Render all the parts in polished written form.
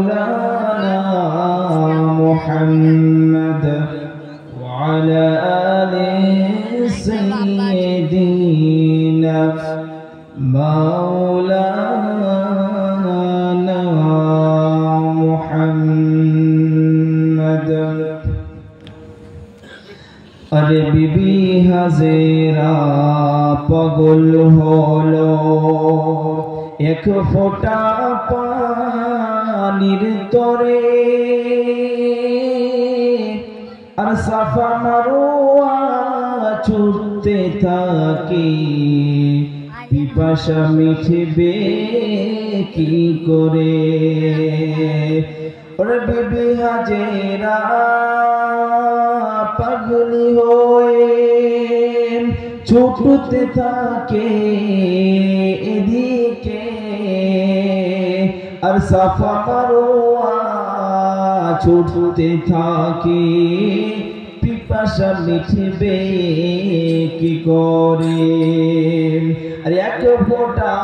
مولانا محمد وعلى آل سيدنا مولانا محمد अरे बीबी हाजेरा पगल हलो एक फोटा पानिर तरे और साफा मारोआ छूटते थाके पिपासा मिटबे की करे और बीबी हाजेरा पागली होए छूटते थाके एदिके और साफा मारोआ छूटते थाके पिपासा मिटबे की करे और एक फोटा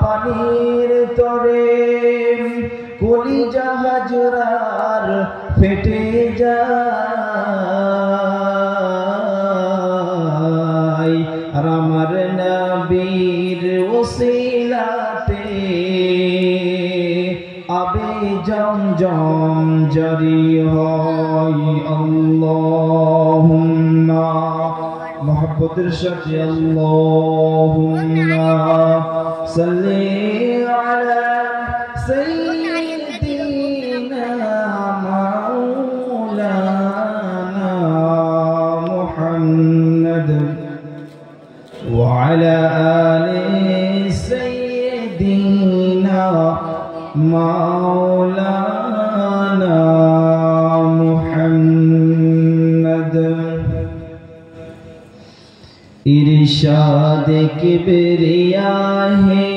पानिर तरे कलिजा हाजरार फेटे যায় আর আমার নবীর ওসিলাতে আবে জমজম জারি হয় আল্লাহুম্মা মুহাব্বতের সাথে আল্লাহুম্মা সাল্লি আলা সাইয়্যিদিনা মাওলানা মুহাম্মদ وعلى آل سيدنا مولانا محمد इरशाद किबरिया है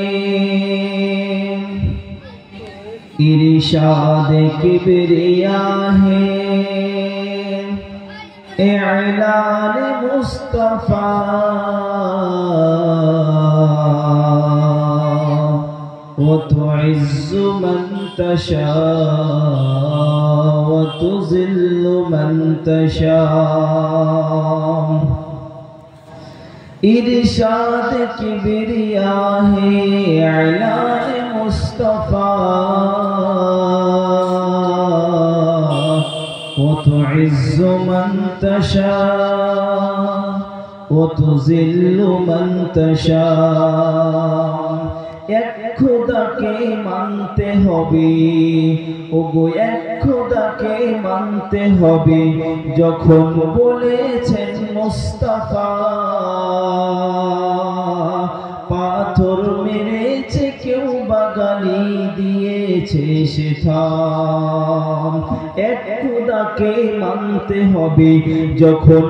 इरशाद किबरिया है इलान मुस्तफा وتعز من تشاء وتذل من تشاء इरशाद किबरिया है इलान मुस्तफा وتعز من تشاء وتذل من تشاء এক খোদাকে মানতে হবে ওগো এক খোদাকে মানতে হবে যখন বলেছেন মুস্তাফা পাথর মেরেছে কেউ বা গালি দিয়েছে সেটা এক খোদাকে মানতে হবে যখন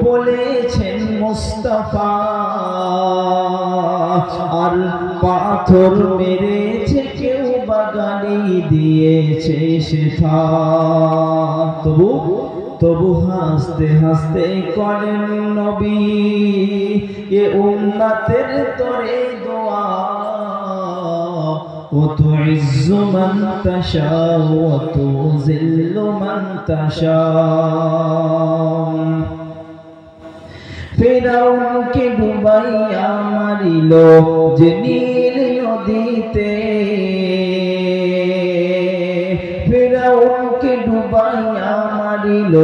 বলেছেন মুস্তাফা আর পাথর মেরেছে কেউ বা গালি দিয়েছে সেটা তবু হাসতে হাসতে করেন নবী এ উম্মতের তরে দোয়া وتعز من تشاء وتذل من تشاء ফেরাউনকে ডুবাইয়া মারিল যে নীল নদীতে ফেরাউনকে ডুবাইয়া মারিল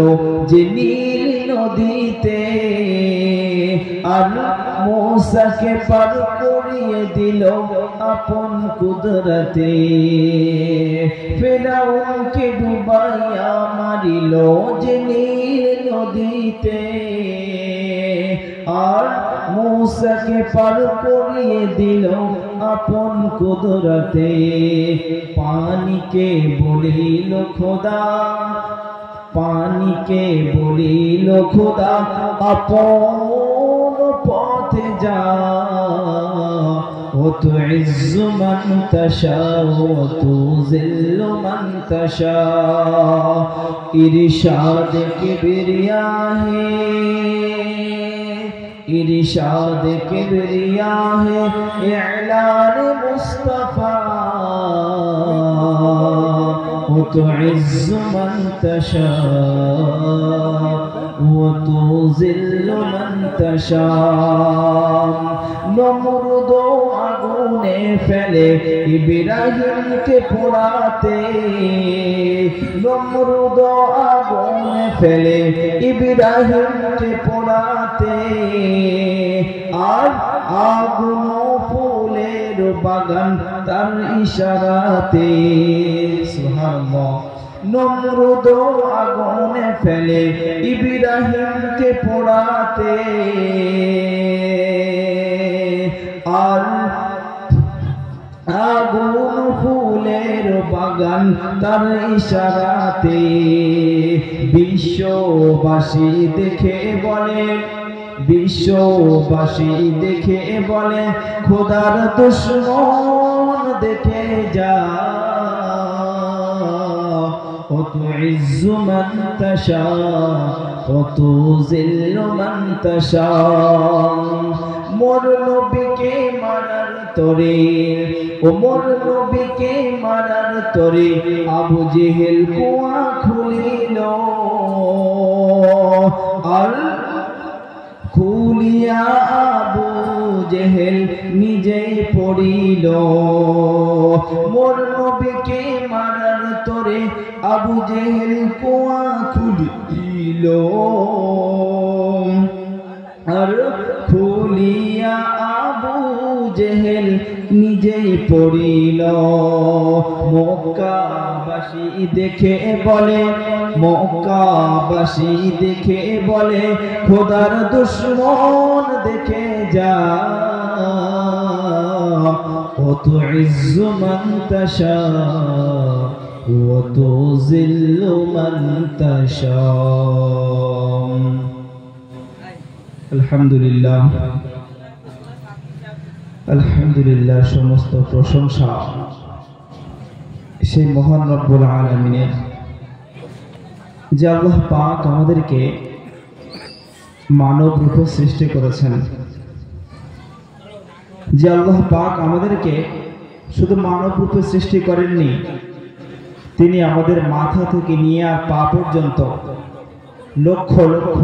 যে নীল নদীতে আর मूसाके पार करिए दिल अपन कुदरते फिराउन के डुबाइया मारिलो जे नील नदीते और मूसाके पार करिए दिल अपन कुदरते पानी के बोलिलो खुदा पानी के बोलिलो खुदा अपन पथे जा وتعز من تشاء وتذل من تشاء इरशाद किबरिया है इरशाद किबरिया है इलान मुस्तफा وتعز من تشاء وتذل من تشاء নমরুদ আগুনে ফেলে ইব্রাহিমকে পোড়াতে নমরুদ আগুনে ফেলে ইব্রাহিমকে পোড়াতে আর আগুন ফুলের বাগান তার ইশারাতে সুবহানাল্লাহ নমরুদ আগুনে ফেলে ইব্রাহিমকে পোড়াতে আর আগুন ফুলের বাগান তার ইশারাতে বিশ্ববাসী দেখে বলে বিশ্ববাসী দেখে বলে খোদার দুশমন দেখে যা وتعز من تشاء وتذل من تشاء মোর নবীকে মারার তরে ও মোর নবীকে মারার তরে আবু জেহেল কুয়া খুলিল আর খুলিয়া আবু জেহেল নিজেই পড়িল মোর নবীকে মারার তরে আবু জেহেল কুয়া খুলিল আর খুলিয়া আবু জেহেল নিজেই পড়িল মক্কাবাসী দেখে বলে মক্কাবাসী দেখে বলে খোদার দুশমন দেখে যা وتعز من تشاء وتذل من تشاء আলহামদুলিল্লাহ আলহামদুলিল্লাহ সমস্ত প্রশংসা সেই মহান রব্বুল আলামিনের যে আল্লাহ পাক আমাদেরকে মানব রূপে সৃষ্টি করেছেন যে আল্লাহ পাক আমাদেরকে শুধু মানব রূপে সৃষ্টি করেননি তিনি আমাদের মাথা থেকে নিয়ে আর পা পর্যন্ত লক্ষ লক্ষ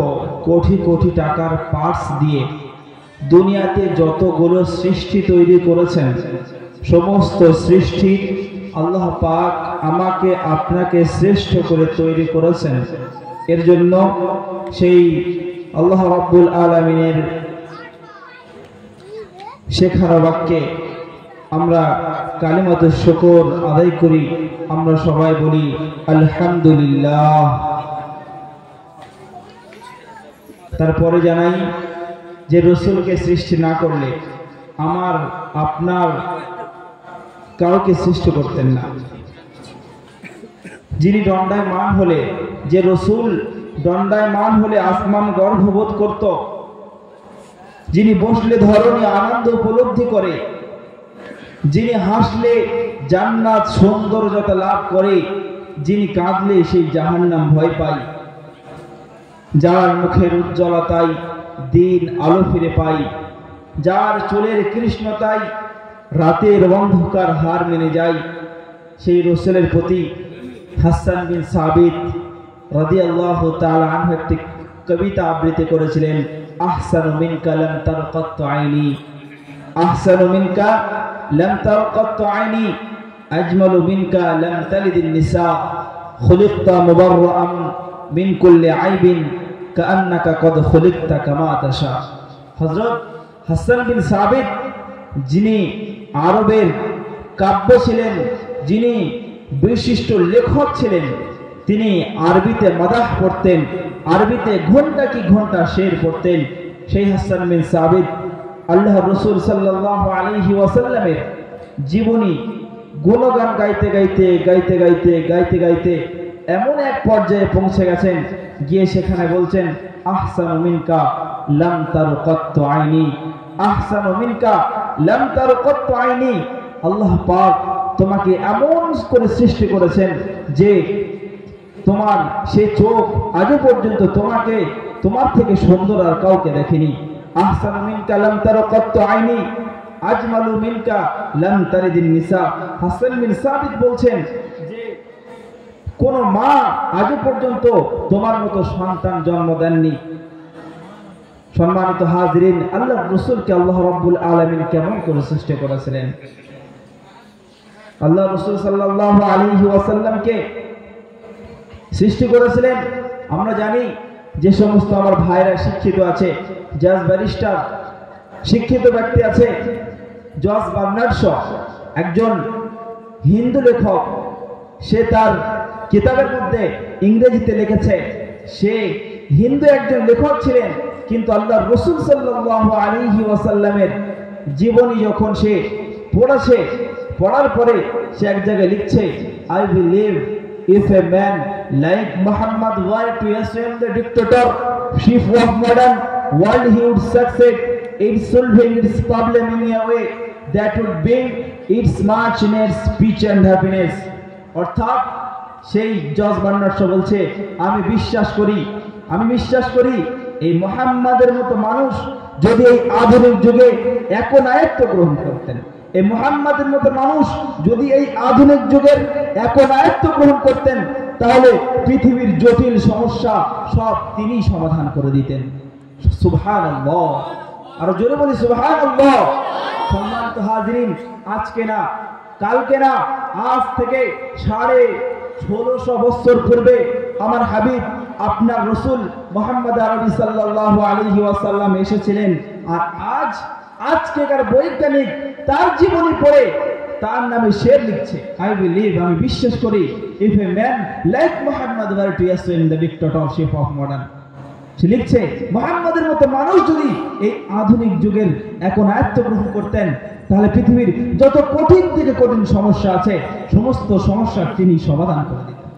কোটি কোটি টাকার পার্টস দিয়ে দুনিয়াতে যতগুলো সৃষ্টি তৈরি করেছেন সমস্ত সৃষ্টি আল্লাহ পাক আমাকে আপনাকে শ্রেষ্ঠ করে তৈরি করেছেন এর জন্য সেই আল্লাহ রাব্বুল আলামিনের শেখানো বাক্যে আমরা কালিমাতুশ শুকর আদায় করি আমরা সবাই বলি আলহামদুলিল্লাহ তারপরে জানাই যে রসুলকে সৃষ্টি না করলে আমার আপনার কাউকে সৃষ্টি করতেন না যিনি দণ্ডায়মান হলে যে রসুল দণ্ডায়মান হলে আসমান গর্ববোধ করত যিনি বসলে ধরনী আনন্দ উপলব্ধি করে যিনি হাসলে জান্নাত সৌন্দর্যতা লাভ করে যিনি কাঁদলে সেই জাহান্নাম ভয় পায় যার মুখের উজ্জ্বলতায় দিন আলো ফিরে পাই যার চুলের কৃষ্ণতায় রাতের অন্ধকার হার মেনে যায় সেই রাসূলের প্রতি হাসান বিন সাবিত রাদিয়াল্লাহু তাআলা আনহু একটি কবিতা আবৃত্তি করেছিলেন আহসানু মিনকা লাম তারকাত আইনি আহসানু মিনকা লাম তারকাত আইনি আজমালু মিনকা লাম তালিদিন নিসা খুলিকতা মুবাররাআন মিন কুল্লি আইবিন কাআন্নাকা কদ খুলিকতা কামা তাশা হযরত হাসান বিন সাবিত যিনি আরবের কাব্য ছিলেন যিনি বিশিষ্ট লেখক ছিলেন তিনি আরবিতে মাদাহ পড়তেন আরবিতে ঘন্টা কি ঘন্টা শের পড়তেন সেই হাসান বিন সাবিত আল্লাহর রাসূল সাল্লাল্লাহু আলাইহি ওয়াসাল্লামের জীবনী গুণগান গাইতে গাইতে গাইতে গাইতে গাইতে গাইতে এমন এক পর্যায়ে পৌঁছে গেছেন গিয়ে সেখানে বলছেন আহসানু মিনকা লাম তারকাত আইনি আহসানু মিনকা লাম তারকাত আইনি আল্লাহ পাক তোমাকে এমন করে সৃষ্টি করেছেন যে তোমার সেই চোখ আজও পর্যন্ত তোমাকে তোমার থেকে সুন্দর আর কাউকে দেখেনি আহসানু মিনকা লাম তারকাত আইনি আজমালু মিনকা লাম তারিদিন নিসা হাসান বিন সাবিত বলছেন যে কোন মা আজও পর্যন্ত তোমার মতো সন্তান জন্ম দেননি। সম্মানিত হাজিরিন, আল্লাহ রসুলকে আল্লাহ রাব্বুল আলামিন কেমন করে সৃষ্টি করেছিলেন? আল্লাহ রসুল সাল্লাল্লাহু আলাইহি ওয়াসাল্লামকে সৃষ্টি করেছিলেন। আমরা জানি যে সমস্ত আমার ভাইরা শিক্ষিত আছে, জাজ ব্যারিস্টার শিক্ষিত ব্যক্তি আছে, জর্জ বার্নার্ড শ একজন হিন্দু লেখক, সে তার কিতাবের মধ্যে ইংরেজিতে লিখেছে, সে হিন্দু একজন লেখক ছিলেন, কিন্তু আল্লাহ রসুল সাল্লাল্লাহু আলাইহি ওয়াসাল্লামের জীবনী যখন সে পড়েছে, পড়ার পরে সে এক জায়গায় লিখছে, I believe if a man like Muhammad were to assume the dictatorship of modern world, he would succeed in solving its problem in a way that would bring its much needs peace and happiness. অর্থাৎ সেই George Bernard Shaw বলছে, আমি বিশ্বাস করি এই মুহাম্মাদের মতো মানুষ যদি এই আধুনিক যুগে একনায়ত্ব গ্রহণ করতেন, এই মুহাম্মাদের মতো মানুষ যদি এই আধুনিক যুগের একনায়ত্ব গ্রহণ করতেন, তাহলে পৃথিবীর জটিল সমস্যা সব তিনি সমাধান করে দিতেন। সুবহানাল্লাহ, আর জোরে বলি সুবহানাল্লাহ। সম্মানিত হাজিরিন, আজকে না, কালকে না, আজ থেকে 1650 বছর পূর্বে আমার হাবিব আপনার রসুল মুহাম্মদ আরবি সাল্লাল্লাহু আলাইহি ওয়াসাল্লাম এসেছিলেন। আর আজকেকার বৈজ্ঞানিক তার জীবনী পড়ে তার নামে শের লিখছে, আই বিলিভ, আমি বিশ্বাস করি, if a man like Muhammad were to assume the dictatorship of modern, সে লিখছে মুহাম্মদের মতো মানুষ যদি এই আধুনিক যুগের একনায়ত্ব গ্রহণ করতেন, তাহলে পৃথিবীর যত কঠিন থেকে কঠিন সমস্যা আছে সমস্ত সমস্যার তিনি সমাধান করে দিতেন।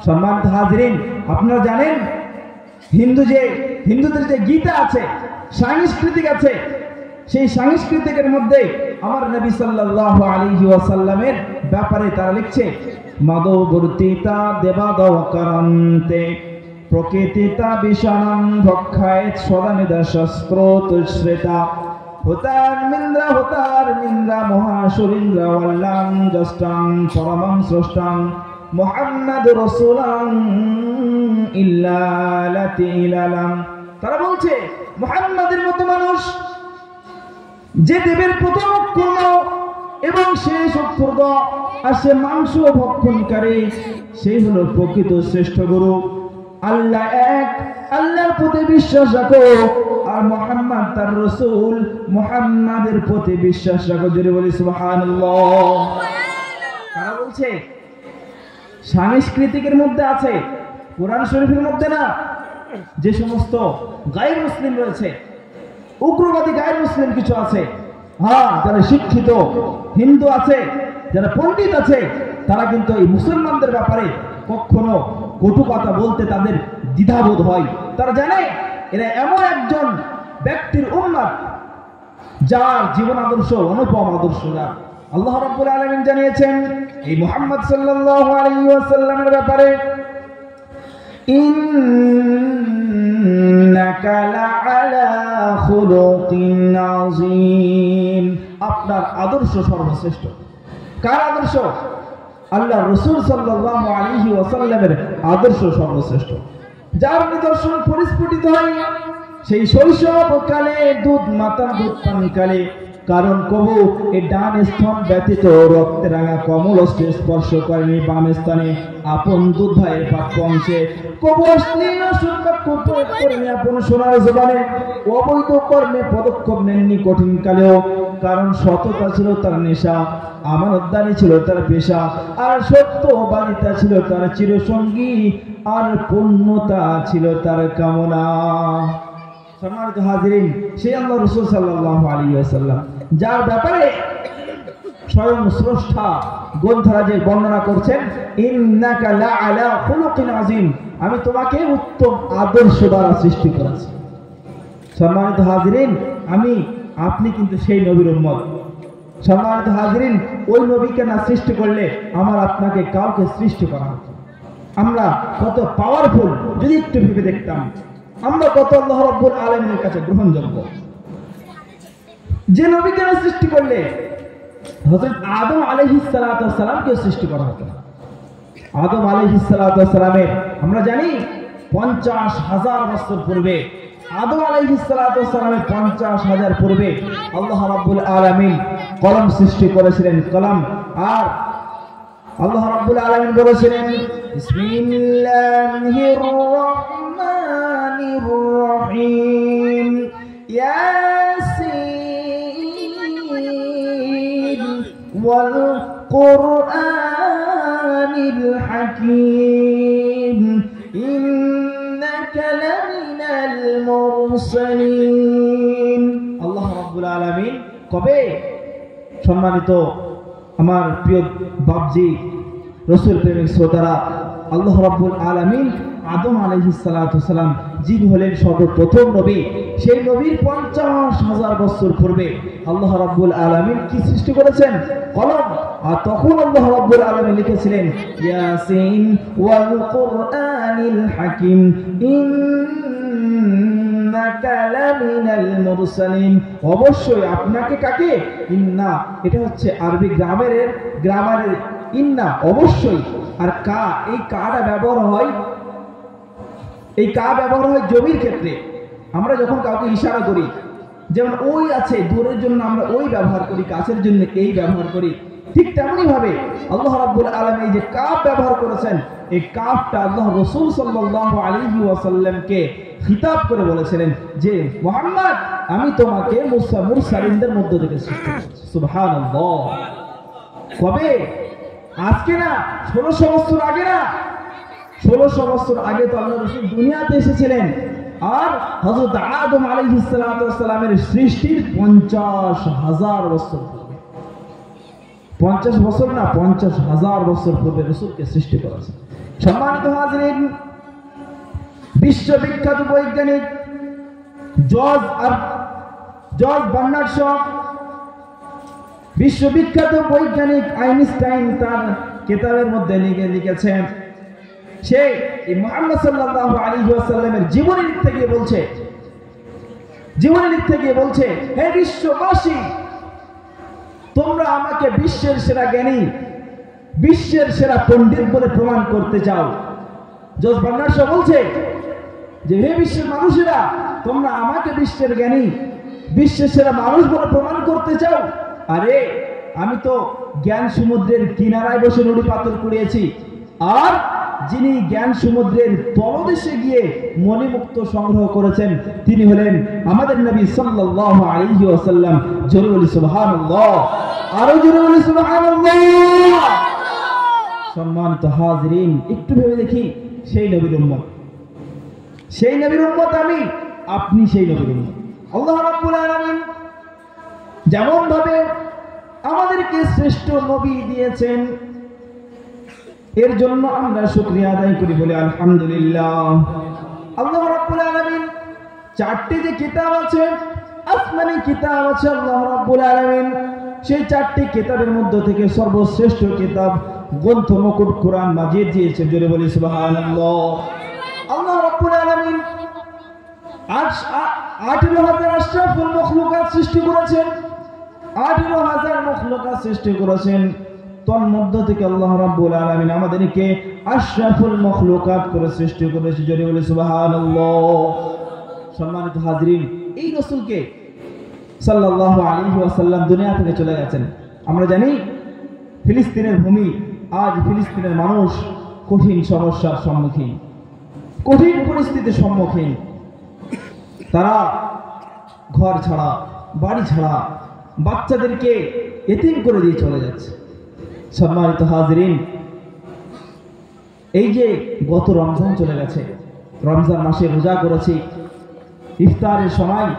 সম্মানিত হাজিরিন, আপনারা জানেন হিন্দুদের যে গীতা আছে, সাংস্কৃতিক আছে, সেই সাংস্কৃতিকের মধ্যে আমার নবী সাল্লাল্লাহু আলাইহি ওয়াসাল্লামের ব্যাপারে তারা লিখছে, মাদবর্তিতা দেবাদকারান্তে প্রকৃতিতা বিশানং ভক্ষায় সদানিদা শস্ত্র তুশ্রেতা হোতার মিন্দ্রা মহাসুরিন্দ্রা ওয়াল্লাং জষ্টাং পরমং স্রষ্টাং মুহাম্মদ রাসূলাং ইল্লা লাতিলালাম। তারা বলছে মুহাম্মাদের মতো মানুষ যে দেবের প্রথম অক্ষর এবং শেষ অক্ষর আর সে মাংস ভক্ষণকারী, সেই হলো প্রকৃত শ্রেষ্ঠ গুরু। আল্লাহ এক, আল্লাহর প্রতি বিশ্বাস রাখো, আর মুহাম্মদ তার রাসূল, মুহাম্মাদের প্রতি বিশ্বাস রাখো। জোরে বলি সুবহানাল্লাহ। তারা বলছে সাংস্কৃতিকের মধ্যে আছে, কোরআন শরীফের মধ্যে না। যে সমস্ত গায়র মুসলিম রয়েছে, উগ্রবাদী গায়র মুসলিম কিছু আছে, হ্যাঁ, যারা শিক্ষিত হিন্দু আছে, যারা পণ্ডিত আছে, তারা কিন্তু এই মুসলমানদের ব্যাপারে কখনো কটু কথা বলতে তাদের দ্বিধাবোধ হয়। তারা জানে এরা এমন একজন ব্যক্তির উম্মত যার জীবন আদর্শ অনুপম আদর্শ। আল্লাহ রাব্বুল আলামিন জানিয়েছেন এই মুহাম্মদ সাল্লাল্লাহু আলাইহি ওয়াসাল্লামের ব্যাপারে, ইন্নাকা লাআলা খুলুকিন আযীম, আপনার আদর্শ সর্বশ্রেষ্ঠ। কার আদর্শ? আল্লাহ রাসূল সাল্লাল্লাহু আলাইহি ওয়াসাল্লামের আদর্শ সর্বশ্রেষ্ঠ, যার নিদর্শন পরিস্ফুটিত হয় সেই শৈশবকালে দুধ মাতার দুধ পানকালে। কারণ কবু এই ডান স্তন ব্যতীত রক্তে রাঙা কমল স্পর্শ করেনি বাম স্থানে আপন দুধ ভাইয়ের প্রাপ্য অংশে। কবু অশ্লীল বাক্য প্রয়োগ করেনি আপন সোনার জবানে। অবৈধ কর্মে পদক্ষেপ নেননি কঠিন কালেও, কারণ সততা ছিল তার নেশা, আমানতদারি ছিল তার পেশা, আর সত্যবাদিতা ছিল তার চিরসঙ্গী, আর পূর্ণতা ছিল তার কামনা। সম্মানিত হাজিরিন, সেই আল্লাহ রাসূল সাল্লাল্লাহু আলাইহি ওয়াসাল্লাম যার ব্যাপারে স্বয়ং স্রষ্টা গ্রন্থরাজে বর্ণনা করছেন, ইন্নাকা লাআলা খুলুকিন আযীম, আমি তোমাকে উত্তম আদর্শ দ্বারা সৃষ্টি করেছি। সম্মানিত হাজিরিন, আপনি কিন্তু সেই নবীর উম্মত। সম্মানিত হাজিরিন, ওই নবীকে না সৃষ্টি করলে আমার আপনাকে কাউকে সৃষ্টি করা হতো। আমরা কত পাওয়ারফুল যদি একটু ভেবে দেখতাম, আমরা কত আল্লাহ রাব্বুল আলামিনের কাছে গ্রহণযোগ্য। যে নবীকে সৃষ্টি করলে হযরত আদম আলাইহিস সালাতু ওয়াস সালামকে সৃষ্টি করা হতো না। আদম আলাইহিস সালাতু ওয়াস সালামের আমরা জানি 50,000 বছর পূর্বে, আদম আলাইহিস সালাতু ওয়াস সালামের 50,000 পূর্বে আল্লাহ রাব্বুল আলামিন কলম সৃষ্টি করেছিলেন, কলম। আর আল্লাহ রাব্বুল আলামিন বলেছিলেন বিসমিল্লাহির রহমানির রহিম ইয়াসিন ওয়াল কুরআনিল হাকীম ইন্নাকা লামিনাল মুরসালিন। আল্লাহ রাব্বুল আলামিন কবে, সম্মানিত আমার প্রিয় বাপজি রাসূল প্রেমিক শ্রোতারা, আল্লাহ রাব্বুল আলামিন আদম আলাইহিস সালাতু ওয়াস সালাম যিনি হলেন সর্বপ্রথম নবী, সেই নবীর 50,000 বছর পূর্বে আল্লাহ রাব্বুল আলামিন কি সৃষ্টি করেছেন? কলম। আর তখন আল্লাহ রাব্বুল আলামিন লিখেছিলেন ইয়াসিন ওয়াল কুরআনিল হাকীম ইন্নাকা লামিনাল মুরসালিন। অবশ্যই আপনাকে, কাকে? ইন্না, এটা হচ্ছে আরবি গ্রামারের ইন্না, অবশ্যই। আর কা, এই কাটা ব্যবহার হয়, এই কা ব্যবহার হয় জমির ক্ষেত্রে। আমরা যখন কাউকে ইশারা করি, যেমন ওই আছে, দূরের জন্য আমরা ওই ব্যবহার করি, কাছের জন্য এই ব্যবহার করি, ঠিক তেমনি ভাবে আল্লাহ রাব্বুল আলামিন যে কাফ ব্যবহার করেছেন, এই কাফটা আল্লাহ রাসূল সাল্লাল্লাহু আলাইহি ওয়াসাল্লামকে খিতাব করে বলেছিলেন যে মুহাম্মদ, আমি তোমাকে মুরসালিনদের মধ্য থেকে সৃষ্টি করেছি। সুবহানাল্লাহ। কবে? আজকে না, 1600 বছর আগে না, 1600 বছর আগে তো আল্লাহ রাসূল দুনিয়াতে এসেছিলেন। আর হযরত আদম আলাইহিস সালাতু ওয়াস সালামের সৃষ্টির 50,000 বছর পূর্বে, 50 বছর না, 50,000 বছর পূর্বে রাসূলকে সৃষ্টি করেছেন। সম্মানিত হাজিরিন, বিশ্ববিখ্যাত বৈজ্ঞানিক জর্জ বার্নার্ড শ, বিশ্ববিখ্যাত বৈজ্ঞানিক আইনস্টাইন তার কিতাবের মধ্যে লিখেছেন, সে মুহাম্মদ সাল্লাল্লাহু আলাইহি ওয়াসাল্লামের জীবনী লিখতে গিয়ে বলছে, হে বিশ্ববাসী, তোমরা আমাকে বিশ্বের সেরা জ্ঞানী, বিশ্বের সেরা পণ্ডিত বলে প্রমাণ করতে চাও। জর্জ বার্নার্ড শ বলছে যে হে বিশ্বের মানুষেরা, তোমরা আমাকে বিশ্বের জ্ঞানী, বিশ্বের সেরা মানুষ বলে প্রমাণ করতে চাও। আরে আমি তো জ্ঞান সমুদ্রের কিনারায় বসে নুড়ি পাথর কুড়িয়েছি, আর যিনি জ্ঞান সমুদ্রের তলদেশে গিয়ে মণিমুক্ত সংগ্রহ করেছেন তিনি হলেন আমাদের নবী সাল্লাল্লাহু আলাইহি ওয়াসাল্লাম। জোরে বলি সুবহানাল্লাহ, আরো জোরে বলি সুবহানাল্লাহ। সম্মানিত হাজিরিন, একটু ভেবে দেখি, সেই নবীর উম্মত, সেই নবীর উম্মত আমি, আপনি সেই নবীর উম্মত। আল্লাহ রাব্বুল আলামিন যেমন ভাবে আমাদেরকে শ্রেষ্ঠ নবী দিয়েছেন, এর জন্য আমরা শুকরিয়া আদায় করি, বলে আলহামদুলিল্লাহ। আল্লাহ রাব্বুল আলামিন 4টি যে কিতাব আছে, আসমানি কিতাব আছে আল্লাহ রাব্বুল আলামিন, সেই 4টি কিতাবের মধ্য থেকে সর্বশ্রেষ্ঠ কিতাব গ্রন্থ মুকুট কোরআন মাজিদ দিয়েছে। জোরে বলি সুবহানাল্লাহ। আল্লাহ রাব্বুল আলামিন 18,000 আশরাফুল মাখলুকাত সৃষ্টি করেছেন, 18,000 মাখলুকাত সৃষ্টি করেছেন। তন্মধ্য থেকে আল্লাহ রাব্বুল আলামিন আমাদেরকে আশরাফুল মাখলুকাত করে সৃষ্টি করেছে। জোরে বলি সুবহানাল্লাহ। সম্মানিত হাজিরিন, এই রাসূলকে সাল্লাল্লাহু আলাইহি ওয়াসাল্লাম দুনিয়া থেকে চলে গেছেন। আমরা জানি ফিলিস্তিনের ভূমি, আজ ফিলিস্তিনের মানুষ কঠিন সমস্যার সম্মুখীন, কঠিন পরিস্থিতির সম্মুখীন। তারা ঘর ছাড়া, বাড়ি ছাড়া, বাচ্চাদেরকে এতিম করে দিয়ে চলে যাচ্ছে। সম্মানিত হাজিরিন, এই যে গত রমজান চলে গেছে, রমজান মাসে রোজা করেছি, ইফতারের সময়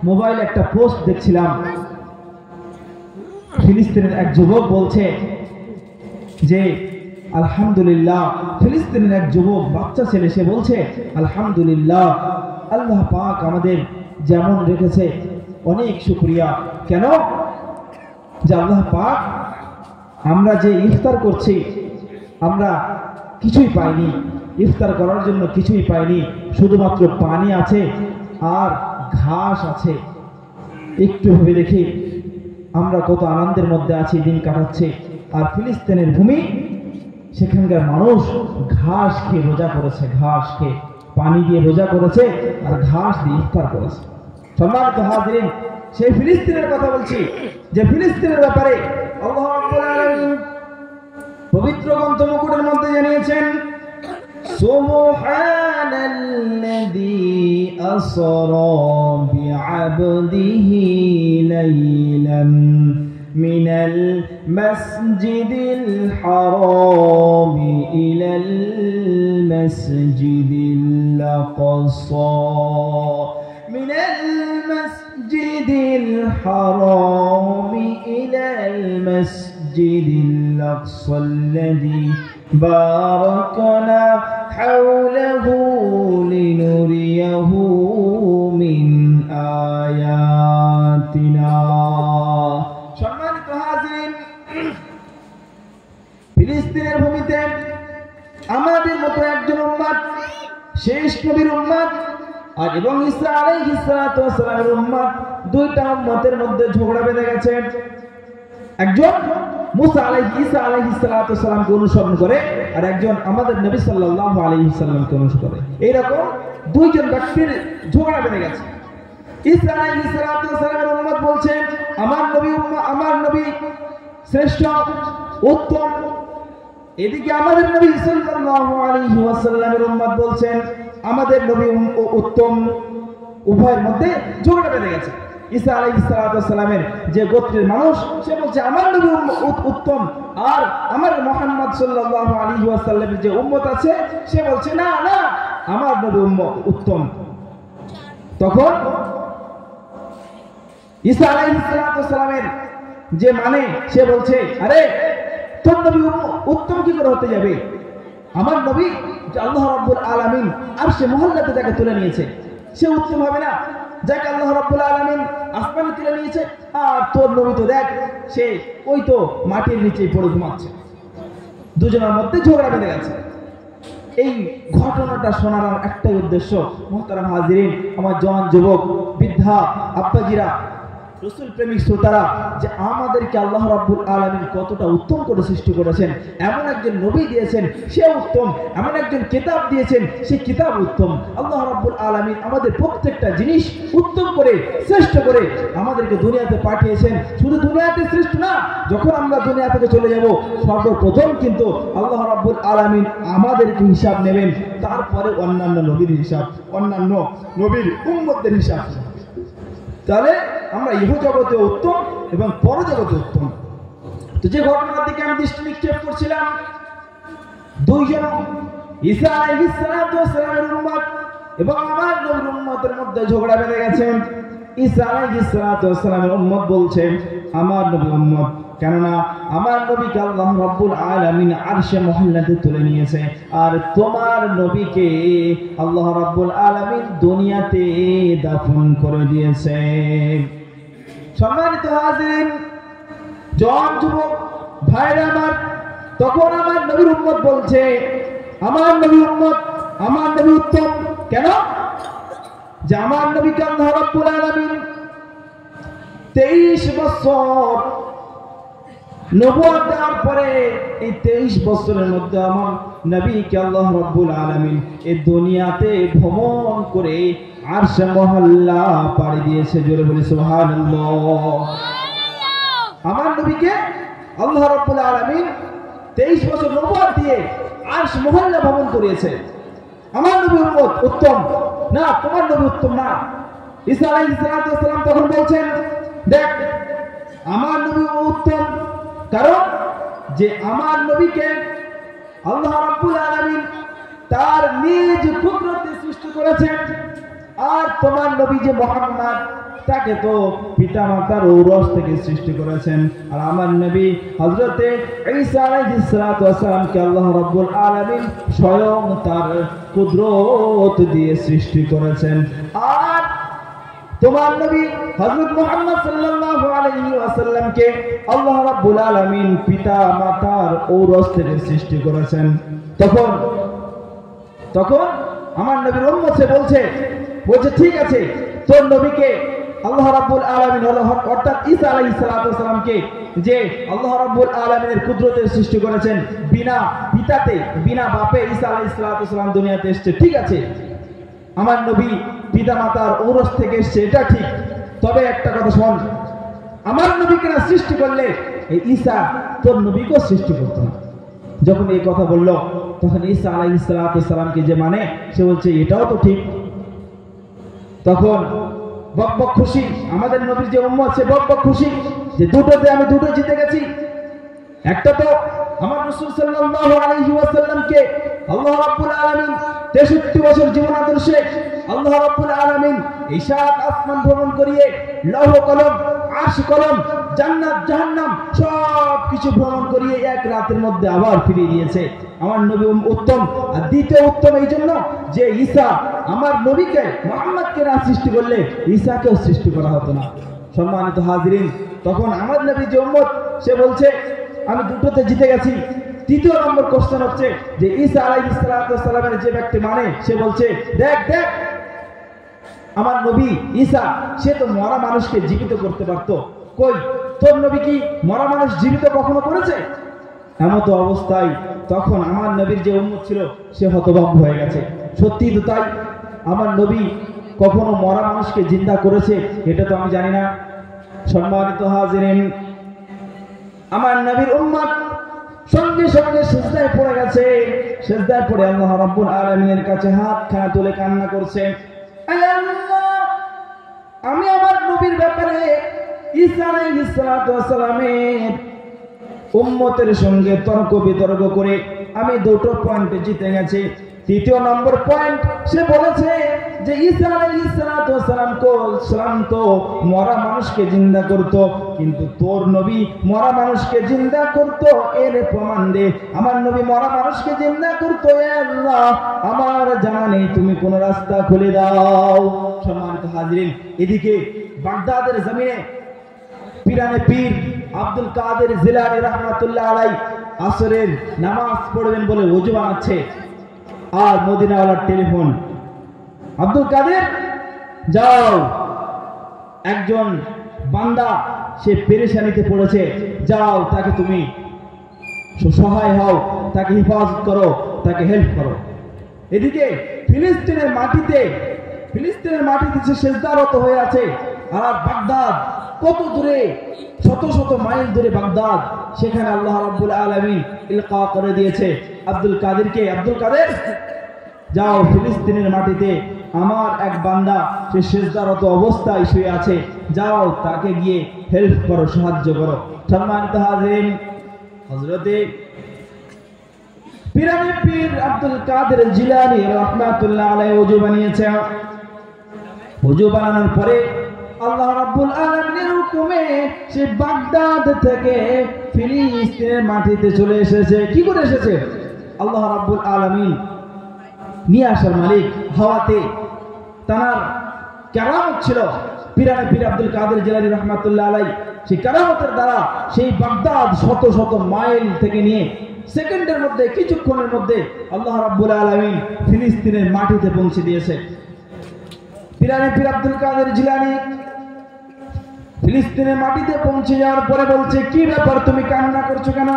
মোবাইলে একটা পোস্ট দেখছিলাম, ফিলিস্তিনের এক যুবক বলছে যে আলহামদুলিল্লাহ, ফিলিস্তিনের এক যুবক বাচ্চা ছেলে, সে বলছে আলহামদুলিল্লাহ, আল্লাহ পাক আমাদের যেমন রেখেছে অনেক শুকরিয়া। কেন? যে আল্লাহ পাক, আমরা যে ইফতার করছি আমরা কিছুই পাইনি, ইফতার করার জন্য কিছুই পাইনি, শুধুমাত্র পানি আছে আর ঘাস আছে। একটু ভেবে দেখি আমরা কত আনন্দের মধ্যে আছি, দিন কাটাচ্ছে। আর ফিলিস্তিনের ভূমি সেখানকার মানুষ ঘাস খেয়ে রোজা করেছে, ঘাস খেয়ে পানি দিয়ে রোজা করেছে আর ঘাস দিয়ে ইফতার করেছে। সম্মানিত হাজিরিন, সেই ফিলিস্তিনের কথা বলছি, যে ফিলিস্তিনের ব্যাপারে আল্লাহ রাব্বুল আলামিন পবিত্র গ্রন্থ মুকুটের মধ্যে জানিয়েছেন, সুবহানাল্লাযী আসরা বিআবদিহি লাইলান মিনাল মাসজিদিল হারাম ইলাল মাসজিদিল আকসা মিনাল মাসজিদিল হারাম ইলাল মাসজিদিল আকসা আল্লাযী বারাকনা হাওলাহু লিনুরিয়াহু মিন আয়াতিনা। সম্মানিত হাজিরিন, ফিলিস্তিনের ভূমিতে আমাদের মতো একজন উম্মত, শেষ নবীর উম্মত আর এবং ঈসা আলাইহিস সালাতু ওয়াস সালামের উম্মত, দুইটা উম্মতের মধ্যে ঝগড়া বেঁধে গেছে। একজন ঈসা আলাইহিস সালাতু ওয়াস সালামকে অনুসরণ করে আর একজন আমাদের নবী সাল্লাল্লাহু আলাইহি সাল্লামকে অনুসরণ করে। এইরকম দুইজন ব্যক্তির ঝগড়া বেঁধে গেছে। ঈসা আলাইহিস সালাতু ওয়াস সালামের উম্মত বলছে আমার নবী শ্রেষ্ঠ, উত্তম। এদিকে আমাদের নবী সাল্লাল্লাহু আলাইহি ওয়াসাল্লামের উম্মত বলছেন আমাদের নবী উত্তম। উভয়ের মধ্যে ঝগড়া বেঁধে গেছে। ঈসা আলাইহিস সালাতু ওয়াস সালামের যে গোত্রের মানুষ, সে বলছে আমার নবী উত্তম, আর আমার মুহাম্মদ সাল্লাল্লাহু আলাইহি ওয়াসাল্লামের যে উম্মত আছে সে বলছে না না, আমার নবী উত্তম। তখন ঈসা আলাইহিস সালাতু ওয়াস সালামের যে মানে, সে বলছে আরে তোর নবী উত্তম কি করে হতে যাবে? আমার নবী আল্লাহ রাব্বুল আলামিন আরশে মুহাল্লাতে তাকে তুলে নিয়েছে, সে উত্তম হবে না যাকে আল্লাহ রাব্বুল আলামিন আসমানে তুলে নিয়েছে? আর তোর নবী তো দেখ, সে ওই তো মাটির নিচেই পড়ে ঘুমাচ্ছে। দুজনের মধ্যে ঝগড়া বেঁধে গেছে। এই ঘটনাটা শোনার একটাই উদ্দেশ্য, মুহতারাম হাজিরিন, আমার জওয়ান যুবক, বৃদ্ধা, আব্বাজিরা, রাসূল প্রেমিক শ্রোতারা, যে আমাদেরকে আল্লাহ রাব্বুল আলামিন কতটা উত্তম করে সৃষ্টি করেছেন। এমন একজন নবী দিয়েছেন, সে উত্তম। এমন একজন কিতাব দিয়েছেন, সেই কিতাব উত্তম। আল্লাহ রাব্বুল আলামিন আমাদের প্রত্যেকটা জিনিস উত্তম করে, শ্রেষ্ঠ করে আমাদেরকে দুনিয়াতে পাঠিয়েছেন। শুধু দুনিয়াতে শ্রেষ্ঠ না, যখন আমরা দুনিয়া থেকে চলে যাব, সর্বপ্রথম কিন্তু আল্লাহ রাব্বুল আলামিন আমাদেরকে হিসাব নেবেন, তারপরে অন্যান্য নবীর হিসাব, অন্যান্য নবীর উম্মতদের হিসাব। তাহলে আমরা ইহ জগতে উত্তম এবং পরজগতে উত্তম। তো যে ঘটনার দিকে আমি দৃষ্টি নিক্ষেপ করছিলাম, দুইজন ঈসা আলাইহিস সালাতু ওয়াস সালামের উম্মত এবং আমার নবীর উম্মতের মধ্যে ঝগড়া বেঁধে গেছে। ঈসা আলাইহিস সালাতু ওয়াস সালামের উম্মত বলছে আমার নবী উম্মত, কেননা আমার নবীকে আল্লাহ রাব্বুল আলামিন আরশে মুহাল্লাতে তুলে নিয়েছে, আর তোমার নবীকে আল্লাহ রাব্বুল আলামিন দুনিয়াতে দাফন করে দিয়েছে। সম্মানিত হাজিরিন, জওয়ান যুবক ভাইরা আমার, তখন আমার নবীর উম্মত বলছে আমার নবী উত্তম। কেন? যে আমার নবীকে আল্লাহ রাব্বুল আলামিন 23 বছর নবুয়ত দেওয়ার পরে, এই 23 বছরের মধ্যে আমার নবীকে আল্লাহ রাব্বুল আলামিন এই দুনিয়াতে ভ্রমণ করে আরশে মুহাল্লা পাড়ি দিয়েছে। জোরে বলি সুবহানাল্লাহ। আমার নবীকে আল্লাহ রাব্বুল আলামিন 23 বছর নবুয়ত দিয়ে আরশ মুহাল্লা ভ্রমণ করিয়েছে। আমার নবী উত্তম না, তোমার নবী উত্তম না। ঈসা আলাইহিস সালাতু ওয়াস সালাম তখন বলছেন, দেখ আমার নবী উত্তম, কারণ যে আমার নবীকে আল্লাহ রাব্বুল আলামিন তার নিজ কুদরতে সৃষ্টি করেছেন, আর তোমার নবী যে মুহাম্মদ, তাকে তো পিতামাতার ঔরস থেকে সৃষ্টি করেছেন। আর আমার নবী হযরতে ঈসা আলাইহিস সালাতু ওয়াস সালামকে আল্লাহ রাব্বুল আলামিন স্বয়ং তার কুদরত দিয়ে সৃষ্টি করেছেন। আর তোমার নবী হযরত মুহাম্মদ সাল্লাল্লাহু আলাইহি ওয়াসাল্লামকে আল্লাহ রাব্বুল আলামিন পিতা মাতার ঔরস থেকে সৃষ্টি করেছেন। তখন আমার নবীর উম্মত বলছে ঠিক আছে, তোর নবীকে আল্লাহ রাব্বুল আলামিন হলো অর্থাৎ ঈসা আলাইহিস সালামকে যে আল্লাহ রাব্বুল আলামিনের কুদরতের সৃষ্টি করেছেন, বিনা পিতাতে বিনা বাপে ঈসা আলাইহিস সালাম দুনিয়াতে এসেছে, ঠিক আছে। আমার নবী পিতা মাতার ঔরস থেকে এসেছে, এটা ঠিক। তবে একটা কথা শোন, আমার নবীকে না সৃষ্টি করলে এই ঈসা তোর নবীকেও সৃষ্টি করতো না। যখন এই কথা বলল তখন ঈসা আলাইহিস সালামকে যে মানে সে বলছে এটাও তো ঠিক। তখন বকবক খুশি, আমাদের নবীর যে উম্মত সে বকবক খুশি যে দুটোতে আমি দুটো জিতে গেছি। একটা তো আমার রাসূল সাল্লাল্লাহু আলাইহি ওয়াসাল্লামকে আল্লাহ রাব্বুল আলামিন 63 বছর জীবন আদর্শে আল্লাহ রাব্বুল আলামিন এই সাত আসমান ভ্রমণ করিয়ে লৌহ কলম, আরশ কলম, জান্নাত জাহান্নাম সব কিছু ভ্রমণ করিয়ে এক রাতের মধ্যে আবার ফিরিয়ে দিয়েছে। আমার নবী উত্তম। আর দ্বিতীয় উত্তম এই জন্য যে ঈসা আমার নবীকে মুহাম্মদকে না সৃষ্টি করলে ঈসাকেও সৃষ্টি করা হতো না। সম্মানিত হাজিরিন, তখন আমার নবী যে উম্মত সে বলছে আমি দুটোতে জিতে গেছি। তৃতীয় নম্বর কোশ্চেন হচ্ছে যে ঈসা আলাইহিস সালামের যে ব্যক্তি মানে সে বলছে দেখ দেখ আমার নবী ঈসা সে তো মরা মানুষকে জীবিত করতে পারতো, কই তোর নবী কি মরা মানুষ জীবিত কখনো করেছে? এমতো অবস্থায় তখন আমার নবীর যে উম্মত ছিল সে হতভম্ব হয়ে গেছে। সত্যি তো তাই, আমার নবী কখনো মরা মানুষকে জিন্দা করেছে এটা তো আমি জানি না। সম্মানিত হাজিরিন, আমার নবীর উম্মত সঙ্গে সঙ্গে সিজদায় পড়ে গেছে। সিজদায় পড়ে আল্লাহ রাব্বুল আলামিনের কাছে হাত খানা তুলে কান্না করছে, আয় আল্লাহ, আমি আমার নবীর ব্যাপারে ঈসা আলাইহিস সালামের উম্মতের সঙ্গে তর্ক বিতর্ক করে আমি দুটো পয়েন্টে জিতে গেছি। তৃতীয় নম্বর পয়েন্ট সে বলেছে যে ঈসা আলাইহিস সালাম তো মরা মানুষকে জিন্দা করত, কিন্তু তোর নবী মরা মানুষকে জিন্দা করত, এর প্রমাণ দে। আমার নবী মরা মানুষকে জিন্দা করত, এ আল্লাহ আমার জানা নেই, তুমি কোন রাস্তা খুলে দাও। সম্মানিত হাজিরিন, এদিকে বাগদাদের জমিনে পিরানে পীর আব্দুল কাদের জিলানী রাহমাতুল্লাহ আলাইহি আসরের নামাজ পড়বেন বলে ওযু বানাচ্ছে, আর মদিনাওয়ালার টেলিফোন, আব্দুল কাদের যাও, একজন বান্দা সে পেরেশানিতে পড়েছে, যাও তাকে তুমি সহায় হও, তাকে হেফাজত করো, তাকে হেল্প করো। এদিকে ফিলিস্তিনের মাটিতে সে সিজদারত হয়ে আছে, আর বাগদাদ কত দূরে, শত শত মাইল দূরে বাগদাদ, সেখানে আল্লাহ রাব্বুল আলামিন ইলকা করে দিয়েছে আব্দুল কাদেরকে, আব্দুল কাদের যাও ফিলিস্তিনের মাটিতে আমার এক বান্দা সে সিজদারত অবস্থায় শুয়ে আছে, যাও তাকে গিয়ে হেল্প করো, সাহায্য করো। সম্মানিত হাজিরিন, হযরতে পিরানে পীর আব্দুল কাদের জিলানী রাহমাতুল্লাহ আলাইহি ওযু বানিয়েছে। ওযু বানানোর পরে আল্লাহ রাব্বুল আলামিনের হুকুমে সে বাগদাদ থেকে ফিলিস্তিনের মাটিতে চলে এসেছে। কি করে এসেছে? আল্লাহ রাব্বুল আলামিন নিয়ে আসার মালিক। হাওয়াতে তার কেরামত ছিল। পিরানে পীর আব্দুল কাদের জিলানী রাহমাতুল্লাহ আলাইহি সেই কেরামতের দ্বারা সেই বাগদাদ শত শত মাইল থেকে নিয়ে সেকেন্ডের মধ্যে, কিছুক্ষণের মধ্যে আল্লাহ রাব্বুল আলামিন ফিলিস্তিনের মাটিতে পৌঁছে দিয়েছে। পিরানে পীর আব্দুল কাদের জিলানী ফিলিস্তিনের মাটিতে পৌঁছে যাওয়ার পরে বলছে, কি ব্যাপার, তুমি কান্না করছো কেন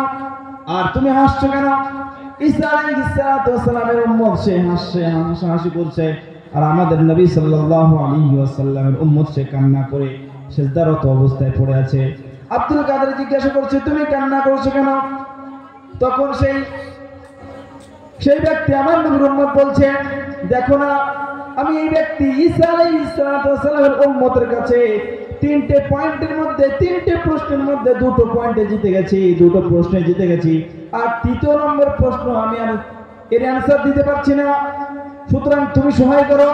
আর তুমি হাসছো কেন? ঈসা আলাইহিস সালামের উম্মত সে হাসছে, হাসাহাসি করছে, আর আমাদের নবী সাল্লাল্লাহু আলাইহি ওয়াসাল্লামের উম্মত সে কান্না করে সিজদারত অবস্থায় পড়ে আছে। আব্দুল কাদের জিজ্ঞাসা করছে, তুমি কান্না করছো কেন? তখন সেই ব্যক্তি আমার নবীর উম্মত বলছে, দেখো না, আমি এই ব্যক্তি ঈসা আলাইহিস সালামের উম্মতের কাছে তিনটে পয়েন্টের মধ্যে, তিনটে প্রশ্নের মধ্যে দুটো পয়েন্টে জিতে গেছি, দুটো প্রশ্নে জিতে গেছি, আর তৃতীয় নম্বর প্রশ্ন আমি আর এর অ্যান্সার দিতে পারছি না, সুতরাং তুমি সহায় করো।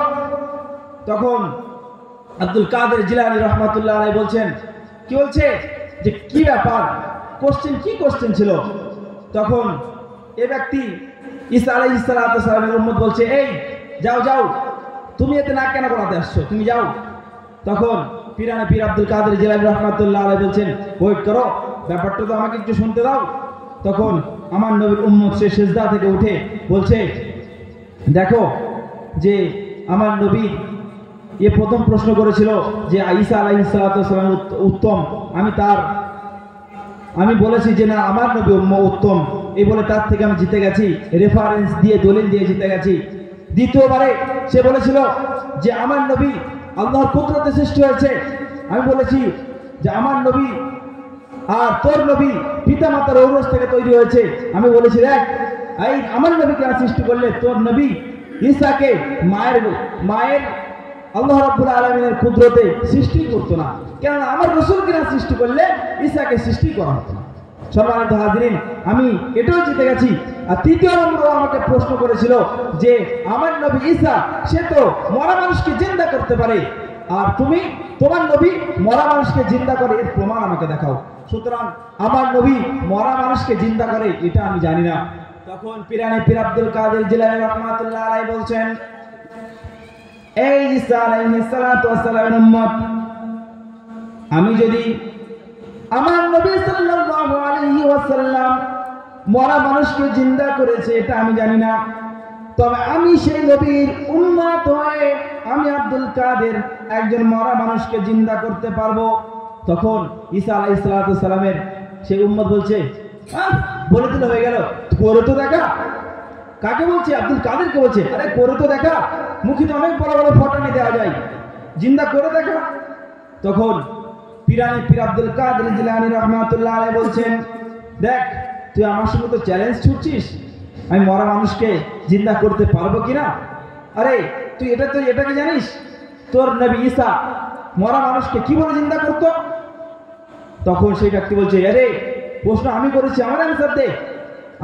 তখন আব্দুল কাদের জিলানী রাহমাতুল্লাহ আলাইহি বলছেন, কি বলছে যে কি ব্যাপার, কোশ্চেন কি কোশ্চেন ছিল? তখন এই ব্যক্তি ঈসা আলাইহিস সালামের উম্মত বলছে, এই যাও যাও, তুমি এতে না কেন করাতে আসছো, তুমি যাও। তখন পিরানে পীর আব্দুল কাদের জিলানী রাহমাতুল্লাহ আলাইহি বলছেন, ওয়েট করো, ব্যাপারটা তো আমাকে একটু শুনতে দাও। তখন আমার নবীর উম্মত সে সিজদা থেকে উঠে বলছে, দেখো যে আমার নবী এ প্রথম প্রশ্ন করেছিল যে ঈসা আলাইহিস সালাম উত্তম, আমি বলেছি যে না আমার নবী উত্তম, এই বলে তার থেকে আমি জিতে গেছি, রেফারেন্স দিয়ে দলিল দিয়ে জিতে গেছি। দ্বিতীয়বারে সে বলেছিল যে আমার নবী আল্লাহর কুদরতে সৃষ্টি হয়েছে। আমি বলেছি যে আমার নবী আর তোর নবী পিতা মাতার ঔরস থেকে তৈরি হয়েছে। আমি বলেছি দেখ এই আমার নবীকে সৃষ্টি করলে তোর নবী ঈসাকে মায়ের আল্লাহ রাব্বুল আলামিনের কুদরতে সৃষ্টি করতো না, কেননা আমার রাসূলকে সৃষ্টি করলে ঈসাকে সৃষ্টি করা হতো না। সম্মানিত হাজিরিন, আমি এটাও জিতে গেছি। আর তৃতীয় নম্বর আমাকে প্রশ্ন করেছিল যে আমার নবী ঈসা সে তো মরা মানুষকে জিন্দা করতে পারে, আর তোমার নবী মরা মানুষকে জিন্দা করে, এর প্রমাণ আমাকে দেখাও। সুতরাং আমার নবী মরা মানুষকে জিন্দা করে এটা আমি জানি না। তখন পীর আব্দুল কাদের জিলানী রাহমাতুল্লাহ আলাইহি বলছেন, এই ঈসা আলাইহিস সালাতু ওয়াস সালামের উম্মত, আমি যদি আমার নবী সাল্লাল্লাহু আলাইহি ওয়াসাল্লাম মরা মানুষকে জিন্দা করেছে এটা আমি জানি না, তবে আমি সেই নবীর উম্মত হয়ে আমি আব্দুল কাদের একজন মরা মানুষকে জিন্দা করতে পারবো। তখন ঈসা আলাইহিস সালাতু ওয়াস সালামের সেই উম্মত বলছে, বলে দিলে হয়ে গেল, করে তো দেখা। কাকে বলছে? আব্দুল কাদেরকে বলছে। আরে করে তো দেখা, মুখে তো অনেক বড় বড় ফটানি দেওয়া যায়, জিন্দা করে দেখা। তখন পীর আব্দুল কাদের জিলানী রাহমাতুল্লাহ আলাইহি বলছেন, দেখ তুই আমার সঙ্গে তো চ্যালেঞ্জ ছুটছিস, আমি মরা মানুষকে জিন্দা করতে পারবো কিনা? আরে তুই এটাকে জানিস তোর নবী ঈসা মরা মানুষকে কি বলে জিন্দা করতো? তখন সেই ব্যক্তি বলছে, আরে প্রশ্ন আমি করেছি, আমার অ্যান্সার দে,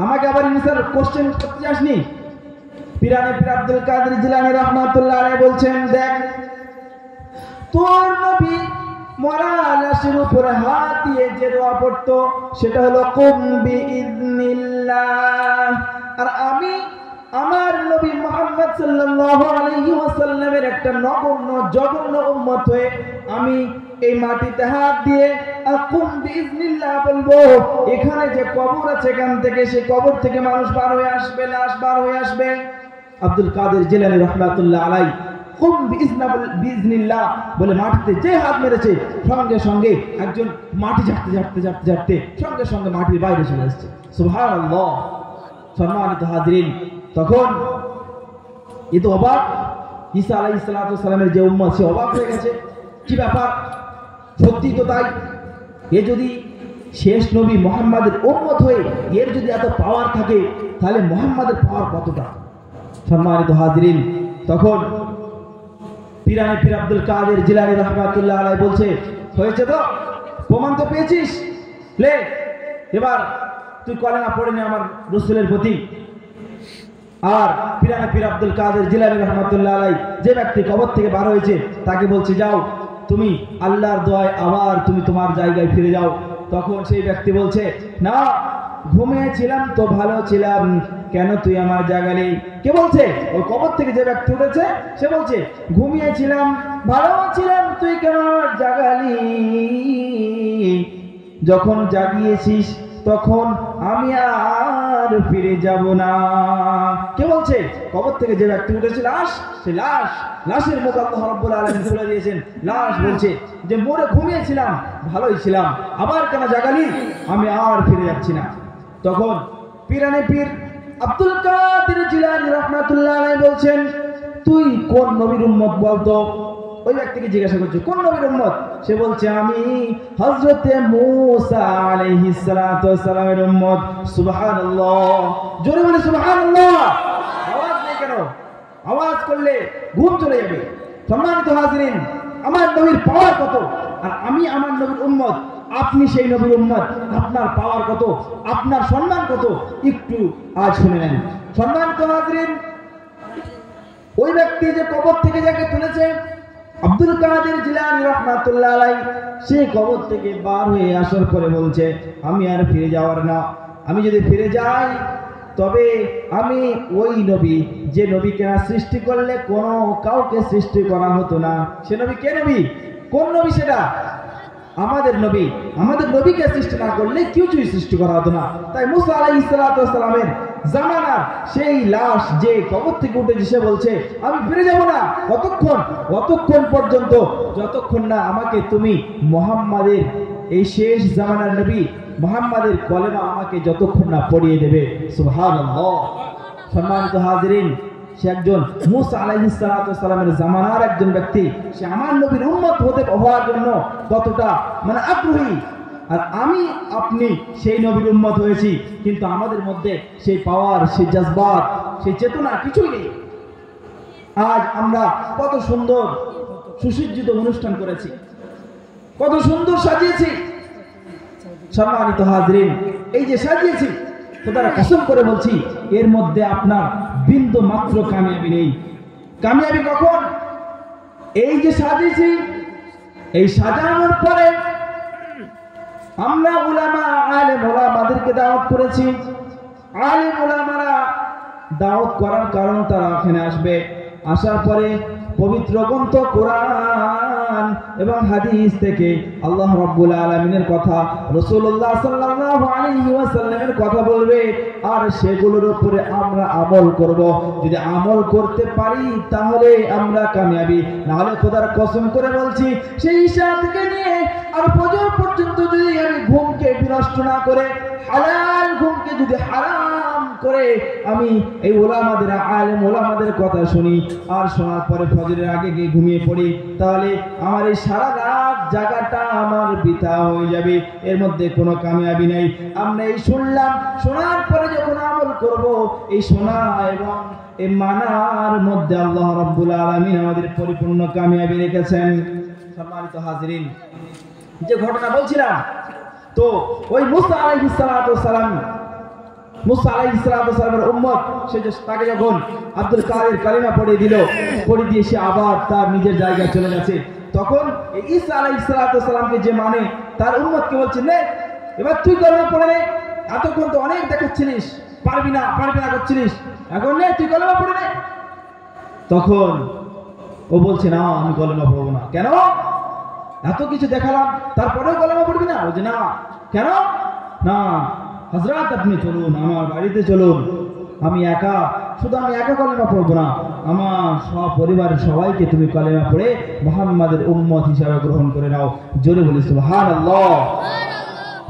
আমাকে আবার অ্যান্সার কোশ্চেন করতে যাসনি। পীর আব্দুল কাদের জিলানী রাহমাতুল্লাহ আলাইহি বলছেন, দেখ তোর নবী মরা লাশের উপরে হাত দিয়ে যে দোয়া পড়তো সেটা হলো কুম বিইذনিল্লাহ, আর আমি আমার নবী মুহাম্মদ সাল্লাল্লাহু আলাইহি ওয়াসাল্লামের একটা জঘন্য উম্মত হয়ে আমি এই মাটিতে হাত দিয়ে কুম বিইذনিল্লাহ বলবো। এখানে যে কবর আছে এখান থেকে, সেই কবর থেকে মানুষ বার হয়ে আসবে, লাশ বার হয়ে আসবে। আব্দুল কাদের জিলানী রাহমাতুল্লাহ আলাইহি কুম বিইذনিল্লাহ বলে মাটিতে যে হাত মেরেছে সঙ্গে সঙ্গে একজন মাটি ঝাড়তে সঙ্গে সঙ্গে মাটির বাইরে চলে আসছে। সুবহানাল্লাহ। সম্মানিত হাজিরিন, তখন এ তো অবাক, ঈসা আলাইহিস সালাতু ওয়াস সালামের যে উম্মত সে অবাক হয়ে গেছে, কি ব্যাপার, সত্যি তো তাই। এ যদি শেষ নবী মুহাম্মাদের উম্মত হয়ে এর যদি এত পাওয়ার থাকে তাহলে মুহাম্মাদের পাওয়ার কতটা। সম্মানিত হাজিরিন, তখন পীর আব্দুল কাদের জিলানী রাহমাতুল্লাহ আলাইহি বলছে, হয়েছে তো, প্রমাণ তো পেয়েছিস, লে এবার তুই কলেমা পড়ে নে আমার রাসূলের প্রতি। আর পীর আব্দুল কাদের জিলানী রাহমাতুল্লাহ আলাইহি যে ব্যক্তি কবর থেকে বার হয়েছে তাকে বলছে, যাও তুমি আল্লাহর দোয়ায় আবার তুমি তোমার জায়গায় ফিরে যাও। তখন সেই ব্যক্তি বলছে, না ঘুমিয়েছিলাম তো ভালো ছিলাম, কেন তুই আমার জাগালি? কে বলছে? ওই কবর থেকে যে ব্যক্তি উঠেছে সে বলছে, ঘুমিয়েছিলাম ভালো ছিলাম, তুই কেন আমার জাগালি? যখন জাগিয়েছিস তখন আমি আর ফিরে যাব না। কে বলছে? কবর থেকে যে ব্যক্তি উঠেছে লাশ, সে লাশের মুখ আল্লাহ রাব্বুল আলামিন খুলে দিয়েছেন। লাশ বলছে যে মরে ঘুমিয়েছিলাম, ভালোই ছিলাম, আবার কেন জাগালি? আমি আর ফিরে যাচ্ছি না। তখন পীর আব্দুল কাদের জিলানী রাহমাতুল্লাহ আলাইহি বলছেন, তুই কোন নবীর উম্মত বলতো? ওই ব্যক্তিকে জিজ্ঞাসা করছে কোন নবীর উম্মত? সে বলছে আমি হযরতে মূসা আলাইহিস সালাতু ওয়াস সালামের উম্মত। সুবহানাল্লাহ, জোরে বলে সুবহানাল্লাহ। আওয়াজ নেই কেন? আওয়াজ করলে ঘুম চলে যাবে। সম্মানিত হাজিরিন, আমার নবীর পাওয়ার কত, আর আমি আমার নবীর উম্মত, আপনি সেই নবীর উম্মত, আপনার পাওয়ার কত, আপনার সম্মান কত, একটু আজ শুনে নেন। সম্মানিত হাজিরিন, ওই ব্যক্তি যে কবর থেকে যাকে তুলেছে আব্দুল কাদের জিলানী রাহমাতুল্লাহ আলাইহি, সেই কবর থেকে বার হয়ে আসার পরে বলছে, আমি আর ফিরে যাওয়ার না, আমি যদি ফিরে যাই তবে আমি ওই নবী যে নবীকে সৃষ্টি করলে কোনো কাউকে সৃষ্টি করা হতো না। সে নবী কে নবী? কোন নবী সেটা? আমাদের নবী। আমাদের নবীকে সৃষ্টি না করলে কিছুই সৃষ্টি করা হতো না। তাই মূসা আলাইহিস সালাতু ওয়াস সালামের জামানার সেই লাশ যে কবর থেকে উঠেছে সে বলছে আমি ফিরে যাব না অতক্ষণ পর্যন্ত যতক্ষণ না আমাকে তুমি মুহাম্মাদের এই শেষ জামানার নবী মুহাম্মাদের কলেমা আমাকে যতক্ষণ না পড়িয়ে দেবে। সুবহানাল্লাহ। সম্মানিত হাজিরিন, সে একজন মুসা আলাইহিস সালামের জামানার একজন ব্যক্তি, সে আমার নবীর উম্মত হওয়ার জন্য কতটা আগ্রহী। আর আমি আপনি সেই নবীর উম্মত হয়েছি, কিন্তু আমাদের মধ্যে সেই পাওয়ার, সেই জজবাত, সেই চেতনা কিছুই নেই। আজ আমরা কত সুন্দর সুসজ্জিত অনুষ্ঠান করেছি, কত সুন্দর সাজিয়েছি। সম্মানিত হাজিরিন, এই যে সাজিয়েছি, খোদার কসম করে বলছি এর মধ্যে আপনার বিন্দু মাত্র কামিয়াবি নেই। কামিয়াবি কখন? এই যে সাজিয়েছি, এই সাজানোর পরে আমরা উলামা, আলেম ওলামাদেরকে দাওয়াত করেছি। আলেম ওলামারা দাওয়াত করার কারণ তারা এখানে আসবে, আসার পরে পবিত্র গ্রন্থ কোরআন এবং হাদিস থেকে আল্লাহ রাব্বুল আলামিনের কথা, রাসূলুল্লাহ সাল্লাল্লাহু আলাইহি ওয়াসাল্লামের কথা বলবে, আর সেগুলোর উপরে আমরা আমল করব। যদি আমল করতে পারি তাহলে আমরা কামিয়াবি, না হলে খোদার কসম করে বলছি সেই ঈশা থেকে নিয়ে আর ফজর পর্যন্ত যদি আমি ঘুমকে বিনষ্ট না করে, হালাল ঘুমকে যদি হারাম করে আমি এই ওলামাদের, আলেম ওলামাদের কথা শুনি, আর শোনার পরে ফজরের আগে গিয়ে ঘুমিয়ে পড়ি, তাহলে আমার এই সারা রাত জাগাটা আমার বৃথা হয়ে যাবে। এর মধ্যে কোনো কামিয়াবি নাই। আমরা এই শুনলাম, শোনার পরে যখন আমল করব, এই শোনা এবং এই মানার মধ্যে আল্লাহ রাব্বুল আলামিন আমাদের পরিপূর্ণ কামিয়াবি রেখেছেন। সম্মানিত হাজিরিন, যে ঘটনা বলছিলাম, তো ওই মুসা আলাইহিস সালামের উম্মত, সে যে তাকে যখন আব্দুল কাদের কালিমা পড়ে দিয়ে সে আবার তার নিজের জায়গায় চলে গেছে, তখন ঈসা আলাইহিস সালামকে যে মানে তার উম্মতকে বলছেন, নে এবার তুই কালিমা পড়ে নে, এতক্ষণ তো অনেক দেখাচ্ছিলিস, পারবি না করছিলিস, এখন নে তুই কালিমা পড়ে নে। তখন ও বলছে না, আমি কালিমা পড়বো না। কেন? এত কিছু দেখালাম, তারপরেও কালিমা পড়বি না? বলছে না। কেন? না হযরত, আপনি চলুন, আমার বাড়িতে চলুন, আমি একা কালিমা পড়বো না, আমার সব পরিবারের সবাইকে তুমি কালিমা পড়ে মুহাম্মাদের উম্মত হিসাবে গ্রহণ করে নাও। জোরে বলি সুবহানাল্লাহ।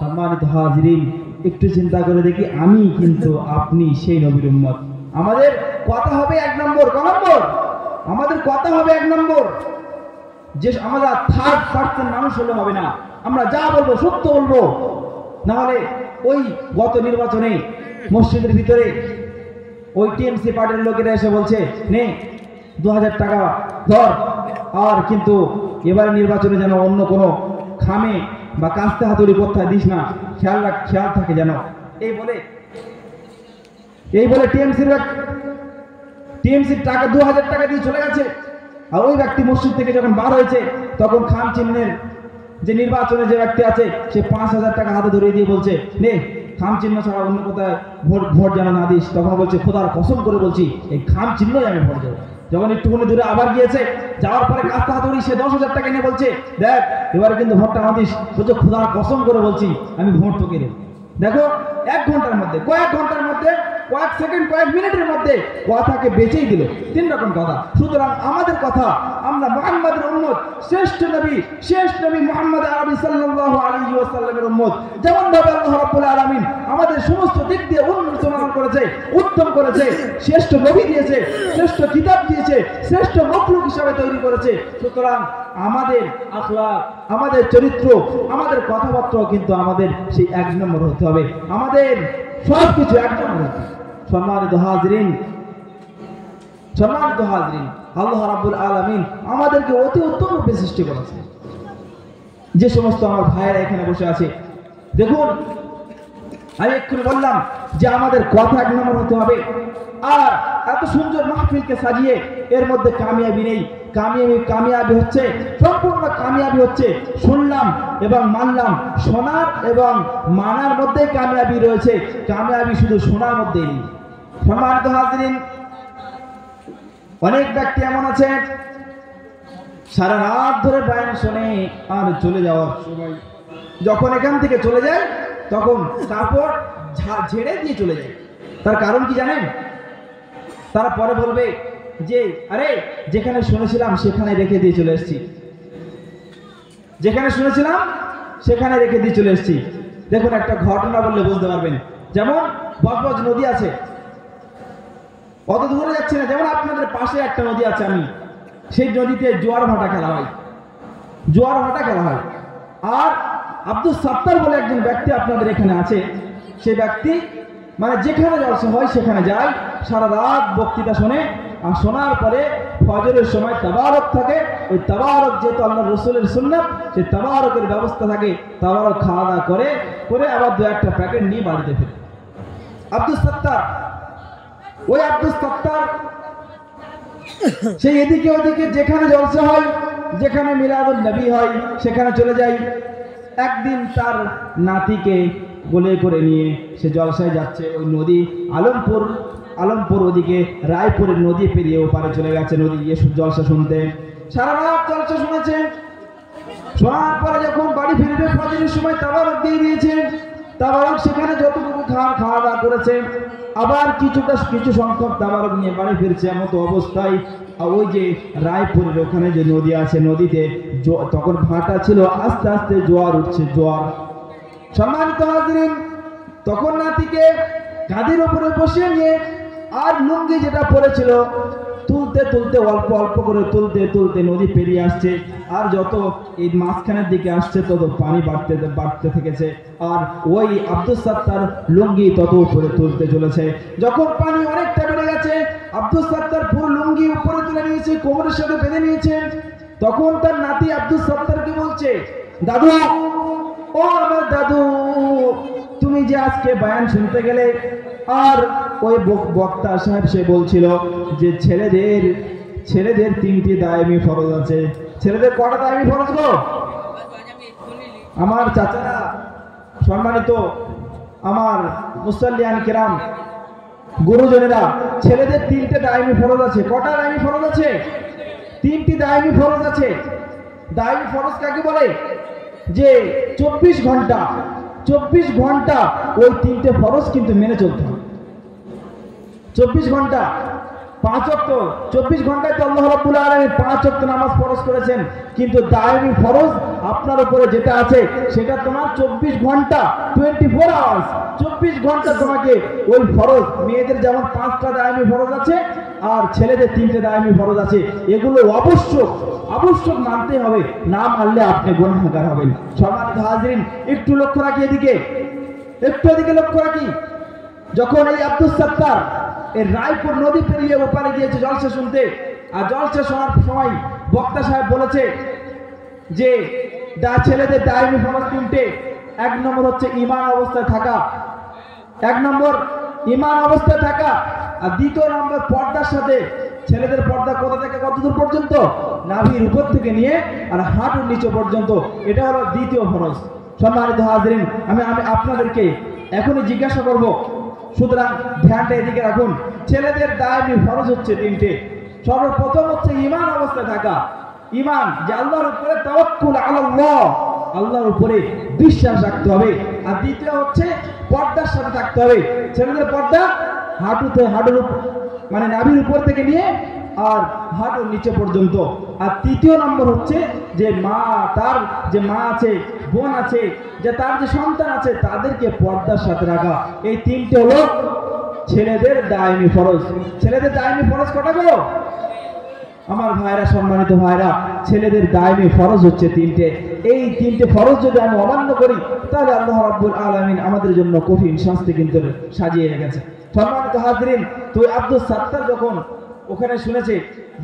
সম্মানিত হাজিরিন, একটু চিন্তা করে দেখি, আমি কিন্তু আপনি সেই নবীর উম্মত। আমাদের কথা হবে এক নম্বর। ক নম্বর? আমাদের কথা হবে এক নম্বর, যে আমরা থার্ড পার্সন মানুষ হলে হবে না। আমরা যা বলবো সত্য বলবো, না হলে ওই গত নির্বাচনে মসজিদের ভিতরে ওই টিএমসি পার্টির লোকেরা এসে বলছে, নে 2000 টাকা ধর, আর কিন্তু এবারে নির্বাচনে যেন অন্য কোনো খামে বা কাস্তে হাতুড়ি কোথায় দিস না, খেয়াল থাকে যেন। এই বলে টিএমসির টাকা 2000 টাকা দিয়ে চলে গেছে। আর ওই ব্যক্তি মসজিদ থেকে যখন বার হয়েছে, তখন খাম চিহ্নের যে নির্বাচনে যে ব্যক্তি আছে, সে 5000 টাকা হাতে ধরিয়ে দিয়ে বলছে, নে খাম চিহ্ন ছাড়া অন্য কোথায় ভোট যেন না দিস। তখন বলছে, খোদার কসম করে বলছি এই খাম চিহ্নই আমি ভোট দেবো। যখন একটুখানি দূরে আবার গিয়েছে, যাওয়ার পরে কাস্তে হাতুড়ি সে 10,000 টাকা নিয়ে বলছে, দেখ এবারে কিন্তু ভোটটা না দিস। বলছে, খোদার কসম করে বলছি আমি ভোট তোকে দেব। দেখো, কয়েক ঘন্টার মধ্যে, কয়েক সেকেন্ড, কয়েক মিনিটের মধ্যে কথাকে বেঁচেই দিল। 3 রকম কথা। সুতরাং আমাদের কথা, আমরা মুহাম্মাদের উম্মত, শ্রেষ্ঠ নবী মুহাম্মদ আরবি সাল্লাল্লাহু আলাইহি ওয়াসাল্লামের উম্মত। যেমন ভাবে আল্লাহ রাব্বুল আলামিন আমাদের সমস্ত দিক দিয়ে উন্নত করেছে, উত্তম করেছে, শ্রেষ্ঠ নবী দিয়েছে, শ্রেষ্ঠ কিতাব দিয়েছে, শ্রেষ্ঠ মখলুক হিসাবে তৈরি করেছে। সুতরাং আমাদের আখলাক, আমাদের চরিত্র, আমাদের কথাবার্তাও কিন্তু আমাদের সেই 1 নম্বর হতে হবে। আমাদের সবকিছু 1 নম্বর হতে হবে। সম্মানিত হাজিরিন, আল্লাহ রাব্বুল আলামিন আমাদেরকে অতি উত্তম রূপে সৃষ্টি করেছে। যে সমস্ত আমার ভাইয়েরা এখানে বসে আছে, দেখুন আমি এক্ষুনি বললাম যে আমাদের কথা 1 নম্বর হতে হবে। আর এত সুন্দর মাহফিলকে সাজিয়ে এর মধ্যে কামিয়াবি নেই। কামিয়াবি হচ্ছে, সম্পূর্ণ কামিয়াবি হচ্ছে শুনলাম এবং মানলাম। শোনার এবং মানার মধ্যে কামিয়াবি রয়েছে, কামিয়াবি শুধু শোনার মধ্যেই নেই। সম্মানিত হাজিরিন, অনেক ব্যক্তি এমন আছে সারা রাত ধরে বয়ান শোনে, আর চলে যাওয়ার সময় যখন এখান থেকে চলে যায়, তখন কাপড় ঝেড়ে দিয়ে চলে যায়। তার কারণ কি জানেন? তারা পরে বলবে যে আরে যেখানে শুনেছিলাম সেখানে রেখে দিয়ে চলে এসেছি, যেখানে শুনেছিলাম সেখানে রেখে দিয়ে চলে এসেছি। দেখুন একটা ঘটনা বললে বুঝতে পারবেন। যেমন বজবজ নদী আছে, অত দূরে যাচ্ছে না, যেমন আপনাদের পাশে একটা নদী আছে, আমি সেই নদীতে জোয়ার ভাটা খেলা হয়, জোয়ার ভাটা খেলা হয়। আর আব্দুল সাত্তার বলে একজন ব্যক্তি আপনাদের এখানে আছে, সেই ব্যক্তি মানে যেখানে জলসা হয় সেখানে যায়, সারা রাত বক্তৃতা শোনে, আর শোনার পরে ফজরের সময় তাবারক থাকে, ওই তাবারক যেহেতু আল্লাহ রসুলের সুন্নাত, সেই তাবারকের ব্যবস্থা থাকে, তাবারক খাওয়া দাওয়া করে করে আবার দু একটা প্যাকেট নিয়ে বাড়িতে ফেরে। আব্দুল সাত্তার, ওই আব্দুল সাত্তার সেই এদিকে ওদিকে যেখানে জলসা হয়, যেখানে মিলাদুন নবী হয় সেখানে চলে যায়। একদিন তার নাতিকে কোলে করে নিয়ে সে জলসায় যাচ্ছে, ওই নদী আলমপুর ওদিকে রায়পুরের নদী পেরিয়ে ওপারে চলে গেছে, নদী গিয়ে জলসা শুনতে। সারা রাত জলসা শুনেছে, শোনার পরে যখন বাড়ি ফিরবে ফজরের সময় তাবারক দিয়ে দিয়েছে, তাবারক সেখানে যতটুকু খাওয়া দাওয়া করেছে, আবার কিছু সংখ্যক তাবারক নিয়ে বাড়ি ফিরছে। এমতো অবস্থায় ওই যে রায়পুরের ওখানে যে নদী আছে, নদীতে তখন ভাটা ছিল, আস্তে আস্তে জোয়ার উঠছে, জোয়ার। সম্মানিত হাজরিন, তখন নাতিকে কাঁধের উপরে বসিয়ে নিয়ে আর লুঙ্গি যেটা পড়েছিল তুলতে তুলতে অল্প অল্প করে তুলতে নদী পেরিয়ে আসছে। আর যত এই মাঝখানের দিকে আসছে তত পানি বাড়তে থেকেছে, আর ওই আব্দুল সাত্তার লুঙ্গি তত উপরে তুলতে চলেছে। যখন পানি অনেকটা বেড়ে গেছে, আব্দুল সাত্তার পুরো লুঙ্গি উপরে তুলে নিয়েছে, কোমরের সাথে বেঁধে নিয়েছে। তখন তার নাতি আব্দুল সাত্তারকে বলছে, দাদু, ও আমার দাদু, তুমি যে আজকে বয়ান শুনতে গেলে, আর ওই বক্তা সাহেব সে বলছিল যে ছেলেদের 3টি দায়মি ফরজ আছে। ছেলেদের কটা দায়মি ফরজ গো? আমার চাচারা, সম্মানিত আমার মুসাল্লিয়ান কিরাম, গুরুজনেরা, ছেলেদের 3টে দায়মি ফরজ আছে। কটা দায়মি ফরজ আছে? 3টি দায়মি ফরজ আছে। দায়মি ফরজ কাকে বলে? যে 24 ঘন্টা ওই 3টে ফরজ কিন্তু মেনে চলতে হবে। 24 ঘন্টা 5 ওয়াক্ত, 24 ঘন্টায় তো আল্লাহ রাব্বুল আলামিন 5 ওয়াক্ত নামাজ ফরজ করেছেন, কিন্তু দায়মি ফরজ আপনার উপরে যেটা আছে সেটা তোমার 24 ঘন্টা, 24 আওয়ার্স, 24 ঘন্টা তোমাকে ওই ফরজ। মেয়েদের যেমন 5টা দায়মি ফরজ আছে আর ছেলেদের 3টে দায়মি ফরজ আছে, এগুলো অবশ্যক মানতে হবে, না মানলে আপনি গুনাহগার হবেন। সম্মানিত হাজরিন, একটু লক্ষ্য রাখি এদিকে লক্ষ্য রাখি। যখন এই আব্দুল সাত্তার এই রায়পুর নদী পেরিয়ে ওপারে গিয়েছে জলসা শুনতে, আর জলসা শোনার সময় বক্তা সাহেব বলেছে যে ছেলেদের দায়মি ফরজ 3টে। 1 নম্বর হচ্ছে ঈমান অবস্থায় থাকা, 1 নম্বর ঈমান অবস্থায় থাকা, আর 2 নম্বর পর্দার সাথে। ছেলেদের পর্দা কোথা থেকে কত দূর পর্যন্ত? নাভির উপর থেকে নিয়ে আর হাঁটুর নিচে পর্যন্ত, এটা হলো 2য় ফরজ। সম্মানিত হাজরিন, আমি আপনাদেরকে এখনই জিজ্ঞাসা করব, সুতরাং ধ্যানটা এদিকে রাখুন। ছেলেদের দায়মি ফরজ হচ্ছে 3টে। সর্বপ্রথম হচ্ছে ঈমান অবস্থায় থাকা, ঈমান যে আল্লাহর উপরে তাওয়াক্কুল আলাল্লাহ, আল্লাহর উপরে বিশ্বাস রাখতে হবে। আর 2য় হচ্ছে পর্দার সাথে থাকতে হবে। ছেলেদের পর্দা হাঁটুর মানে নাভির উপর থেকে নিয়ে আর হাঁটুর নিচে পর্যন্ত। আর 3য় নম্বর হচ্ছে যে তার যে মা আছে, বোন আছে, যে তার যে সন্তান আছে, তাদেরকে পর্দার সাথে রাখা। এই 3টে হলো ছেলেদের দায়মি ফরজ। ছেলেদের দায়মি ফরজ কটা গো? আমার ভাইরা, সম্মানিত ভাইরা, ছেলেদের দায়মি ফরজ হচ্ছে 3টে। এই 3টে ফরজ যদি আমি অমান্য করি, তাহলে আল্লাহ রাব্বুল আলামিন আমাদের জন্য কঠিন শাস্তি কিন্তু সাজিয়ে রেখেছে। সম্মানিত হাজরিন, তো আব্দুল সাত্তার যখন ওখানে শুনেছে,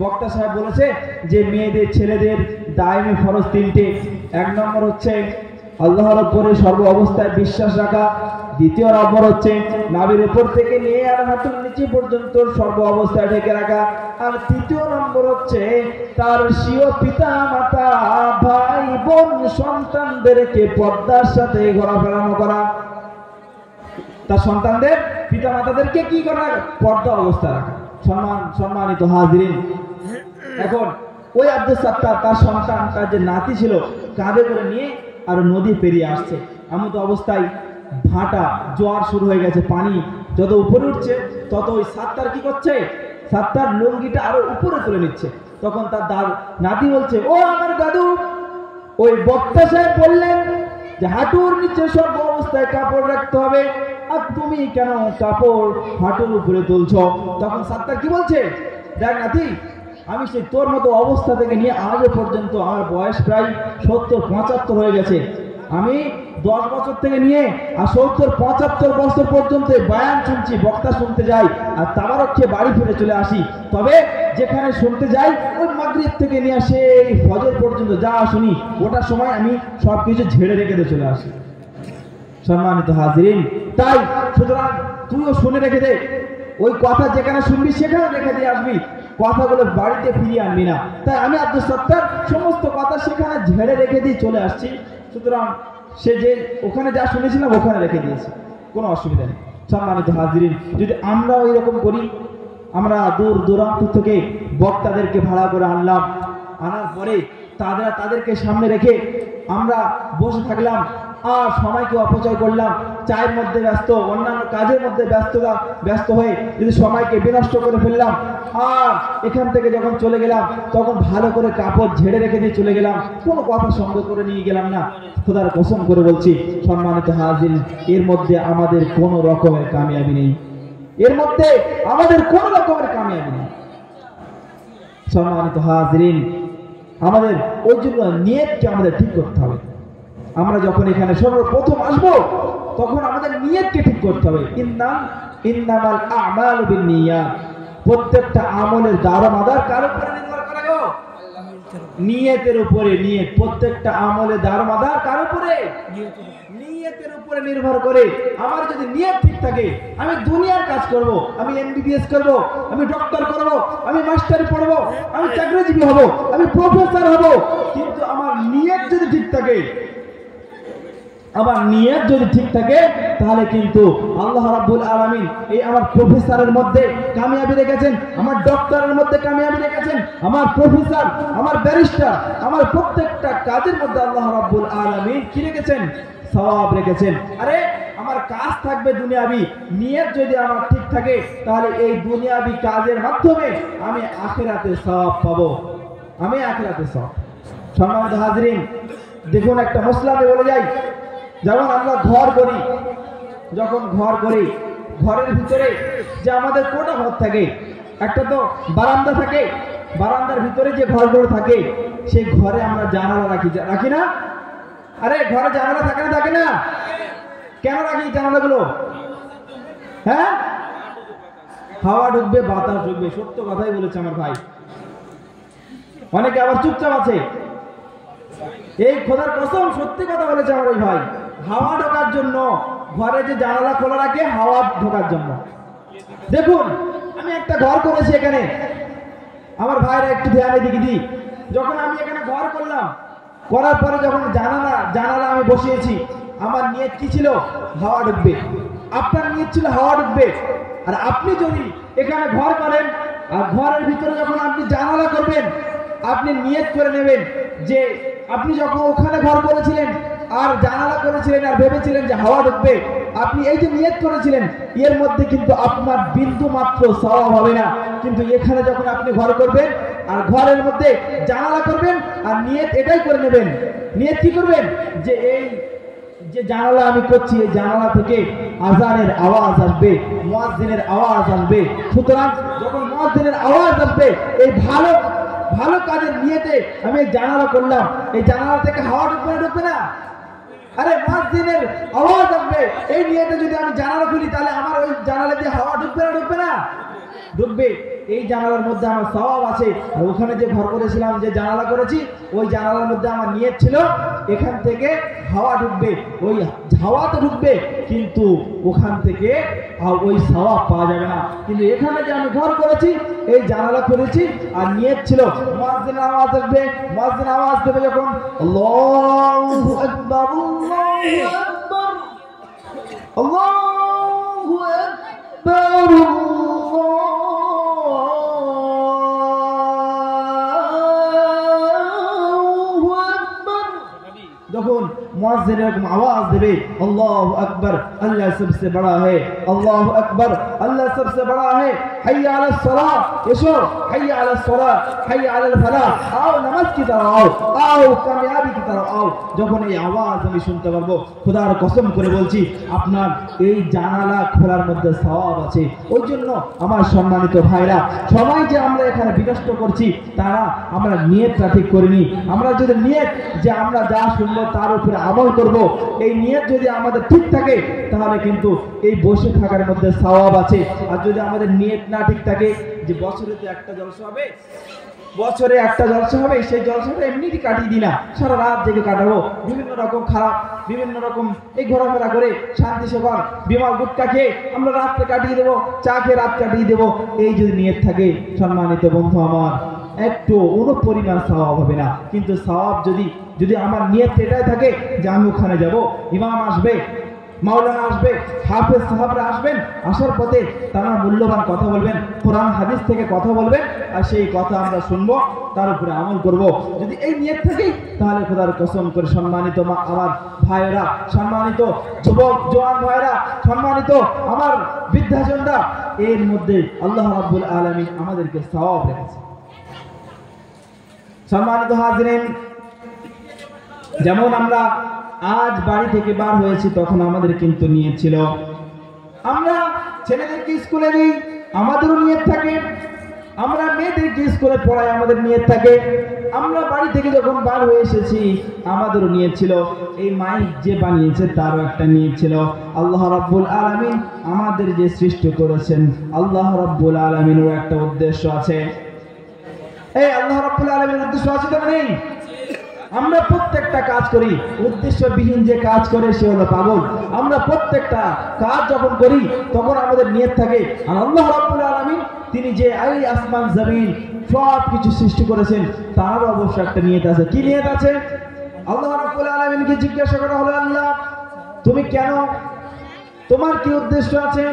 বক্তা সাহেব বলেছে যে ছেলেদের দায়মি ফরজ 3টে। 1 নম্বর হচ্ছে আল্লাহর উপরে সর্ব অবস্থায় বিশ্বাস রাখা, 2য় নম্বর হচ্ছে নাভির উপর থেকে নিয়ে আর হাঁটুর নিচে পর্যন্ত সর্ব অবস্থায় ঢেকে রাখা, আর 3য় নম্বর হচ্ছে তার স্বীয় পিতা মাতা, ভাই বোন, সন্তানদেরকে পর্দার সাথে ঘোরাফেরা করা। তার সন্তানদের পিতা মাতাদেরকে কি করা? পর্দা অবস্থা রাখা। সম্মানিত হাজরিন, এখন ওই আব্দুল সাত্তার তার সন্তান, তার যে নাতি ছিল, কাঁধে করে নিয়ে আর নদী পেরিয়ে আসছে। এমন তো অবস্থায় ভাটা জোয়ার শুরু হয়ে গেছে, পানি যত উপরে উঠছে তত ওই সাত্তার কি করছে, সাত্তার লুঙ্গিটা আরো উপরে তুলে নিচ্ছে। তখন তার নাতি বলছে, ও আমার দাদু, ওই বক্তা সাহেব বললেন যে হাঁটুর নিচে সব অবস্থায় কাপড় রাখতে হবে, আর তুমি কেন কাপড় হাঁটুর উপরে তুলছো? তখন সাত্তার কি বলছে, দেখ নাতি, আমি সেই তোর মতো অবস্থা থেকে নিয়ে আজও পর্যন্ত আমার বয়স প্রায় 70-75 হয়ে গেছে। আমি 10 বছর থেকে নিয়ে আর 70-75 বছর পর্যন্ত বয়ান শুনছি, বক্তা শুনতে যাই, আর তাবারক খেয়ে বাড়ি ফিরে চলে আসি। তবে যেখানে শুনতে যাই ওই মাগরিব থেকে নিয়ে সেই ফজর পর্যন্ত যা শুনি ওটার সময় আমি সবকিছু ঝেড়ে রেখে দিয়ে চলে আসি। সম্মানিত হাজিরিন, তাই সুতরাং তুইও শুনে রেখে দে, ওই কথা যেখানে শুনবি সেখানে রেখে দিয়ে আসবি, কথাগুলো বাড়িতে ফিরিয়ে আনবি না। তাই আমি আব্দুল সত্তার সমস্ত কথা সেখানে ঝেড়ে রেখে দিয়ে চলে আসছি। সুতরাং সে যে ওখানে যা শুনেছিলাম ওখানে রেখে দিয়েছি, কোনো অসুবিধা নেই। সম্মানিত হাজিরিন, যদি আমরাও এরকম করি, আমরা দূর দূরান্ত থেকে বক্তাদেরকে ভাড়া করে আনলাম, আনার পরে তাদেরকে সামনে রেখে আমরা বসে থাকলাম আর সময়কে অপচয় করলাম, চায়ের মধ্যে ব্যস্ত, অন্যান্য কাজের মধ্যে ব্যস্ত হয়ে যদি সময়কে বিনষ্ট করে ফেললাম, আর এখান থেকে যখন চলে গেলাম তখন ভালো করে কাপড় ঝেড়ে রেখে দিয়ে চলে গেলাম, কোনো কথা সঙ্গে করে নিয়ে গেলাম না, খোদার কসম করে বলছি সম্মানিত হাজিরিন, এর মধ্যে আমাদের কোনো রকমের কামিয়াবি নেই, এর মধ্যে আমাদের কোনো রকমের কামিয়াবি নেই। সম্মানিত হাজিরিন, আমাদের ওই জন্য নিয়তকে আমাদের ঠিক করতে হবে। আমরা যখন এখানে সর্বপ্রথম আসবো তখন আমাদের নিয়তকে ঠিক করতে হবে। ইন্নামাল আমালু বিন্নিয়াত, প্রত্যেকটা আমলের দারোমাদার কার উপরে নির্ভর করে গো? নিয়তের উপরে। নিয়ত, প্রত্যেকটা আমলের দারোমাদার কার উপরে? নিয়তের উপরে নির্ভর করে। আমার যদি নিয়ত ঠিক থাকে, আমি দুনিয়ার কাজ করব, আমি এমবিবিএস করব, আমি ডক্টর করব, আমি মাস্টারি পড়ব, আমি চাকরিজীবী হব, আমি প্রফেসর হব, কিন্তু আমার নিয়ত যদি ঠিক থাকে, আমার নিয়ত যদি ঠিক থাকে, তাহলে কিন্তু আল্লাহ রাব্বুল আলামিন এই আমার প্রফেসরের মধ্যে কামিয়াবি রেখেছেন, আমার ডক্টরের মধ্যে কামিয়াবি রেখেছেন, আমার প্রফেসর, আমার ব্যারিস্টার, আমার প্রত্যেকটা কাজের মধ্যে আল্লাহ রাব্বুল আলামিন কি রেখেছেন? সওয়াব রেখেছেন। আরে আমার কাজ থাকবে দুনিয়াবি, নিয়ত যদি আমার ঠিক থাকে, তাহলে এই দুনিয়াবি কাজের মাধ্যমে আমি আখিরাতে সওয়াব পাবো, আমি আখিরাতে সওয়াব। সম্মানিত হাজিরিন, দেখুন একটা মুসলামে বলে যাই, যেমন আমরা ঘর করি, যখন ঘর করি ঘরের ভিতরে যে আমাদের কোটা ঘর থাকে, একটা তো বারান্দা থাকে, বারান্দার ভিতরে যে ঘরগুলো থাকে সেই ঘরে আমরা জানালা রাখি না? আরে ঘরে জানালা থাকে না, থাকে না? কেন রাখি জানালাগুলো? হ্যাঁ, হাওয়া ঢুকবে, বাতাস ঢুকবে। সত্য কথাই বলেছে আমার ভাই। অনেকে আবার চুপচাপ আছে, এই খোদার কসম সত্যি কথা বলেছে আমার ওই ভাই। হাওয়া ঢোকার জন্য ঘরে যে জানালা খোলা রাখে, হাওয়া ঢোকার জন্য। দেখুন, আমি একটা ঘর করেছি এখানে, আমার ভাইরা একটু ধ্যানে দিকে দিই। যখন আমি এখানে ঘর করলাম, করার পরে যখন জানালা আমি বসিয়েছি, আমার নিয়ত কি ছিল? হাওয়া ঢুকবে। আপনার নিয়ত ছিল হাওয়া ঢুকবে। আর আপনি যদি এখানে ঘর করেন, আর ঘরের ভিতরে যখন আপনি জানালা করবেন, আপনি নিয়ত করে নেবেন যে আপনি যখন ওখানে ঘর করেছিলেন আর জানালা করেছিলেন আর ভেবেছিলেন যে হাওয়া ঢুকবে, আপনি এই যে নিয়ত করেছিলেন এর মধ্যে কিন্তু আপনার বিন্দু মাত্র সওয়াব হবে না। কিন্তু এখানে যখন আপনি ঘর করবেন আর ঘরের মধ্যে জানালা করবেন আর নিয়ত এটাই করে নেবেন, নিয়ত কি করবেন? যে এই যে জানালা আমি করছি, এই জানালা থেকে আজানের আওয়াজ আসবে, মুয়াজ্জিনের আওয়াজ আসবে। সুতরাং যখন মুয়াজ্জিনের আওয়াজ আসবে, এই ভালো ভালো কাজের নিয়তে আমি জানালা করলাম, এই জানালা থেকে হাওয়া ঢুকবে না? ঢুকবে না? আরে মুয়াজ্জিনের আওয়াজ আসবে, এই নিয়তে যদি আমি জানালা খুলি, তাহলে আমার ওই জানালা দিয়ে হাওয়া ঢুকবে না? ঢুকবে না? ঢুকবে। এই জানালার মধ্যে আমার সওয়াব আছে। আর ওখানে যে ঘর করেছিলাম, যে জানালা করেছি, ওই জানালার মধ্যে আমার নিয়ত ছিল এখান থেকে হাওয়া ঢুকবে, ওই হাওয়া তো ঢুকবে, কিন্তু ওখান থেকে ওই সওয়াব পাওয়া যাবে না। কিন্তু এখানে যে আমি ঘর করেছি, এই জানালা করেছি, আর নিয়ত ছিল মুয়াজ্জিন আওয়াজ আসবে, মুয়াজ্জিন আওয়াজ দেবে যখন, আল্লাহু আকবার, আল্লাহু আকবার, আল্লাহু আকবার, যখন मुअज्जिन एरकम आवाज देवे अल्लाहु अकबर, अल्लाह सबसे बड़ा है, अल्लाहु अकबर, अल्लाह सबसे बड़ा है, हय्या अलस सलाह, एसो हय्या अलस सलाह, हय्या अलल फलाह, आओ नमाज की तरफ आओ, आओ कामयाबी की तरफ आओ। যখন এই আওয়াজ আমি শুনতে পারবো, খোদার কসম করে বলছি আপনার এই জানালা খোলার মধ্যে সওয়াব আছে। ওই জন্য আমার সম্মানিত ভাইরা, সবাই যে আমরা এখানে বিনষ্ট করছি তারা আমরা নিয়তটা ঠিক করিনি। আমরা যদি নিয়ত যে আমরা যা শুনবো তার উপরে আমল করব, এই নিয়ত যদি আমাদের ঠিক থাকে তাহলে কিন্তু এই বসে থাকার মধ্যে সওয়াব আছে। আর যদি আমাদের নিয়ত না ঠিক থাকে যে বছরে তো একটা জলসা হবে, বছরে একটা জলসা হবে, সেই জলসাটা এমনিই কাটিয়ে দিই না, সারা রাত জেগে কাটাবো, বিভিন্ন রকম খারাপ, বিভিন্ন রকম এই ঘোরাফেরা করে শান্তি সবার বিমাল গুটকা খেয়ে আমরা রাতটা কাটিয়ে দেবো, চা খেয়ে রাত কাটিয়ে দেবো। এই যদি নিয়ত থাকে সম্মানিত বন্ধু আমার, একটু অনুপরিমাণ সওয়াব হবে না। কিন্তু সওয়াব যদি আমার নিয়ত এটাই থাকে যে আমি ওখানে যাব, ইমাম আসবে, মাওলানা আসবে, হাফেজ সাহাবরা আসবেন, আসার পথে তারা মূল্যবান কথা বলবেন, কোরআন হাদিস থেকে কথা বলবেন, আর সেই কথা আমরা শুনবো, তার উপরে আমল করব। যদি এই নিয়ত থাকে তাহলে খোদার কসম করে সম্মানিত আমার ভাইয়েরা, সম্মানিত যুবক জওয়ান ভাইয়েরা, সম্মানিত আমার বৃদ্ধাজনরা, এর মধ্যে আল্লাহ রাব্বুল আলামিন আমাদেরকে সওয়াব রেখেছে। সম্মানিত হাজিরিন, যেমন আমরা আজ বাড়ি থেকে বার হয়েছি তখন আমাদের কিন্তু নিয়ত ছিল আমরা ছেলেদেরকে স্কুলে দিই, আমাদেরও নিয়ত থাকে, আমরা মেয়েদেরকে স্কুলে পড়াই, আমাদের নিয়ত থাকে। আমরা বাড়ি থেকে যখন বার হয়ে এসেছি আমাদেরও নিয়ত ছিল, এই মাইক যে বানিয়েছে তারও একটা নিয়ত ছিল। আল্লাহ রাব্বুল আলামিন আমাদের যে সৃষ্টি করেছেন, আল্লাহ রাব্বুল আলামিনেরও একটা উদ্দেশ্য আছে। এই আল্লাহ রাব্বুল আলামিনের উদ্দেশ্য আছে তো নেই? আমরা প্রত্যেকটা কাজ করি, উদ্দেশ্যবিহীন যে কাজ করে সে হলো পাগল। আমরা প্রত্যেকটা কাজ যখন করি তখন আমাদের নিয়ত থাকে। আর আল্লাহ রাব্বুল আলামিন তিনি যে এই আসমান জমিন সব কিছু সৃষ্টি করেছেন তারও অবশ্য একটা নিয়ত আছে। কি নিয়ত আছে? আল্লাহ রাব্বুল আলামিনকে জিজ্ঞাসা করা হলো, আল্লাহ তুমি কেন, তোমার কি উদ্দেশ্য আছে?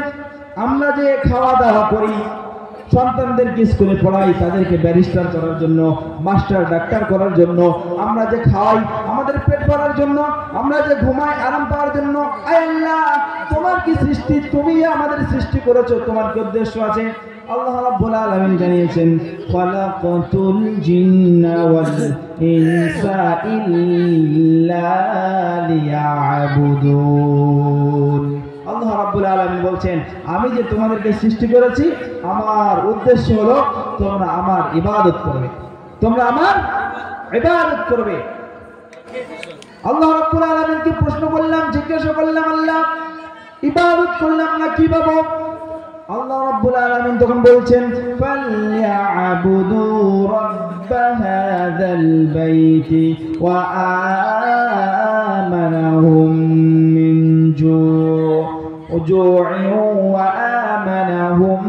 আমরা যে খাওয়া দাওয়া করি, সন্তানদেরকে স্কুলে পড়াই, তাদেরকে ব্যারিস্টার করার জন্য, মাস্টার ডাক্তার করার জন্য, আমরা যে খাওয়াই আমাদের পেট ভরার জন্য, আমরা যে ঘুমাই আরাম পাওয়ার জন্য। আল্লাহ তোমার কি সৃষ্টি, তুমি আমাদের সৃষ্টি করেছো, তোমার কি উদ্দেশ্য আছে? আল্লাহ রাব্বুল আলামিন জানিয়েছেন, খালাকাতুল জিন্না ওয়াল ইনসা ইল্লা লিয়াবুদুন। আল্লাহ রাব্বুল আলামিন বলছেন, আমি যে তোমাদেরকে সৃষ্টি করেছি আমার উদ্দেশ্য হলো তোমরা আমার ইবাদত করবে, তোমরা আমার ইবাদত করবে। আল্লাহ রাব্বুল আলামিনকে প্রশ্ন করলাম, জিজ্ঞাসা করলাম, আল্লাহ ইবাদত করলাম না কি পাবো? আল্লাহ রাব্বুল আলামিন তখন বলছেন, ফালইয়াবুদু রাব্ব হাযাল বাইতি ওয়া আমানাহুম মিন জু'in ওয়া আমানাহুম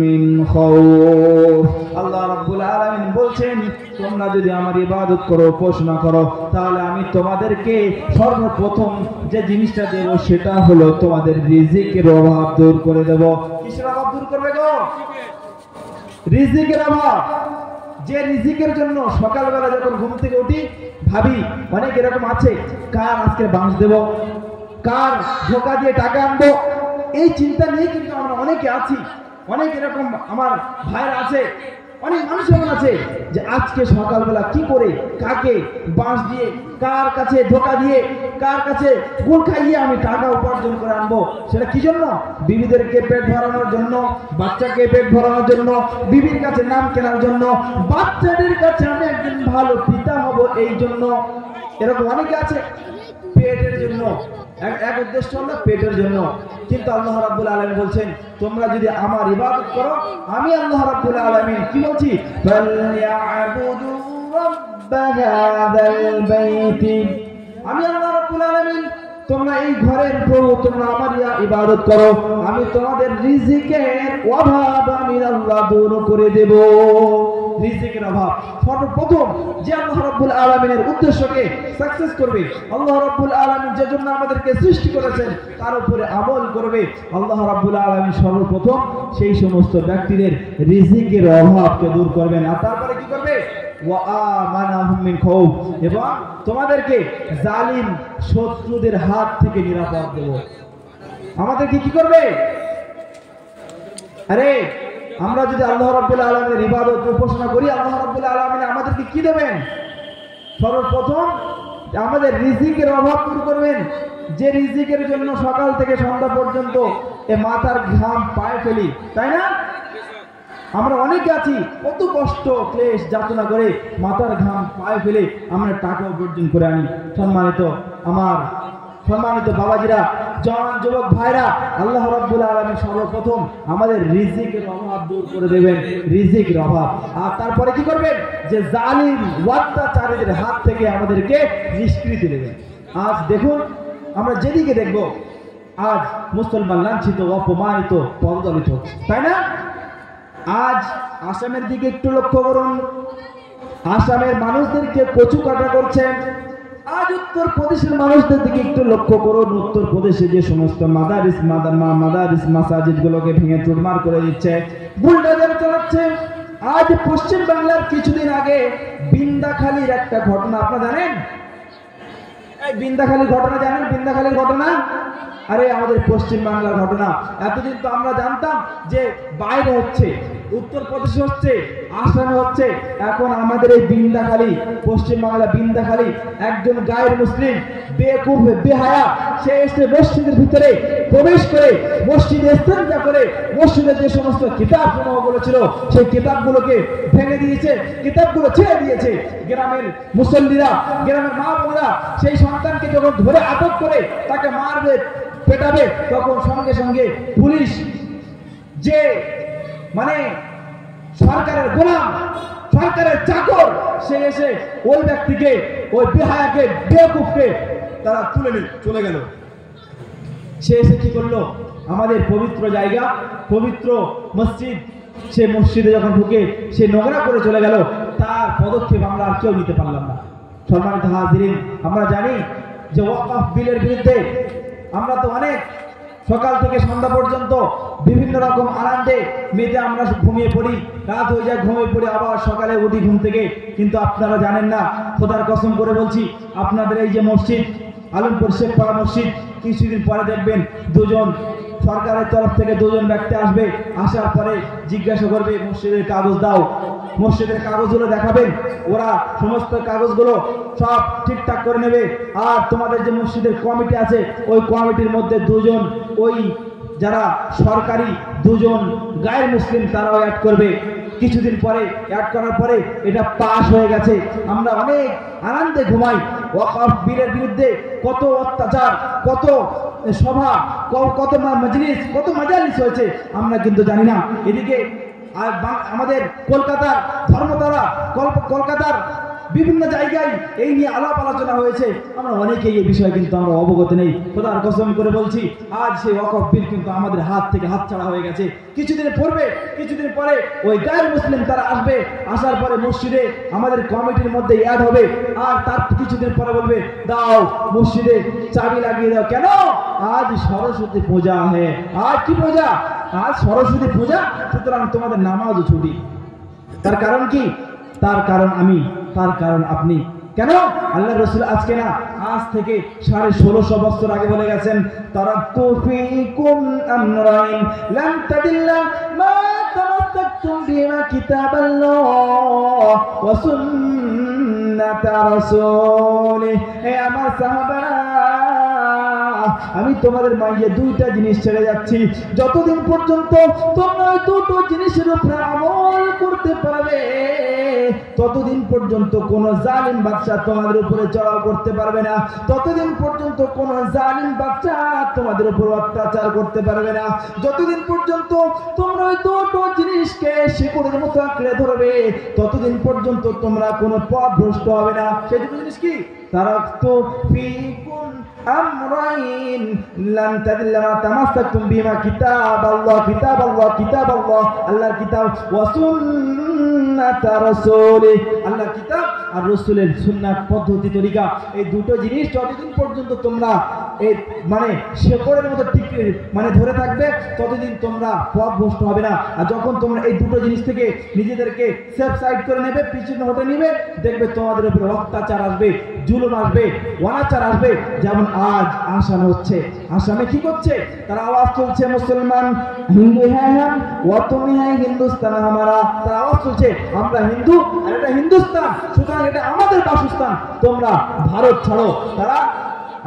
মিন খাউফ। আল্লাহ রাব্বুল আলামিন বলছেন, তোমরা যদি আমার ইবাদত করো, উপাসনা করো, তাহলে আমি তোমাদেরকে সর্বপ্রথম যে জিনিসটা দেব সেটা হলো তোমাদের রিজিকের অভাব দূর করে দেব। কিসের অভাব দূর করবে গো? রিজিকের অভাব। যে রিজিকের জন্য সকালবেলা যখন ঘুম থেকে উঠি ভাবি, অনেক এরকম আছে, কার আজকে বাঁশ দেব, কার ধোকা দিয়ে টাকা আনবো, এই চিন্তা নিয়ে কিন্তু আমরা অনেকে আছি। অনেক এরকম আমার ভাইরা আছে, অনেক মানুষ এমন আছে যে আজকে সকালবেলা কি করে, কাকে বাঁশ দিয়ে, কার কাছে ধোকা দিয়ে, কার কাছে গুড় খাইয়ে আমি টাকা উপার্জন করে আনবো। সেটা কি জন্য? বিবিদেরকে পেট ভরানোর জন্য, বাচ্চাকে পেট ভরানোর জন্য, বিবির কাছে নাম কেনার জন্য, বাচ্চাদের কাছে আমি একজন ভালো পিতা হব এই জন্য। এরকম অনেকে আছে পেটের জন্য, এক উদ্দেশ্য হলো পেটের জন্য। কিন্তু আল্লাহ রাব্বুল আলামিন বলছেন, তোমরা যদি আমার ইবাদত করো, আমি আল্লাহ রাব্বুল আলামিন কি বলছি, ফালইয়াবুদু রাব্ব হাযাল বাইতি, আমি আল্লাহ রাব্বুল আলামিন, তোমরা এই ঘরের প্রভু, তোমরা আমার ইবাদত করো, আমি তোমাদের রিজিকের অভাব আমি আল্লাহ দূর করে দেব। রিজিকের অভাব সর্বপ্রথম যে আল্লাহ রাব্বুল আলামিনের উদ্দেশ্যকে সাকসেস করবে, আল্লাহ রাব্বুল আলামিন যে জন্য আমাদেরকে সৃষ্টি করেছেন তার উপরে আমল করবে, আল্লাহ রাব্বুল আলামিন সর্বপ্রথম সেই সমস্ত ব্যক্তিদের রিজিকের অভাবকে দূর করবেন। আর তারপরে কি করবে? ওয়া আমানাহুম মিন খাউফ, এবং তোমাদেরকে জালিম শত্রুদের হাত থেকে নিরাপদ দেব। আমাদেরকে কি করবে? আরে আমরা যদি আল্লাহ রাব্বুল আলামিনের ইবাদত উপাসনা করি, আল্লাহ রাব্বুল আলামিন আমাদেরকে কি দেবেন? সর্বপ্রথম আমাদের রিজিকের অভাব দূর করবেন। যে রিজিকের জন্য সকাল থেকে সন্ধ্যা পর্যন্ত এ মাথার ঘাম পায়ে ফেলি, তাই না? আমরা অনেকে আছি কত কষ্ট ক্লেশ যাতনা করে মাথার ঘাম পায়ে ফেলে আমরা টাকা উপার্জন করে আনি। সম্মানিত বাবাজিরা, জওয়ান যুবক ভাইরা, আল্লাহ রাব্বুল আলামিন সর্বপ্রথম আমাদের রিজিকের অভাব দূর করে দেবেন, রিজিকের অভাব। আর তারপরে কি করবেন? যে জালিম অত্যাচারীদের হাত থেকে আমাদেরকে নিষ্কৃতি দেবেন। আজ দেখুন, আমরা যেদিকে দেখব আজ মুসলমান লাঞ্ছিত, অপমানিত, পদদলিত, তাই না? আজ আসামের দিকে একটু লক্ষ্য করুন, আসামের মানুষদেরকে কচু কাটা করছেন। আজ উত্তর প্রদেশের মানুষদের দিকে একটু লক্ষ্য করুন, উত্তর প্রদেশে যে সমস্ত মাদারিস মাসাজিদ গুলোকে ভেঙে চুরমার করে দিচ্ছে, বুলডোজার চালাচ্ছে। আজ পশ্চিম বাংলার কিছুদিন আগে বিন্দাখালীর একটা ঘটনা আপনারা জানেন? এই বিন্দাখালীর ঘটনা জানেন? বিন্দাখালীর ঘটনা, আরে আমাদের পশ্চিম বাংলার ঘটনা। এতদিন তো আমরা জানতাম যে বাইরে হচ্ছে, উত্তর প্রদেশে হচ্ছে, আসামে হচ্ছে। এখন আমাদের এই বিন্দাখালী, পশ্চিম বাংলা বিন্দাখালী, একজন গায়ের মুসলিম বেকুব বেহায়া, সে এসে মসজিদের ভিতরে প্রবেশ করে মসজিদে ইস্তেঞ্জা করে মসজিদের যে সমস্ত কিতাব সমূহগুলো ছিল সেই কিতাবগুলোকে ভেঙে দিয়েছে, কিতাবগুলো ছেড়ে দিয়েছে। গ্রামের মুসল্লিরা, গ্রামের মা বোনেরা সেই সন্তানকে যখন ধরে আটক করে তাকে মারবে, পেটাবে, তখন সঙ্গে সঙ্গে পুলিশ, যে মানে সরকারের গোলাম, সরকারের চাকর, সে এসে ওই ব্যক্তিকে, ওই বেহায়াকে, বেকুবকে তারা তুলে নিয়ে চলে গেল। সে এসে কি করলো? আমাদের পবিত্র জায়গা, পবিত্র মসজিদ, সে মসজিদে যখন ঢুকে সে নোংরা করে চলে গেল। তার পদক্ষেপ আমরা আর কেউ নিতে পারলাম না। সম্মানিত হাজিরিন, আমরা জানি যে ওয়াকফ বিলের বিরুদ্ধে আমরা তো অনেক সকাল থেকে সন্ধ্যা পর্যন্ত বিভিন্ন রকম আনন্দে মেতে আমরা ঘুমিয়ে পড়ি, রাত হয়ে যায়, ঘুমিয়ে পড়ি, আবার সকালে উঠি ঘুম থেকে। কিন্তু আপনারা জানেন না, খোদার কসম করে বলছি, আপনাদের এই যে মসজিদ আলমপুর শেখপাড়া মসজিদ, কিছুদিন পরে দেখবেন দুজন সরকারের তরফ থেকে দুজন ব্যক্তি আসবে, আসার পরে জিজ্ঞাসা করবে মসজিদের কাগজ দাও, মসজিদের কাগজগুলো দেখাবেন, ওরা সমস্ত কাগজগুলো সব ঠিকঠাক করে নেবে। আর তোমাদের যে মসজিদের কমিটি আছে, ওই কমিটির মধ্যে দুজন ওই যারা সরকারি, দুজন গায়ের মুসলিম, তারাও অ্যাড করবে। কিছুদিন পরে অ্যাড করার পরে এটা পাস হয়ে গেছে। আমরা অনেক আনন্দে ঘুমাই। ওয়াকফ বিলের বিরুদ্ধে কত অত্যাচার, কত সভা, কত মজলিস, কত মাজালিস হয়েছে আমরা কিন্তু জানি না। এদিকে আমাদের কলকাতার ধর্মতলা, কলকাতার বিভিন্ন জায়গায় এই নিয়ে আলাপ আলোচনা হয়েছে। আমরা অনেকেই এই বিষয়ে কিন্তু আমরা অবগত নেই। খোদার কসম করে বলছি, আজ সেই ওয়াকফ বিল কিন্তু আমাদের হাত থেকে হাতছাড়া হয়ে গেছে। কিছুদিন পরে ওই গায়ের মুসলিম তারা আসবে, আসার পরে মসজিদে আমাদের কমিটির মধ্যে অ্যাড হবে। আর তার কিছুদিন পরে বলবে দাও মসজিদে চাবি লাগিয়ে দাও। কেন? আজ সরস্বতী পূজা। হ্যাঁ, আজ কি পূজা? আজ সরস্বতী পূজা, সুতরাং তোমাদের নামাজও ছুটি। তার কারণ কি? তার কারণ আমি, তার কারণ আপনি। কেন? আল্লাহ রাসূল আজকে না, আজ থেকে 1650 বছর আগে বলে গেছেন, তারাক্তু ফীকুম আমরাইন লান তাদিল্লা মা তামাসসাকতুম বিমা কিতাবাল্লাহ ওয়া সুন্নাত রাসূলিহি। হে আমার সাহাবারা, আমি তোমাদের মাঝে দুইটা জিনিস ছেড়ে যাচ্ছি। যতদিন পর্যন্ত তোমরা দুটো জিনিসের উপরে আমল করতে পারবে, ততদিন পর্যন্ত কোন জালিম বাদশা তোমাদের উপরে চড়াও করতে পারবে না। ততদিন পর্যন্ত কোন জালিম বাদশা তোমাদের উপর অত্যাচার করতে পারবে না। যতদিন পর্যন্ত তোমরা ওই দুটো জিনিসকে শিকড়ের মতো আঁকড়ে ধরবে, ততদিন পর্যন্ত তোমরা কোনো পথ ভ্রষ্ট হবে না। সেই দুটো জিনিস কি? তারাক্তু ফীকুম আমরাইন লান তাদিল্লা মা তামাসসাকতুম বিমা কিতাবাল্লাহ, আল্লাহর কিতাব, ওয়া সুন্নাত রাসূলিহি, আল্লাহর কিতাব আর রসুলের সুন্নাত পদ্ধতি তরিকা, এই দুটো জিনিস যতদিন পর্যন্ত তোমরা এই মানে শেকড়ের মতো ঠিক মানে ধরে থাকবে ততদিন তোমরা পথভ্রষ্ট হবে না। আর যখন তোমরা এই দুটো জিনিস থেকে নিজেদেরকে সেফ সাইড করে নেবে, পিছনে হটে নিবে, দেখবে তোমাদের উপরে অত্যাচার আসবে, জুলুম আসবে, অনাচার আসবে। যেমন আজ আসামে হচ্ছে। আসামে কি করছে? তারা আওয়াজ তুলছে মুসলমান হিন্দু হ্যাঁ ও তুমি হ্যাঁ হিন্দুস্তান হামারা। তারা আওয়াজ তুলছে আমরা হিন্দু আর এটা হিন্দুস্তান, সুতরাং এটা আমাদের বাসস্থান, তোমরা ভারত ছাড়ো। তারা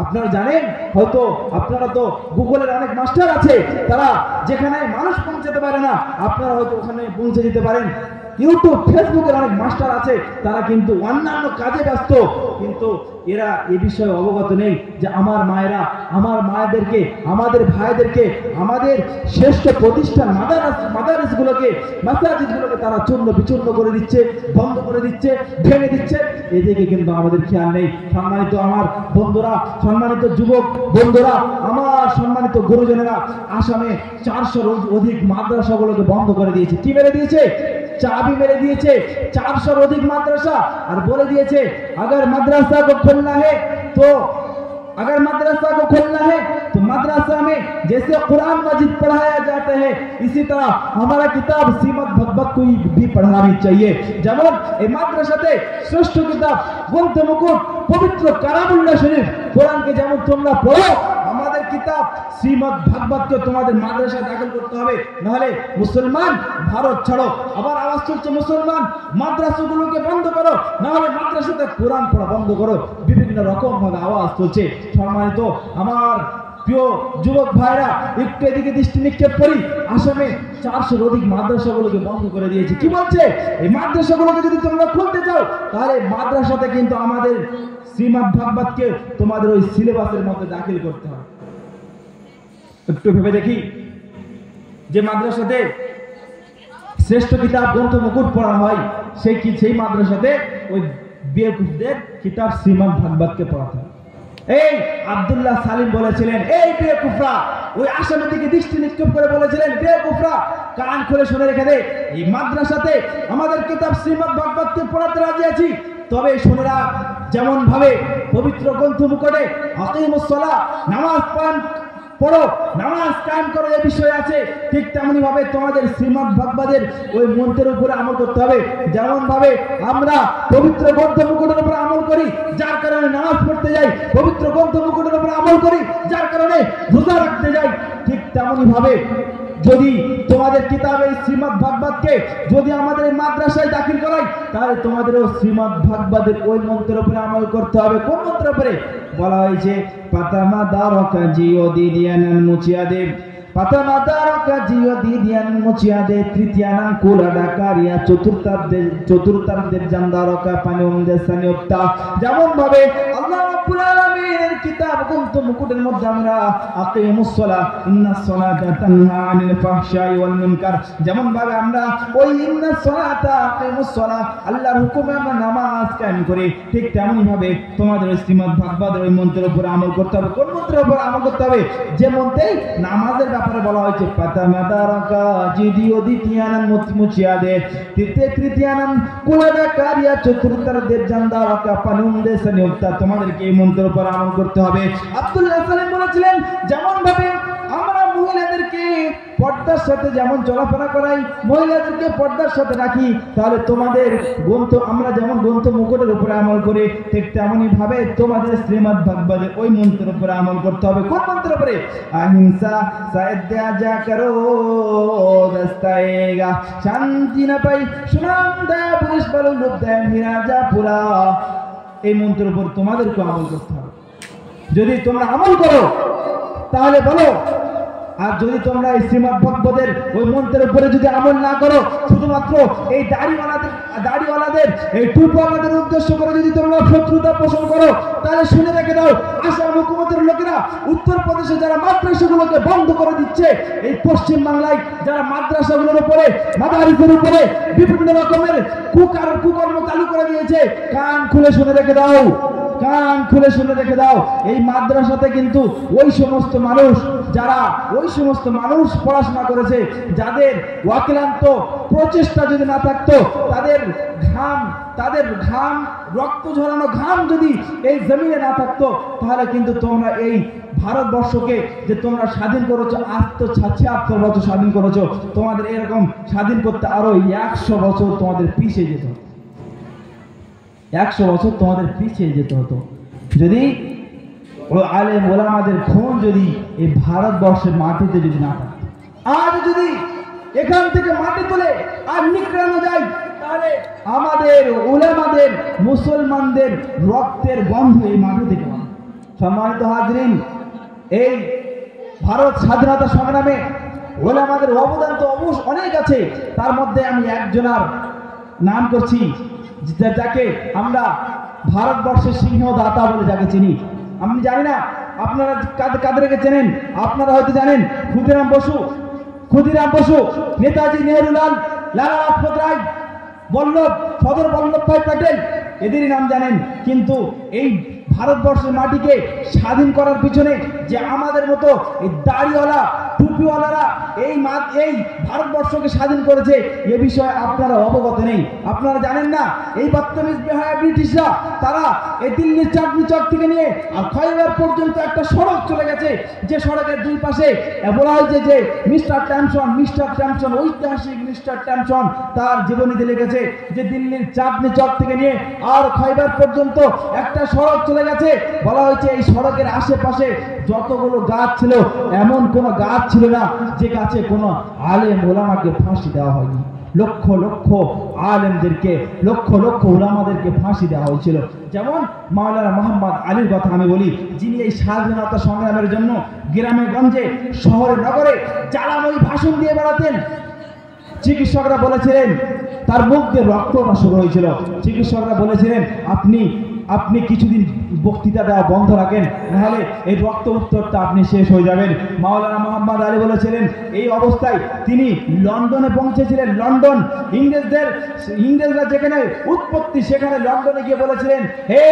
আপনারা জানেন, হয়তো আপনারা তো গুগলের অনেক মাস্টার আছে, তারা যেখানে মানুষ পৌঁছাতে পারে না আপনারা হয়তো ওখানে পৌঁছে যেতে পারেন। ইউটিউব ফেসবুকের অনেক মাস্টার আছে, তারা কিন্তু অন্যান্য কাজে ব্যস্ত, কিন্তু এরা এ বিষয়ে অবগত নেই যে আমার মায়েরা, আমার মায়েদেরকে, আমাদের ভাইদেরকে, আমাদের শ্রেষ্ঠ প্রতিষ্ঠান মাদারিসগুলোকে, মাসাজিদগুলোকে তারা চূর্ণ বিচূর্ণ করে দিচ্ছে, বন্ধ করে দিচ্ছে, ভেঙে দিচ্ছে। এদিকে কিন্তু আমাদের খেয়াল নেই। সম্মানিত আমার বন্ধুরা, সম্মানিত যুবক বন্ধুরা, আমার সম্মানিত গুরুজনেরা, আসামে 400-র অধিক মাদ্রাসাগুলোকে বন্ধ করে দিয়েছে। কি মেরে দিয়েছে? চাবি মেরে দিয়েছে 400-র অধিক মাদ্রাসা। আর বলে দিয়েছে अगर मदरसा को खोलना है तो मदरसा में जैसे कुरान मजीद पढ़ाया जाता है इसी तरह हमारा किताब श्रीमद् भगवत को भी पढ़ानी चाहिए। যেমন এই মাদ্রাসাতে শ্রেষ্ঠ কিতাব গ্রন্থ মুকুট পবিত্র কালামুল্লাহ শরীফ কোরআনকে যেমন তোমরা পড়ো, আমাদের কিতাব শ্রীমদ্ ভাগবতকে তোমাদের মাদ্রাসায় দাখিল করতে হবে, নাহলে মুসলমান ভারত ছাড়ো। আবার আওয়াজ চলছে মুসলমান মাদ্রাসাগুলোকে বন্ধ করো, নাহলে মাদ্রাসাতে কোরআন পড়া বন্ধ করো। বিভিন্ন রকম ভাবে আওয়াজ চলছে। সম্মানিত আমার প্রিয় যুবক ভাইরা, একটু এদিকে দৃষ্টি নিক্ষেপ করি। আসামে 400-র অধিক মাদ্রাসাগুলোকে বন্ধ করে দিয়েছে। কি বলছে? এই মাদ্রাসাগুলোকে যদি তোমরা খুলতে চাও তাহলে মাদ্রাসাতে কিন্তু আমাদের শ্রীমদ্ ভাগবতকে তোমাদের ওই সিলেবাসের মধ্যে দাখিল করতে হবে। একটু ভেবে দেখি, যে মাদ্রাসাতে শ্রেষ্ঠ কিতাব গ্রন্থ মুকুট পড়া হয় সেই মাদ্রাসাতে ওই বেকুফদের কিতাব শ্রীমদ্ ভাগবতকে পড়াতে হয়। এই আব্দুল্লাহ সালিম বলেছিলেন, এই বেকুফরা, ওই আসামের দিকে দৃষ্টি নিক্ষেপ করে বলেছিলেন, বেকুফরা কান খুলে শুনে রেখে দে, এই মাদ্রাসাতে আমাদের কিতাব শ্রীমদ্ ভাগবতকে পড়াতে রাজি আছি, তবে শোনেরা যেমন ভাবে পবিত্র গ্রন্থ মুকুটে আকিমুস সালাহ নামাজ পড়ো, নামাজ কায়েম করো এই বিষয় আছে, ঠিক তেমনি ভাবে তোমাদের শ্রীমদ্ ভাগবতের ওই মন্ত্রের উপরে আমল করতে হবে। যেমন ভাবে আমরা পবিত্র গ্রন্থ মুকুটের উপরে আমল করি, যার কারণে নামাজ পড়তে যাই, পবিত্র গ্রন্থ মুকুটের উপরে আমল করি, যার কারণে রোজা রাখতে যাই, ঠিক তেমনি ভাবে যদি তোমাদের কিতাবে শ্রীমদ্ ভাগবতকে যদি আমাদের মাদ্রাসায় দাখিল করাই তাহলে তোমাদেরও শ্রীমদ্ ভাগবতের ওই মন্ত্রের উপরে আমল করতে হবে। কোন মন্ত্রের উপরে? বলা হয়েছে পাতামা দারকা জিও দিদিয়ানান মুচিয়াদে, পাতামা দারকা জিও দিদিয়ান মুচিয়াদে, তৃতীয়ানান কুলাডাকারিয়া, চতুর্থার্ধের জানদারকা পানিউমদের সানিয়তা। যেমন ভাবে আল্লাহ রাব্বুল আলামিনের কিতাব গ্রন্থ মুকুটের মধ্যে আমরা আকিমুস সালাহ ইন্নাস সালাতা তানহা আনিল ফাহশাই ওয়াল মুনকার, যেমন ভাবে আমরা ওই ইন্নাস সালাতা আকিমুস সালাহ আল্লাহর হুকুমে আমরা নামাজ কায়েম করি, ঠিক তেমনি ভাবে তোমাদের শ্রীমদ্ ভাগবতের ওই মন্ত্রের উপর আমল করতে হবে। কোন মন্ত্রের উপর আমল করতে হবে? যে মন্ত্রে নামাজের ব্যাপারে বলা হয়েছে পাতামাদারাকা জিদিও দ্বিতীয়ানান মুচিয়াদে, তৃতীয়ানান কুলাডাকারিয়া, চতুর্থার্ধের জানদারকা পানিউমদের সানিয়তা। তোমাদেরকে এই মন্ত্রের উপর আমল করতে হবে। আব্দুল্লাহ সালিম বলেছিলেন, যেমন ভাবে আমরা মহিলাদেরকে পর্দার সাথে যেমন চলাফেরা করাই, মহিলাদেরকে পর্দার সাথে রাখি, তাহলে তোমাদের গ্রন্থ আমরা যেমন গ্রন্থ মুকুটের উপরে আমল করি, ঠিক তেমনি ভাবে তোমাদের শ্রীমদ্ ভাগবতের ওই মন্ত্রের উপরে আমল করতে হবে। কোন মন্ত্রের উপরে? আহিংসা সায়দ্যা যা করো দস্তায়েগা, শান্তি না পাই সুনাম দেয় পুলিশ বলো লোক দেয় মিরাজা পুরা। এই মন্ত্রের উপর তোমাদেরকে আমল করতে হবে। যদি তোমরা আমল করো তাহলে বলো, আর যদি তোমরা এই শ্রীমদ্ ভাগবতের ওই মন্ত্রের উপরে যদি আমল না করো, শুধুমাত্র এই দাড়িওয়ালাদের এই টুপিওয়ালাদের উদ্দেশ্য করে যদি তোমরা শত্রুতা পোষণ করো, তাহলে শুনে রেখে দাও, আসাম হুকুমতের লোকেরা উত্তরপ্রদেশে যারা মাদ্রাসাগুলোকে বন্ধ করে দিচ্ছে, এই পশ্চিম বাংলায় যারা মাদ্রাসাগুলোর উপরে মাদারিসের উপরে বিভিন্ন রকমের কুকর্ম চালু করে দিয়েছে, কান খুলে শুনে রেখে দাও, কান খুলে শুনে রেখে দাও। এই মাদ্রাসাতে কিন্তু ওই সমস্ত মানুষ যারা ওই ওই সমস্ত মানুষ পড়াশোনা করেছে যাদের অক্লান্ত প্রচেষ্টা যদি না থাকতো, তাদের ঘাম রক্ত ঝরানো ঘাম যদি এই জমিনে না থাকতো, তাহলে কিন্তু তোমরা এই ভারতবর্ষকে যে তোমরা স্বাধীন করেছো, আজ তো ৭৬ বছর স্বাধীন করেছো, তোমাদের এরকম স্বাধীন করতে আরো ১০০ বছর তোমাদের পিছিয়ে যেত, ১০০ বছর তোমাদের পিছিয়ে যেতে হতো যদি ও আলেম ওলামাদের খুন যদি এই ভারতবর্ষের মাটিতে যদি না থাকতো। আজ যদি এখান থেকে মাটি তুলে আর নিকড়ানো যায়, তাহলে আমাদের ওলামাদের মুসলমানদের রক্তের গন্ধ এই মাটি থেকে পাবে। সম্মানিত হাজরিন, এই ভারত স্বাধীনতা সংগ্রামে ওলামাদের অবদান তো অবশ্য অনেক আছে, তার মধ্যে আমি একজনের নাম করছি, যাকে আমরা ভারতবর্ষের সিংহদাতা বলে যাকে চিনি। আমি জানি না আপনারা কাদেরকে চেনেন, আপনারা হয়তো জানেন ক্ষুদিরাম বসু, নেতাজি নেহরুলাল, লালা লাজপত রায়, সর্দার বল্লভভাই প্যাটেল, এদেরই নাম জানেন। কিন্তু এই ভারতবর্ষের মাটিকে স্বাধীন করার পিছনে যে আমাদের মতো এই দাড়িওয়ালা টুপিওয়ালারা এই ভারতবর্ষকে স্বাধীন করেছে, এ বিষয়ে আপনারা অবগত নেই, আপনারা জানেন না। এই বদতমিজ বেহায়া ব্রিটিশরা তারা এই দিল্লির চাঁদনি চক থেকে নিয়ে আর খয়বার পর্যন্ত একটা সড়ক চলে গেছে, যে সড়কের দুই পাশে বলা হয়েছে যে মিস্টার ট্যামসন, ঐতিহাসিক মিস্টার ট্যামসন তার জীবনীতে লিখেছে যে দিল্লির চাঁদনি চক থেকে নিয়ে আর খয়বার পর্যন্ত একটা সড়ক চলে গেছে। বলা হয়েছে এই সড়কের আশেপাশে যতগুলো গাছ ছিল, এমন কোনো গাছ ছিল না যে গাছে কোনো আলেম ওলামাকে ফাঁসি দেওয়া হয়নি। লক্ষ লক্ষ আলেমদেরকে, লক্ষ লক্ষ ওলামাদেরকে ফাঁসি দেওয়া হয়েছিল। যেমন মাওলানা মোহাম্মদ আলীর কথা আমি বলি, যিনি এই স্বাধীনতা সংগ্রামের জন্য গ্রামে গঞ্জে শহরে নগরে জ্বালাময়ী ভাষণ দিয়ে বেড়াতেন। চিকিৎসকরা বলেছিলেন, তার মুখ দিয়ে রক্তটা শুরু হয়েছিল, চিকিৎসকরা বলেছিলেন আপনি কিছুদিন বক্তৃতা দেওয়া বন্ধ রাখেন, নাহলে এই রক্ত উত্তরটা আপনি শেষ হয়ে যাবেন। মাওলানা মোহাম্মদ আলী বলেছিলেন, এই অবস্থায় তিনি লন্ডনে পৌঁছেছিলেন। লন্ডন, ইংরেজরা যেখানে উৎপত্তি, সেখানে লন্ডনে গিয়ে বলেছিলেন, হে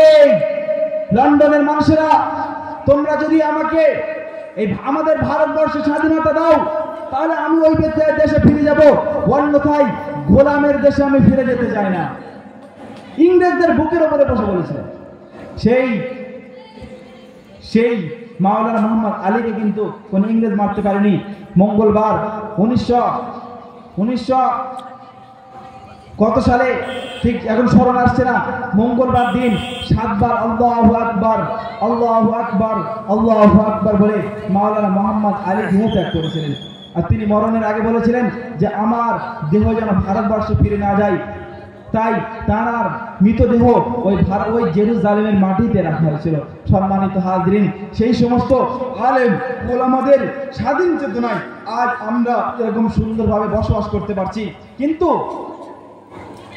লন্ডনের মানুষেরা, তোমরা যদি আমাকে এই আমাদের ভারতবর্ষে স্বাধীনতা দাও, তাহলে আমি ওই দেশে ফিরে যাব, অন্যথায় গোলামের দেশে আমি ফিরে যেতে চাই না। ইংরেজদের বুকের উপরে বসে বলেছিলেন। সেই মাওলানা মোহাম্মদ আলীকে কিন্তু কোন ইংরেজ মারতে পারেনি। মঙ্গলবার 1900 কত সালে ঠিক এখন স্মরণ আসছে না, মঙ্গলবার দিন 7 বার আল্লাহু আকবার, আল্লাহু আকবার, আল্লাহু আকবার বলে মাওলানা মোহাম্মদ আলী দেহ ত্যাগ করেছিলেন। আর তিনি মরণের আগে বলেছিলেন যে আমার দেহ যেন ভারতবর্ষে ফিরে না যায়, তাই তার মৃতদেহ ওই জেরুজালেমের মাটিতে রাখা হয়েছিল। সম্মানিত হাজরিন, সেই সমস্ত আলেম ওলামাদের স্বাধীন চেতনায় আজ আমরা এরকম সুন্দরভাবে বসবাস করতে পারছি।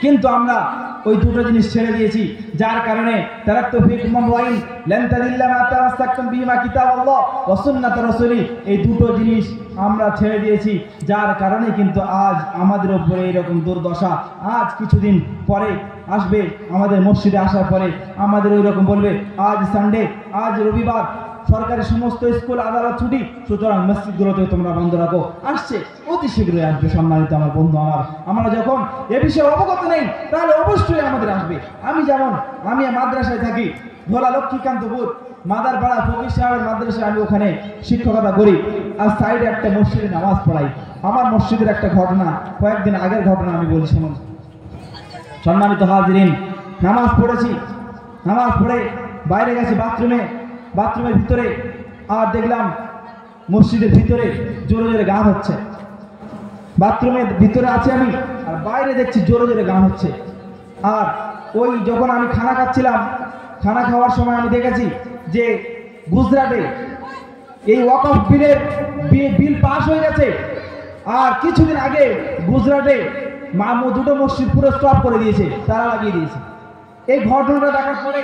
কিন্তু আমরা ওই দুটো জিনিস ছেড়ে দিয়েছি, যার কারণে এই দুটো জিনিস আমরা ছেড়ে দিয়েছি, যার কারণে কিন্তু আজ আমাদের উপরে এরকম দুর্দশা। আজ কিছুদিন পরে আসবে, আমাদের মসজিদে আসার পরে আমাদের ওই রকম বলবে আজ সানডে, আজ রবিবার, সরকারি সমস্ত স্কুল আদালত ছুটি, সুতরাং মসজিদগুলোতে তোমরা বন্ধ রাখো। আসছে, অতি শীঘ্রই আসবে। সম্মানিত আমার বন্ধু, আমরা যখন এ বিষয়ে অবগত নেই, তাহলে অবশ্যই আমাদের আসবে। আমি মাদ্রাসায় থাকি, ভোলা লক্ষ্মীকান্তপুর মাদারপাড়া ফকির সাহেবের মাদ্রাসায়, আমি ওখানে শিক্ষকতা করি। আর সাইডে একটা মসজিদে নামাজ পড়াই। আমার মসজিদের একটা ঘটনা, কয়েকদিন আগের ঘটনা আমি বলি শুনুন। সম্মানিত হাজরিন, নামাজ পড়ে বাইরে গেছি বাথরুমের ভিতরে, আর দেখলাম মসজিদের ভিতরে জোরে জোরে গান হচ্ছে। বাথরুমের ভিতরে আছি আমি, আর বাইরে দেখছি জোরে জোরে গান হচ্ছে। আর ওই যখন আমি খানা খাচ্ছিলাম, খানা খাওয়ার সময় আমি দেখেছি যে গুজরাটে এই ওয়াকফ বিল পাস হয়ে গেছে। আর কিছুদিন আগে গুজরাটে দুটো মসজিদ পুরো স্টপ করে দিয়েছে, তারা লাগিয়ে দিয়েছে। এই ঘটনাটা দেখার পরে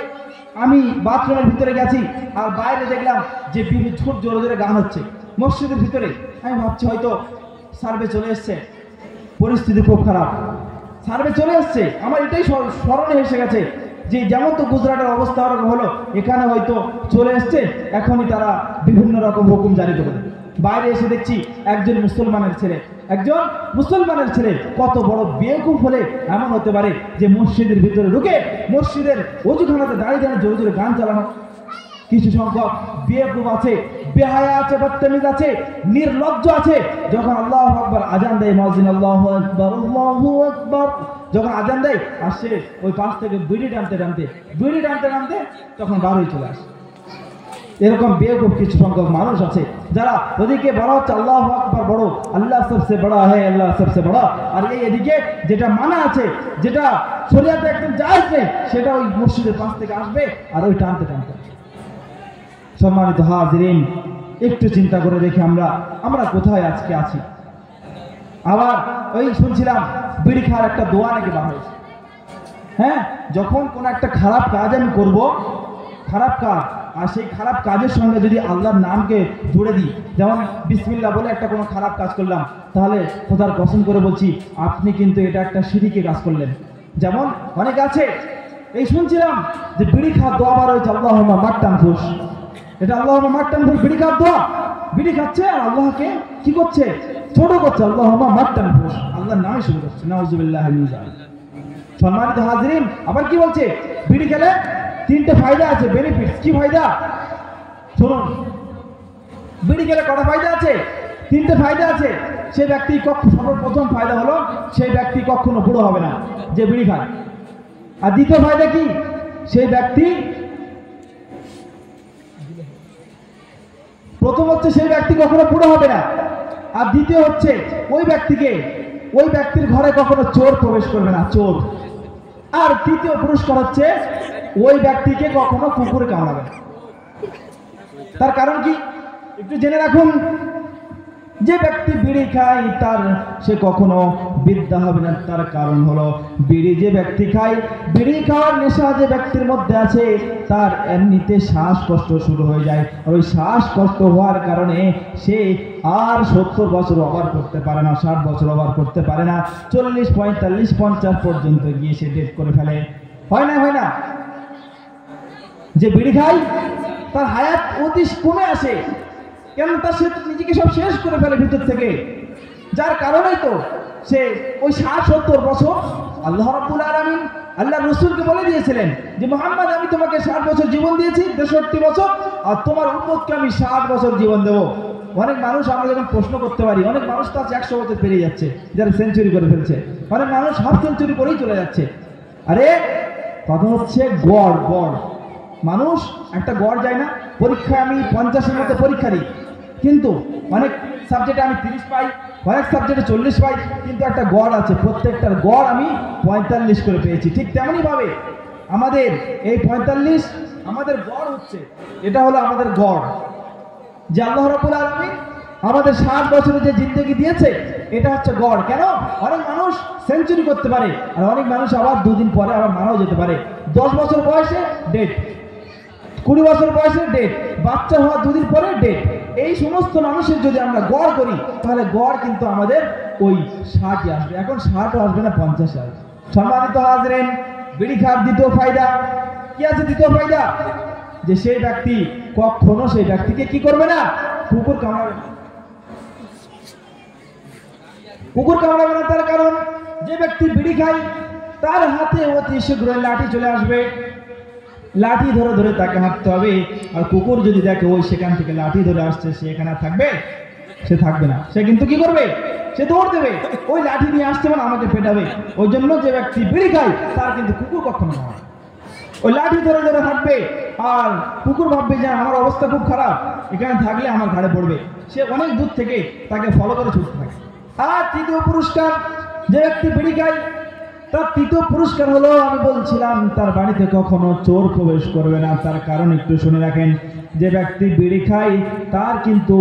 আমি বাথরুমের ভিতরে গেছি, আর বাইরে দেখলাম যে খুব জোরে জোরে গান হচ্ছে মসজিদের ভিতরে। আমি ভাবছি হয়তো সার্ভে চলে এসছে, পরিস্থিতি খুব খারাপ, সার্ভে চলে এসছে। আমার এটাই স্মরণে এসে গেছে যে যেমন তো গুজরাটের অবস্থা ওরকম হলো, এখানে হয়তো চলে এসছে, এখনই তারা বিভিন্ন রকম হুকুম জারি করে দেবে। বাইরে এসে দেখছি একজন মুসলমানের ছেলে কত বড় বেকুব হলে এমন হতে পারে যে মসজিদের ভিতরে ঢুকে মসজিদের ওযুখানাতে দাঁড়িয়ে দাঁড়িয়ে জোরে জোরে গান চালানো। কিছু সংখ্যক বেকুব আছে, বেহায়া আছে, বদতমিজ আছে, নির্লজ্জ আছে। যখন আল্লাহু আকবার আজান দেয়, মুয়াজ্জিন আল্লাহু আকবার যখন আজান দেয়, আর সে ওই পাশ থেকে বিড়ি টানতে টানতে তখন বার হয়ে চলে আসে। এরকম বেকুব কিছু সংখ্যক মানুষ আছে যারা ওদিকে বড় হচ্ছে আল্লাহু আকবার বড়, আল্লাহ সবসে বড় হ্যায়, আল্লাহ সবসে বড়, আর এদিকে যেটা মানা আছে, যেটা শরীয়তে একদম জায়েজ নেই, সেটা ওই মসজিদের পাশ থেকে আসবে আর ওই টানতে। সম্মানিত হাজিরিন, একটু চিন্তা করে দেখি আমরা কোথায় আজকে আছি। আবার ওই শুনছিলাম বিড়ি খাওয়ার একটা দোয়া নাকি বার হয়েছে। হ্যাঁ, যখন কোনো একটা খারাপ কাজ আমি করব, খারাপ কাজ, আর সেই খারাপ কাজের সঙ্গে যদি আল্লাহর নামকে জুড়ে দিই, যেমন বিসমিল্লাহ বলে একটা কোনো খারাপ কাজ করলাম, তাহলে খোদার কসম করে বলছি আপনি কিন্তু এটা একটা শিরকি কাজ করলেন। যেমন অনেক আছে, এই শুনছিলাম যে বিড়ি খাওয়ার দোয়া বার হয়েছে, আল্লাহুম্মা মাট্টানফুস, এটা আল্লাহুম্মা মাট্টানফুস, বিড়ি খাওয়ার দোয়া। বিড়ি খাচ্ছে আর আল্লাহকে কি করছে? ছোট করছে। আল্লাহুম্মা মাট্টানফুস, আল্লাহর নামে শুরু করছে। নাউযুবিল্লাহি মিন যালিক। সম্মানিত হাজিরিন, আবার কি বলছে? বিড়ি খেলে 3টে ফায়দা আছে, বেনিফিটস। কি ফায়দা? শুনুন, বিড়ি খেলে কটা ফায়দা আছে? 3টে ফায়দা আছে। সেই ব্যক্তি সর্বপ্রথম ফায়দা হলো সেই ব্যক্তি কখনো বুড়ো হবে না যে বিড়ি খায়। আর দ্বিতীয় ফায়দা কি? সেই ব্যক্তি, প্রথম হচ্ছে সেই ব্যক্তি কখনো বুড়ো হবে না, আর দ্বিতীয় হচ্ছে ওই ব্যক্তির ঘরে কখনো চোর প্রবেশ করবে না, চোর। আর তৃতীয় পুরস্কার হচ্ছে ওই ব্যক্তিকে কখনো কুকুরে কামড়াবে না। তার কারণ কি? একটু জেনে রাখুন, যে ব্যক্তি বিড়ি খায় সে কখনো বিদ্যা হবে না। তার কারণ হলো বিড়ি যে ব্যক্তি খায়, বিড়ি খাওয়ার নেশা যে ব্যক্তির মধ্যে আছে, তার এমনিতে শ্বাসকষ্ট শুরু হয়ে যায়। ওই শ্বাসকষ্ট হওয়ার কারণে সে আর 70 বছর ওভার করতে পারে না, 60 বছর ওভার করতে পারে না, 40, 45, 50 পর্যন্ত গিয়ে সে ডেথ করে ফেলে। হয় না? যে বিড়ি খায় তার হায়াত অতি কমে আসে, কেন? সে নিজেকে সব শেষ করে ফেলে ভিতর থেকে। যার কারণেই তো সে ওই 60-70 বছর আল্লাহ রাব্বুল আলামিন আল্লাহ রসুলকে বলে দিয়েছিলেন যে মুহাম্মদ, আমি তোমাকে 60 বছর জীবন দিয়েছি, 63 বছর, আর তোমার উম্মতকে আমি 60 বছর জীবন দেবো। অনেক মানুষ আমরা যখন প্রশ্ন করতে পারি, অনেক মানুষ তো 100 বছর পেরিয়ে যাচ্ছে, যারা সেঞ্চুরি করে ফেলছে, অনেক মানুষ হাফ সেঞ্চুরি করেই চলে যাচ্ছে। আরে কথা হচ্ছে গড়। মানুষ একটা গড় যায় না? পরীক্ষায় আমি 50-এর মধ্যে পরীক্ষা দিই, কিন্তু অনেক সাবজেক্টে আমি 30 পাই, অনেক সাবজেক্টে 40 পাই, কিন্তু একটা গড় আছে, প্রত্যেকটার গড় আমি 45 করে পেয়েছি। ঠিক তেমনই ভাবে আমাদের এই 45 আমাদের গড় হচ্ছে, এটা হলো আমাদের গড়। যে আল্লাহ রাব্বুল আলামিন আমাদের 60 বছরের যে জিন্দেগি দিয়েছে, এটা হচ্ছে গড়। কেন? অনেক মানুষ সেঞ্চুরি করতে পারে, আর অনেক মানুষ আবার 2 দিন পরে আবার মারাও যেতে পারে। 10 বছর বয়সে ডেট, 20 বছর বয়সে ডেট, বাচ্চা হওয়া 2 দিন পরে ডেট। এই সমস্ত মানুষের যদি আমরা গড় করি, তাহলে গড় কিন্তু আমাদের ওই 60 আসবে। এখন 60ও আসবে না, 50 আসবে। সম্মানিত হাজিরিন, বিড়ি খাওয়ার দ্বিতীয় ফায়দা কি আছে? দ্বিতীয় ফায়দা যে সেই ব্যক্তি কখনো সেই ব্যক্তিকে কি করবে না? কুকুর কামড়াবে না। তার কারণ যে ব্যক্তি বিড়ি খায় তার হাতে অতি শীঘ্রই লাঠি চলে আসবে, লাঠি ধরে তাকে হাঁটতে হবে। আর কুকুর যদি দেখে ওই সেখান থেকে লাঠি ধরে আসছে, সে এখানে থাকবে? সে থাকবে না। সে কিন্তু কি করবে? সে দৌড় দেবে, ওই লাঠি নিয়ে আসছে মানে আমাকে পেটাবে। ওই জন্য যে ব্যক্তি বিড়ি খায় তার কিন্তু কুকুর কখনো না হয়। ওই লাঠি ধরে হাঁটবে, আর কুকুর ভাববে যে আমার অবস্থা খুব খারাপ, এখানে থাকলে আমার ঘাড়ে পড়বে। সে অনেক দূর থেকে তাকে ফলো করে ছুটতে থাকে। আর তৃতীয় পুরস্কার, যে ব্যক্তি বিড়ি খায় তার তৃতীয় পুরস্কার হলো, আমি বলছিলাম, তার বাড়িতে কখনো চোর প্রবেশ করবে না। তার কারণ একটু শুনে রাখেন, যে ব্যক্তি বিড়ি খায় তার কিন্তু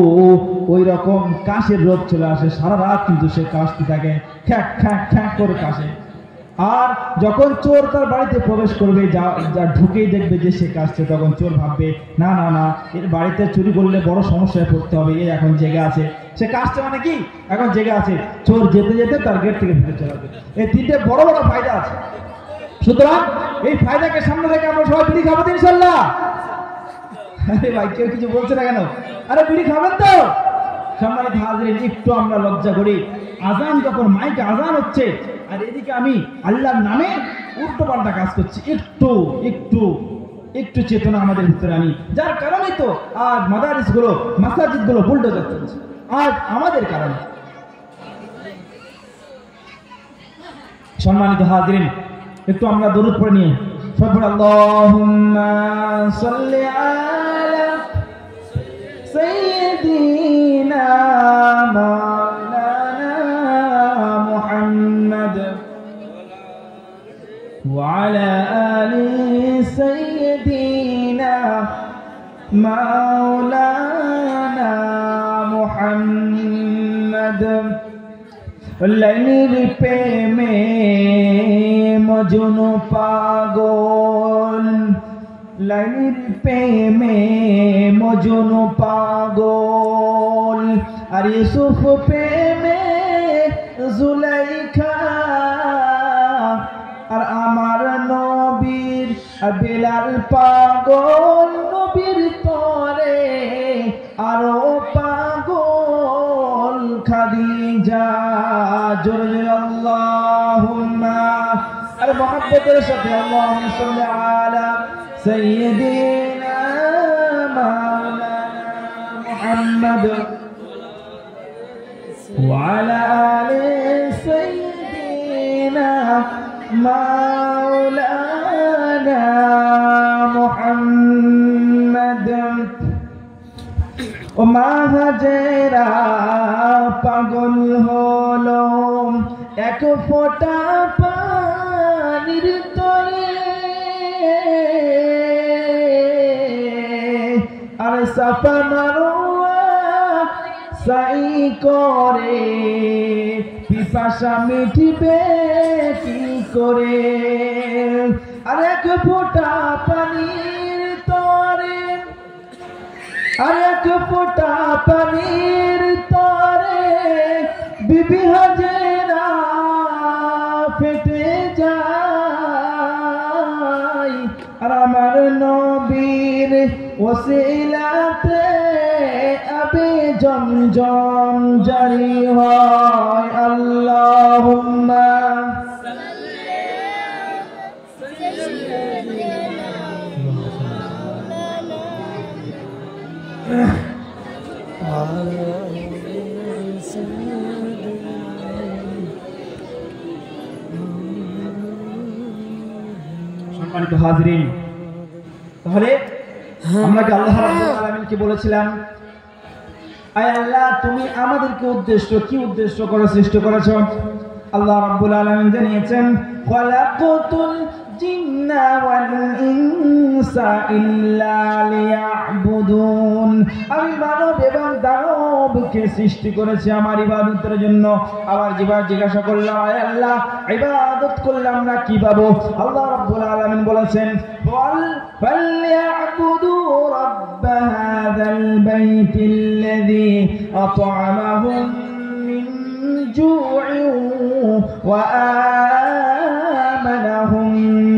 ওই রকম কাশের রোগ চলে আসে, সারা রাত কিন্তু সে কাশতে থাকে, খ্যাক খ্যাক খ্যাক করে কাশে। আর যখন চোর তার বাড়িতে প্রবেশ করবে, যা ঢুকেই দেখবে যে সে কাশছে, তখন চোর ভাববে না, এর বাড়িতে চুরি করলে বড় সমস্যায় পড়তে হবে, এ এখন জেগে আছে। সে কাশছে মানে কি? এখন জেগে আছে। চোর যেতে তার গেট থেকে ফিরে চলে যাবে। এই 3টে বড় ফায়দা আছে। সুতরাং এই ফায়দাকে সামনে রেখে আমরা সবাই বিড়ি খাবো ইনশাল্লাহ। আরে ভাই, কেউ কিছু বলছে না কেন? আরে বিড়ি খাবেন তো? সম্মানিত হাজিরিন, একটু আমরা লজ্জা করি। আজান যখন মাইকে আজান হচ্ছে আর এদিকে আমি আল্লাহর নামে উল্টো পাল্টা কাজ করছি, একটু একটু একটু চেতনা আমাদের ভিতরে আনি। যার কারণে তো আজ মাদারিস গুলো, মাসাজিদ গুলো বুলডোজার চলছে, আজ আমাদের কারণে। সম্মানিত হাজিরিন, একটু আমরা দরুদ পড়ে নিয়ে সবাই আল্লাহুম্মা সাল্লি আলা সাইয়্যিদিনা মাওলানা মুহাম্মদ ওয়া আলা আলি সাইয়্যিদিনা মাওলানা মুহাম্মদ। লাইনির প্রেমে মজনু পাগল, লাইনির প্রেমে মজনু পাগল, আর ইউসুফ প্রেমে জুলাইখা, আর আমার নবীর বেলাল পাগল, নবীর তরে আরো পাগল খাদিজা। জোরে জোরে আল্লাহুম্মা, আর মুহাব্বতের সাথে আল্লাহুম্মা সাল্লি আলা সাইয়্যিদিনা মাওলানা মুহাম্মদ ওয়া আলা আলি সাইয়্যিদিনা মাওলানা মুহাম্মদ। ও মা হাজেরা পাগল হলো এক ফোঁটা পানির তরে, আর সাফা মারোয়া সাই করে, পিপাসা মিটিবে কি করে, আর এক ফোঁটা পানির তরে, আর এক ফোঁটা পানির তরে বিবি হাজেরা ফেটে যায়, আর আমার নবীর ওসিলাতে আবে জমজম জারি হয়। আল্লাহুম্মা সম্মানিত হাজিরিন, তাহলে আমরা কি আল্লাহ রাব্বুল আলামিনকে বলেছিলাম, আয় আল্লাহ তুমি আমাদেরকে কি উদ্দেশ্য করে সৃষ্টি করেছো? আল্লাহ রাব্বুল আলামিন জানিয়েছেন, খালাকাতুল জিন্না ওয়াল ইনসা ইল্লা লিয়াবুদুন, আমি মানব এবং দানবকে সৃষ্টি করেছি আমার ইবাদতের জন্য। আবার জিজ্ঞাসা করলাম, আয় আল্লাহ ইবাদত করলে আমরা কি পাবো? আল্লাহ রাব্বুল আলামিন বলেছেন, বল ফালইয়াবুদু রাব্ব হাযাল বাইতিল্লাযী আত'আমাহুম মিন জু'ইন ওয়া আমানাহুম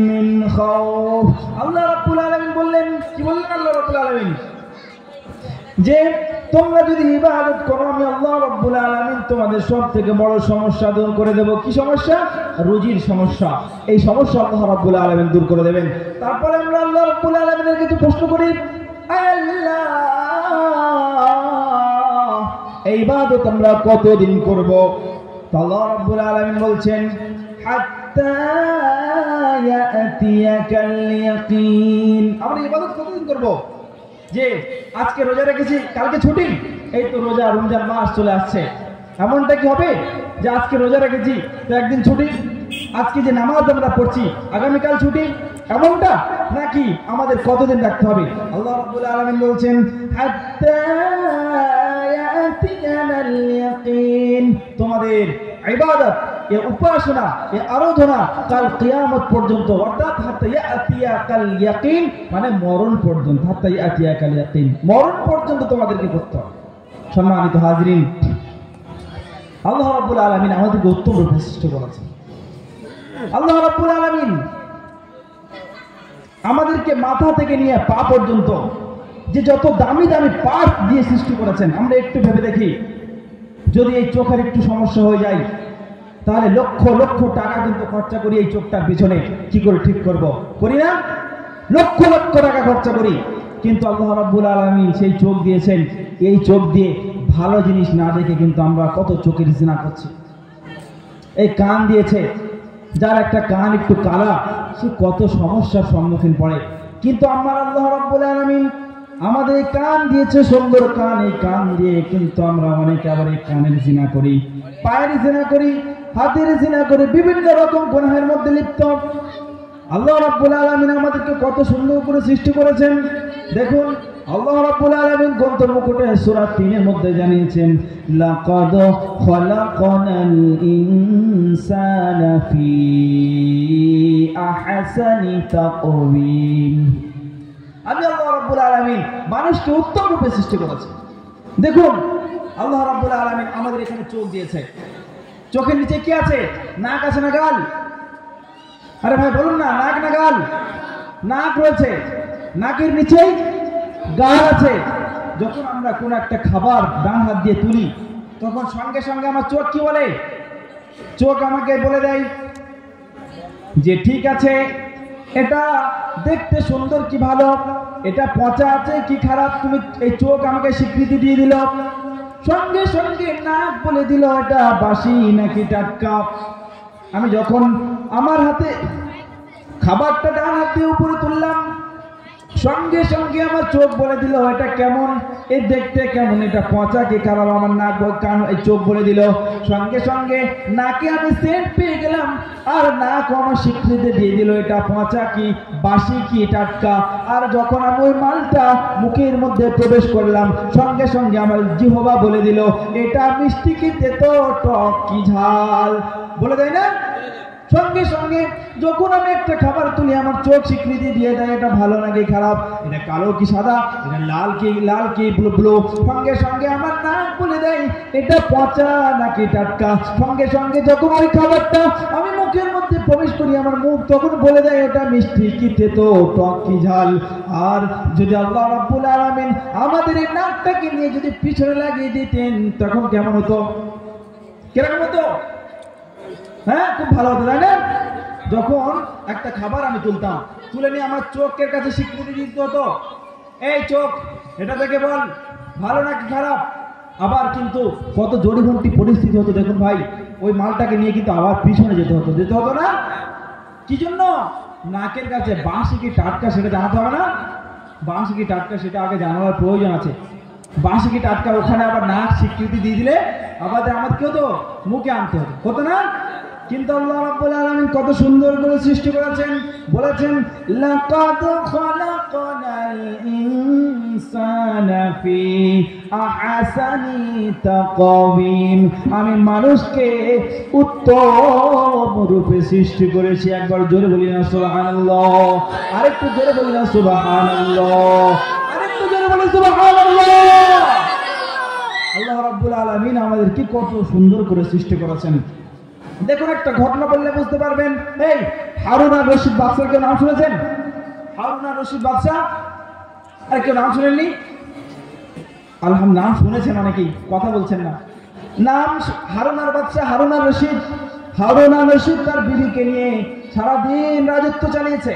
মিন খাউফ। আল্লাহ রাব্বুল আলামিন বললেন, কি বললেন আল্লাহ রাব্বুল আলামিন? যে তোমরা যদি ইবাদত করো আমি আল্লাহ রাব্বুল আলামিন তোমাদের সব থেকে বড় সমস্যা দূর করে দেব। কি সমস্যা? রুজির সমস্যা। এই সমস্যা আল্লাহ রাব্বুল আলামিন দূর করে দেবেন। তারপরে আমরা আল্লাহ রাব্বুল আলামিনের কাছে প্রশ্ন করি, আল্লাহ এই ইবাদত আমরা কতদিন করব? আল্লাহ রাব্বুল আলামিন বলছেন, হাত্তা ইয়াতিয়াকাল ইয়াকিন। আমরা ইবাদত কতদিন করব? যে আজকে রোজা রেখেছি, কালকে ছুটি, এই তো রমজান মাস চলে আসছে, এমনটা কি হবে যে আজকে রোজা রেখেছি তো একদিন ছুটি, আজকে যে নামাজ আমরা পড়ছি আগামীকাল ছুটি, এমনটা নাকি আমাদের কতদিন রাখতে হবে? আল্লাহ রাব্বুল আলামিন বলছেন, হাত্তা ইয়াতিয়ানাল ইয়াকিন, তোমাদের ইবাদত, এই উপাসনা, এই আরাধনা কাল কিয়ামত পর্যন্ত, অর্থাৎ হাত্তা ইয়াতিয়াকাল ইয়াকিন মানে মরণ পর্যন্ত, হাত্তা ইয়াতিয়াকাল ইয়াকিন মরণ পর্যন্ত তোমাদেরকে করতে হবে। সম্মানিত হাজিরিন, আল্লাহ রাব্বুল আলামিন আমাদেরকে উত্তম রূপে সৃষ্টি করেছেন। আল্লাহ রাব্বুল আলামিন আমাদেরকে মাথা থেকে নিয়ে পা পর্যন্ত যে যত দামি দামি পার্ট দিয়ে সৃষ্টি করেছেন। আমরা একটু ভেবে দেখি, যদি এই চোখের একটু সমস্যা হয়ে যায় তাহলে লক্ষ লক্ষ টাকা কিন্তু খরচা করি এই চোখটার পিছনে কি করে ঠিক করব, করি না? লক্ষ লক্ষ টাকা খরচা করি, কিন্তু আল্লাহ রাব্বুল আলামিন সেই চোখ দিয়েছেন, এই চোখ দিয়ে ভালো জিনিস না দেখে কিন্তু আমরা কত চোখের জিনা করছি। এই কান দিয়েছে, যার একটা কান একটু কালা, সে কত সমস্যার সম্মুখীন পড়ে, কিন্তু আমার আল্লাহ রাব্বুল আলামিন আমাদের এই কান দিয়েছে, সুন্দর কান। এই কান দিয়ে কিন্তু আমরা অনেকে আবার এই কানের জিনা করি, পায়ের জিনা করি, হাতের জিনা করি, বিভিন্ন রকম গুনাহের মধ্যে লিপ্ত। আল্লাহ রাব্বুল আলামিন আমাদেরকে কত সুন্দর করে সৃষ্টি করেছেন। দেখুন আল্লাহ রাব্বুল আলামিন গ্রন্থ মুকুটে সূরা 3 এর মধ্যে জানিয়েছেন, লাকাদ খলাকনাল ইনসানা ফি আহসানি তাকওয়িম। আমি আল্লাহ রাব্বুল আলামিন মানুষকে উত্তম রূপে সৃষ্টি করেছি। দেখুন আল্লাহ রাব্বুল আলামিন আমাদের এখানে চোখ দিয়েছে, চোখের নিচে কি আছে? নাক আছে না গাল? আরে ভাই বলুন না, নাক না গাল? নাক রয়েছে, নাকের নিচেই গাল আছে। যখন আমরা কোন একটা খাবার ডান হাত দিয়ে তুলি, তখন সঙ্গে সঙ্গে আমার চোখ কি বলে? চোখ আমাকে বলে দেয় যে ঠিক আছে, এটা দেখতে সুন্দর কি ভালো, এটা পচা আছে কি খারাপ, তুমি এই চোখ আমাকে স্বীকৃতি দিয়ে দিল। সঙ্গে সঙ্গে নাক বলে দিল এটা বাসি নাকি টাটকা। আমি যখন আমার হাতে খাবারটা ডান হাত দিয়ে উপরে তুললাম, সঙ্গে সঙ্গে আমার চোখ বলে দিল এটা কেমন, এ দেখতে কেমন, এটা পচা কি খারাপ। আমার নাক কান এই চোখ বলে দিল। সঙ্গে সঙ্গে নাকে আমি সেন্ট পেয়ে গেলাম, আর নাক আমার স্বীকৃতি দিয়ে দিল এটা পচা কি বাসি কি টাটকা। আর যখন আমি ওই মালটা মুখের মধ্যে প্রবেশ করলাম, সঙ্গে সঙ্গে আমার জিহ্বা বলে দিল এটা মিষ্টি কি তেতো টক কি ঝাল, বলে দেয় না? সঙ্গে সঙ্গে যখন আমি একটা খাবার তুলি, আমার চোখ স্বীকৃতি দিয়ে দেয় এটা ভালো নাকি খারাপ, এটা কালো কি সাদা, এটা লাল কি ব্লু। সঙ্গে সঙ্গে আমার নাক বলে দেয় এটা পচা নাকি টাটকা। সঙ্গে সঙ্গে যখন ওই খাবারটা আমি মুখের মধ্যে প্রবেশ করি, আমার মুখ তখন বলে দেয় এটা মিষ্টি কি তেতো টক কি ঝাল। আর যদি আল্লাহ রাব্বুল আলামিন আমাদের এই নাকটাকে নিয়ে যদি পিছনে লাগিয়ে দিতেন, তখন কেমন হতো? কিরকম হতো? হ্যাঁ, খুব ভালো হতো, তাই না? যখন একটা খাবার আমি তুলতাম, তুলে নিয়ে আমার চোখের কাছে স্বীকৃতি দিতে হতো, এই চোখ এটা দেখে বল ভালো নাকি খারাপ। আবার কিন্তু কত জড়িবন্টি পরিস্থিতি হতো দেখুন ভাই, ওই মালটাকে নিয়ে কিন্তু আবার পিছনে যেতে হতো না? কি জন্য? নাকের কাছে বাঁশি কি টাটকা সেটা জানাতে হবে না? বাঁশি কি টাটকা সেটা আগে জানানোর প্রয়োজন আছে। বাঁশি কি টাটকা, ওখানে আবার নাক স্বীকৃতি দিয়ে দিলে আবার আমাদের কি হতো? মুখে আনতে হতো না? কিন্তু আল্লাহ রাব্বুল আলামিন কত সুন্দর করে সৃষ্টি করেছেন, বলেছেন লাকাদ খলাকনাল ইনসানা ফি আহসানি তাকওয়িম। আমি মানুষকে উত্তম রূপে সৃষ্টি করেছি। একবার জোরে বলি না সুবহানাল্লাহ, আরেকটু জোরে বলি না সুবহানাল্লাহ, আরেকটু জোরে বলি সুবহানাল্লাহ। আল্লাহ রাব্বুল আলামিন আমাদেরকে কত সুন্দর করে সৃষ্টি করেছেন। দেখুন একটা ঘটনা বললে বুঝতে পারবেন। এই হারুন আর রশিদ বাদশার কেউ নাম শুনেছেন? হারুন আর রশিদ বাদশাহ, আর কেউ নাম শুনেননি? আলহামদুলিল্লাহ, নাম শুনেছেন অনেকেই, কথা বলছেন না। নাম হারুন আর বাদশাহ, হারুন আর রশিদ। হারুন আর রশিদ তার বিবিকে নিয়ে সারাদিন রাজত্ব চালিয়েছে,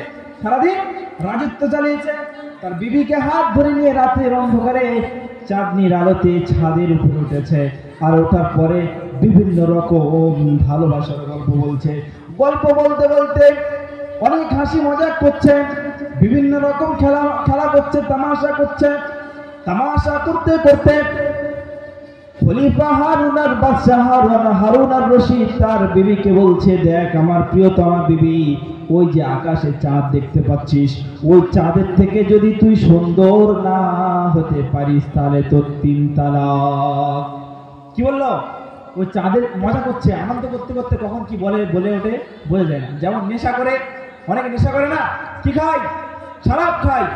তার বিবিকে হাত ধরে নিয়ে রাতের অন্ধকারে চাঁদনির আলোতে ছাদের উপরে উঠেছে। আর ওঠার পরে বিভিন্ন রকম ভালোবাসার গল্প বলছে। গল্প বলতে বলতে অনেক হাসি মজাক করছে, বিভিন্ন রকম খেলা করছে, তামাশা করছে। তামাশা করতে করতে খলিফা হারুন আর বাদশাহ হারুন আর রশিদ তার বিবিকে বলছে, দেখ আমার প্রিয়তমা বিবি, ওই যে আকাশে চাঁদ দেখতে পাচ্ছিস, ওই চাঁদের থেকে যদি তুই সুন্দর না হতে পারিস তাহলে তোর 3 তালাক। কি বললো? ওই চাঁদের মজা করছে, আনন্দ করতে করতে কখন কি বলে ওঠে বোঝা যায় না। যেমন নেশা করে, অনেকে নেশা করে না, কি খায়? শরাব খায়।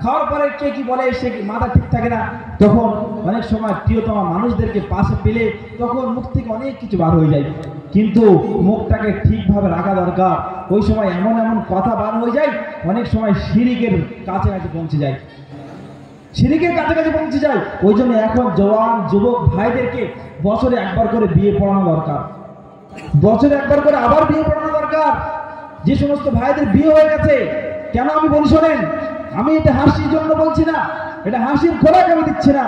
খাওয়ার পরে কে কি বলে সে মাথা ঠিক থাকে না, তখন অনেক সময় প্রিয়তমা মানুষদেরকে পাশে পেলে তখন মুখ থেকে অনেক কিছু বার হয়ে যায়। কিন্তু মুখটাকে ঠিকভাবে রাখা দরকার। ওই সময় এমন এমন কথা বার হয়ে যায়, অনেক সময় শিরিকের কাছাকাছি পৌঁছে যায়। শিরকের কাছাকাছি পৌঁছে যায়। ওই জন্য এখন জওয়ান যুবক ভাইদেরকে বছরে একবার করে বিয়ে পড়ানো দরকার, বছরে একবার করে আবার বিয়ে পড়ানো দরকার। যে সমস্ত ভাইদের বিয়ে হয়ে গেছে, কেন আমি বলি শোনেন, আমি এটা হাসির জন্য বলছি না, এটা হাসির খোরাক আমি দিচ্ছি না,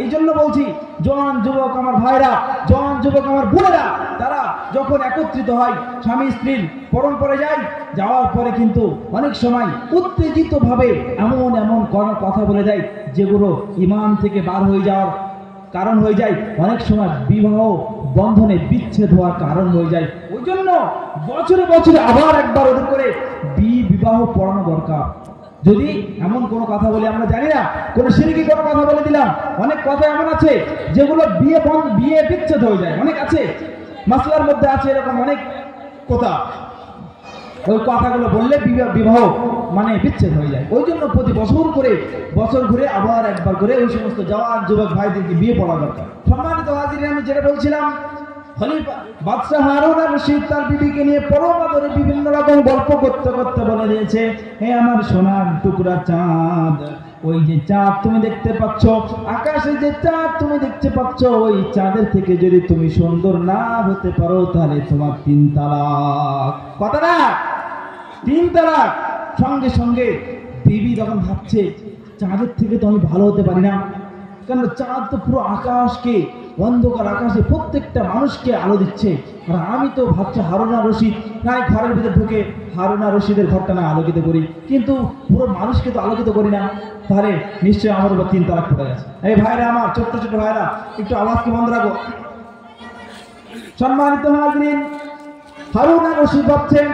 এই জন্য বলছি জওয়ান যুবক আমার ভাইরা, জওয়ান যুবক আমার বোনেরা, তারা যখন একত্রিত হয় স্বামী স্ত্রীর পরম্পরে যায়, যাওয়ার পরে কিন্তু অনেক সময় উত্তেজিত ভাবে এমন এমন কথা বলে যায় যেগুলো ঈমান থেকে বার হয়ে যাওয়ার কারণ হয়ে যায়, অনেক সময় বিবাহ বন্ধনে বিচ্ছেদ হওয়ার কারণ হয়ে যায়। ওই জন্য বছরে বছরে আবার একবার ওদের করে বিবাহ পড়ানো দরকার। যদি এমন কোনো কথা বলে আমরা জানি না, কোনো শিরকি কোনো কথা বলে দিলাম, অনেক কথা এমন আছে যেগুলো বিয়ে বিচ্ছেদ হয়ে যায়, অনেক আছে মাসলার মধ্যে আছে এরকম অনেক কথা, ওই কথাগুলো বললে বিবাহ মানে বিচ্ছেদ হয়ে যায়। ওই জন্য প্রতি বছর ঘুরে আবার একবার করে ওই সমস্ত জওয়ান যুবক ভাইদেরকে বিয়ে পড়া দরকার। সম্মানিত হাজির, আমি যেটা বলছিলাম, খলিফা বাদশাহ হারুন আর রশিদ তার বিবিকে নিয়ে পরম আদরে বিভিন্ন রকম গল্প করতে করতে বলে দিয়েছে, হে আমার সোনার টুকরা চাঁদ, ওই যে চাঁদ তুমি দেখতে পাচ্ছ, আকাশে যে চাঁদ তুমি দেখতে পাচ্ছ, ওই চাঁদের থেকে যদি তুমি সুন্দর না হতে পারো তাহলে তোমার 3 তালাক। কথা না, 3 তালাক। সঙ্গে সঙ্গে বিবি তখন ভাবছে, চাঁদের থেকে তো আমি ভালো হতে পারি না, কারণ চাঁদ তো পুরো আকাশকে, অন্ধকার আকাশে প্রত্যেকটা মানুষকে আলো দিচ্ছে, আর আমি তো ভাবছি হারুন আর রশিদ নাই ঘরের ভিতরে ঢুকে হারুন আর রশিদের ঘরটা না আলোকিত করি, কিন্তু পুরো মানুষকে তো আলোকিত করি না, তাহলে নিশ্চয়ই আমার উপর 3 তালাক পড়ে গেছে। এই ভাইরা আমার, ছোট্ট ছোট ভাইরা, একটু আওয়াজকে বন্ধ রাখো। সম্মানিত হাজরিন, হারুন আর রশিদ ভাবছেন,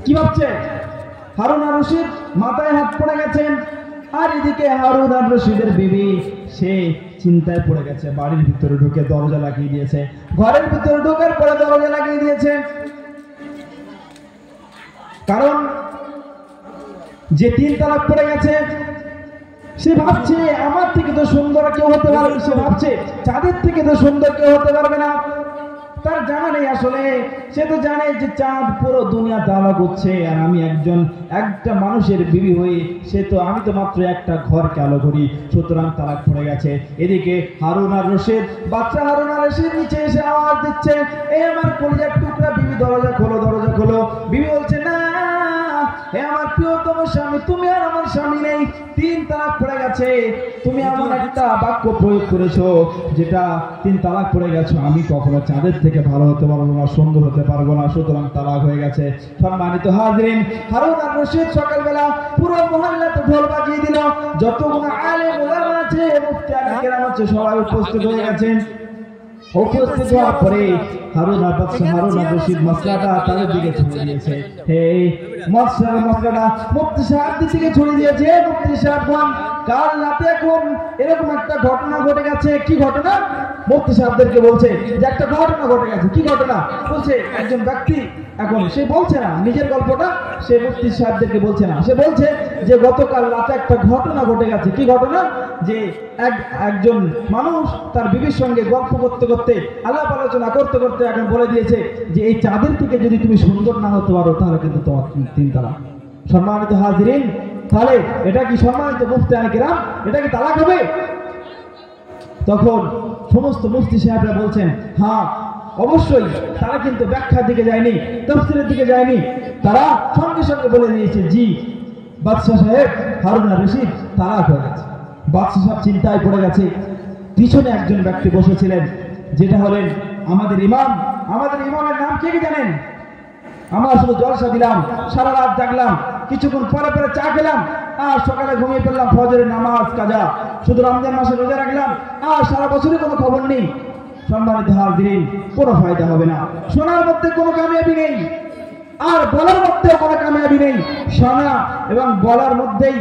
কি ভাবছে? হারুন আর রশিদ মাথায় হাত পড়ে গেছেন, আর এদিকে হারুন আর রশিদের বিবি সে চিন্তায় পড়ে গেছে, বাড়ির ভিতরে ঢুকে দরজা লাগিয়ে দিয়েছে, ঘরের ভিতরে ঢোকার পরে দরজা লাগিয়ে দিয়েছে, কারণ যে 3 তালাক পড়ে গেছে সে ভাবছে আমার থেকে তো সুন্দর কেউ হতে পারবে, সে ভাবছে চাঁদের থেকে তো সুন্দর কেউ হতে পারবে না। তার জানা নেই আসলে, সে তো জানে যে চাঁদ পুরো দুনিয়া তালাক হচ্ছে, আর আমি একটা মানুষের বিবি হয়ে আমি তো মাত্র একটা ঘরকে আলো করি, সুতরাং তালাক পড়ে গেছে। এদিকে হারুন আর রশিদ, বাচ্চা হারুন আর রশিদ নিচে এসে আওয়াজ দিচ্ছে, এই আমার কলিজার টুকরা বিবি, দরজা খোলো, দরজা খোলো। বিবি বলছে, না হে আমার প্রিয়তম স্বামী, তুমি আর আমার স্বামী নেই, 3 তালাক পড়ে গেছে, তুমি এমন একটা বাক্য প্রয়োগ করেছো যেটা 3 তালাক পড়ে গেছো, আমি কখনো চাঁদের থেকে ভালো হতে পারবো না, সুন্দর হতে পারবো না, সুতরাং তালাক হয়ে গেছে। সম্মানিত হাজরিন, হারুন আর রশিদ সকালবেলা পুরো মহল্লাতে ঢোল বাজিয়ে দিল, যতগুলো আলেম ওলামা আছে, মুফতি আলী কেরাম আছে, সবাই উপস্থিত হয়ে গেছেন। উপস্থিত হওয়ার পরে হারুন আর রশিদ মশলাটা তাদের দিকে ছড়িয়ে দিয়েছে, মশলাটা মুফতি সাহেবদের দিকে ছড়িয়ে দিয়েছে। মুফতি সাহেবগণ, কাল রাতে এখন এরকম একটা ঘটনা ঘটে গেছে। কি ঘটনা? মুফতি সাহেবদেরকে বলছে যে একটা ঘটনা ঘটে গেছে। কি ঘটনা? বলছে একজন ব্যক্তি, এখন সে বলছে না নিজের গল্পটা, সে মুফতি সাহেবদেরকে বলছে না, সে বলছে যে গতকাল রাতে একটা ঘটনা ঘটে গেছে। কি ঘটনা? যে একজন মানুষ তার বিবির সঙ্গে গল্প করতে করতে, আলাপ আলোচনা করতে করতে এখন বলে দিয়েছে যে এই চাঁদের থেকে যদি তুমি সুন্দর না হতে পারো তাহলে কিন্তু তোমার 3 তালাক। সম্মানিত হাজিরিন, তাহলে এটা কি সম্মানিত মুফতি আলী কেরাম, এটা কি তালাক হবে? তখন সমস্ত মুফতি সাহেবরা বলছেন, হ্যাঁ অবশ্যই। তারা কিন্তু ব্যাখ্যার দিকে যায়নি, তাফসীরের দিকে যায়নি, তারা সঙ্গে সঙ্গে বলে দিয়েছে, জি বাদশাহ সাহেব, হারুন আর রশিদ তালাক হয়ে গেছে। বাদশাহ সাহেব চিন্তায় পড়ে গেছে। পিছনে একজন ব্যক্তি বসেছিলেন, যেটা হলেন আমাদের ইমাম। আমাদের ইমামের নাম কে কি জানেন? আমরা শুধু জলসা দিলাম, সারা রাত জাগলাম, কিছুক্ষণ পরে পরে চা খেলাম, আর সকালে ঘুমিয়ে পড়লাম, ফজরের নামাজ কাজা, শুধু রমজান মাসে রোজা রাখলাম, আর সারা বছরে কোনো খবর নেই। সম্মানিত হাজিরিন, কোনো ফায়দা হবে না, শোনার মধ্যে কোনো কামিয়াবি নেই, আর বলার মধ্যেও কোনো কামিয়াবি নেই। শোনা এবং বলার মধ্যেই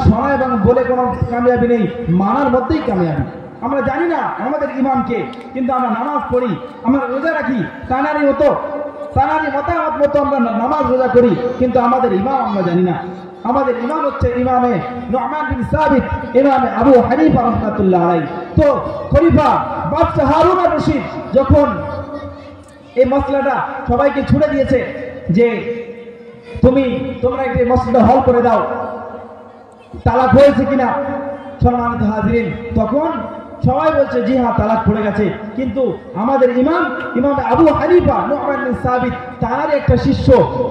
শোনা এবং বলে কোনো কামিয়াবি নেই, মানার মধ্যেই কামিয়াবি। আমরা জানি না আমাদের ইমামকে, কিন্তু আমরা নামাজ পড়ি, আমরা রোজা রাখি, তানারি মতামত মতো আমরা নামাজ রোজা করি, কিন্তু আমাদের ইমাম আমরা জানি না। আমাদের ইমাম হচ্ছে ইমামে নুমান বিন সাবিত, ইমামে আবু হানিফা রাহমাতুল্লাহ আলাইহি। তো খলিফা বাদশাহ হারুন আর রশিদ যখন এই মসলাটা সবাইকে ছুড়ে দিয়েছে যে তোমরা একটি মসজিদ হল করে দাও, তালাক হয়েছে কিনা। সম্মানিত হাজিরিন, তখন সবাই বলছে জি হ্যাঁ তালাক পড়ে গেছে। কিন্তু আমাদের ইমাম আবু হানিফা নু'মান বিন সাবিত, তার একটা শিষ্য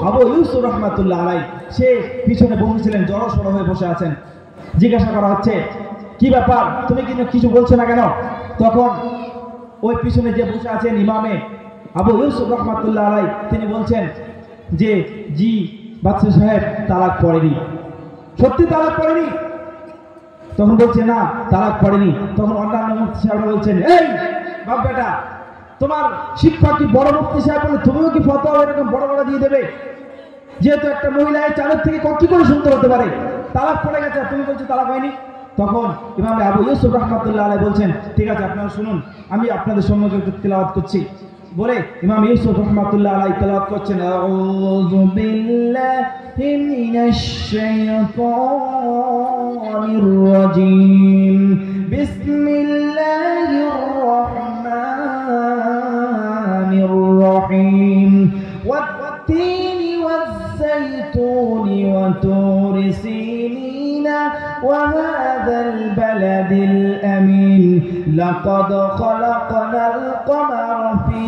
আবু ইউসুফ রাহমাতুল্লাহ আলাইহি, সে পিছনে বসেছিলেন, জড়সড় হয়ে বসে আছেন। জিজ্ঞাসা করা হচ্ছে কি ব্যাপার, তুমি কিছু বলছো না কেন? তখন ওই পিছনে যে বসে আছেন ইমামে আবু ইউসুফ রাহমাতুল্লাহ আলাইহি, তিনি বলছেন যে জি বাদশা সাহেব, তালাক পড়েনি। সত্যি তালাক পড়েনি? তখন বলছে না তালাক পড়েনি। তখন অন্যান্য মুফতি সাহেবরা বলছেন, এই বাপ বেটা, তোমার শিক্ষক কি বড় মুফতি সাহেব বলে তুমিও কি ফতোয়া এরকম বড় বড় দিয়ে দেবে? যেহেতু একটা মহিলা এই চাঁদের থেকে কি করে সুন্দর হতে পারে? তালাক পড়ে গেছে, তুমি বলছো তালাক হয়নি। তখন ইমাম আবু ইউসুফ রাহমাতুল্লাহ আলাইহি বলছেন, ঠিক আছে আপনারা শুনুন, আমি আপনাদের সম্মুখে একটু তেলাওয়াত করছি। বলে ইমাম ইউসুফ রাহমাতুল্লাহ আলাইহি তেলাওয়াত করছেন, আউযু বিল্লাহি মিনাশ শাইতানির রাজীম, বিসমিল্লাহির রাহমানির রহিম, ওয়াত-তিনি ওয়াজ-যাইতুনি ওয়া তুরি সিনিনা ওয়া হাযাল বালাদিল আমিন, লাকাদ খালাকনাল কমারা ফি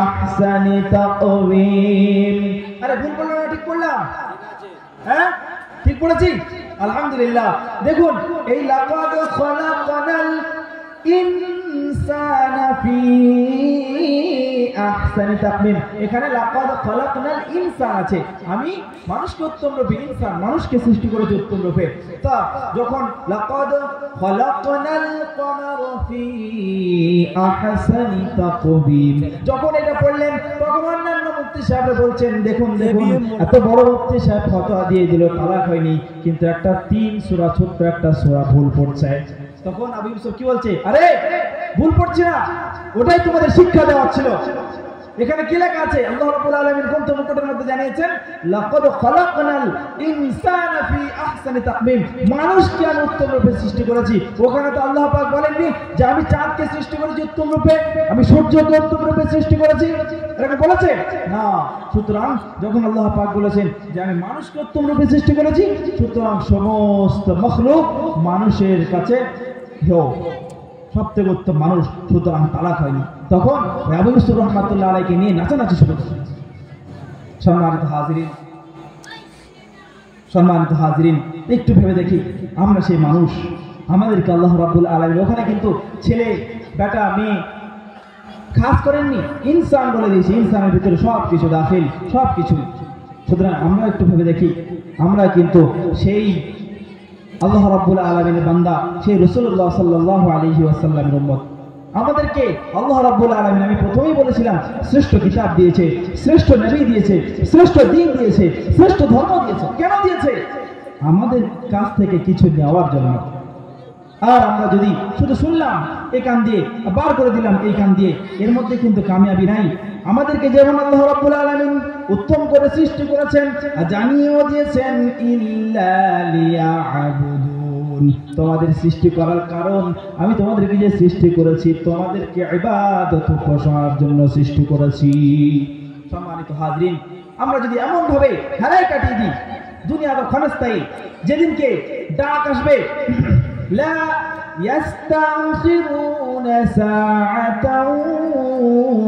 আহসানি তাকওয়িম। আরে ভুল বললাম না ঠিক বললাম? হ্যাঁ ঠিক পড়েছি, আলহামদুলিল্লাহ। দেখুন এই লাকাদ খালাকনাল ইনসানা ফি আহসানি তাকওয়িম, এখানে লাকাদ খালাকনাল ইনসান আছে, আমি মানুষকে উত্তম রূপে, ইনসান মানুষকে সৃষ্টি করেছি উত্তম রূপে। তা যখন লাকাদ খালাকনাল কমারা ফি আহসানি তাকওয়িম, যখন এটা পড়লেন তখন অন্যান্য মুফতি সাহেব বলছেন, দেখুন এত বড় মুফতি সাহেব ফতোয়া দিয়ে দিল তালাক হয়নি, কিন্তু একটা 3 সূরা ছোট্ট একটা সূরা ভুল পড়ছে। তখন আবু ইউসুফ কি বলছে, আরে ভুল পড়ছে না, ওটাই তোমাদের শিক্ষা দেওয়া ছিল। এখানে কি লেখা আছে? আল্লাহ রাব্বুল আলামিন গ্রন্থ মুকুটের মধ্যে জানিয়েছেন, লাকাদ খালাকনাল ইনসানা ফি আহসানি তাকওয়িম, মানুষকে আমি উত্তম রূপে সৃষ্টি করেছি। ওখানে তো আল্লাহ পাক বলেননি যে আমি চাঁদকে সৃষ্টি করেছি উত্তম রূপে, আমি সূর্যকে উত্তম রূপে সৃষ্টি করেছি, এরকম বলেছে না। সুতরাং যখন আল্লাহ পাক বলেছেন যে আমি মানুষকে উত্তম রূপে সৃষ্টি করেছি, সুতরাং সমস্ত মাখলুক মানুষের কাছে সবথেকে উত্তম মানুষ, সুতরাং তালাক হয়নি। তখন আবু ইউসুফ রাহমাতুল্লাহ আলাইহিকে নিয়ে নাচানাচি শুরু করলেন। সম্মানিত হাজিরিন, একটু ভেবে দেখি, আমরা সেই মানুষ, আমাদেরকে আল্লাহ রাব্বুল আলামিন ওখানে কিন্তু ছেলে বেটা মেয়ে খাস করেননি, ইনসান বলে দিয়েছে, ইনসানের ভিতরে সব কিছু দাখিল, সব কিছু। সুতরাং আমরা একটু ভেবে দেখি, আমরা কিন্তু সেই আল্লাহ রাব্বুল আলামিনের বান্দা, সেই রাসূলুল্লাহ সাল্লাল্লাহু আলাইহি ওয়াসাল্লামের উম্মত। আমাদেরকে আল্লাহ রাব্বুল আলামিন, আমি প্রথমেই বলেছিলাম, শ্রেষ্ঠ কিতাব দিয়েছে, শ্রেষ্ঠ নবী দিয়েছে, শ্রেষ্ঠ দ্বীন দিয়েছে, শ্রেষ্ঠ ধর্ম দিয়েছে। কেন দিয়েছে? আমাদের কাছ থেকে কিছু নেওয়ার জন্য। আর আমরা যদি শুধু শুনলাম এই কান দিয়ে, বার করে দিলাম এই কান দিয়ে, এর মধ্যে কিন্তু কামিয়াবি নাই। আমাদেরকে যেমন আল্লাহ রাব্বুল আলামিন উত্তম করে সৃষ্টি করেছেন, জানিয়েও দিয়েছেন ইল্লা লিয়াবুদুন, তোমাদের সৃষ্টি করার কারণ, আমি তোমাদেরকে যে সৃষ্টি করেছি তোমাদেরকে ইবাদত উপাসনার জন্য সৃষ্টি করেছি। সম্মানিত হাজিরিন, আমরা যদি এমন ভাবে হেলায় কাটিয়ে দিই, দুনিয়া তো ক্ষণস্থায়ী, যেদিনকে ডাক আসবে, লা ইয়াস্তাখিরুনা সাআতাও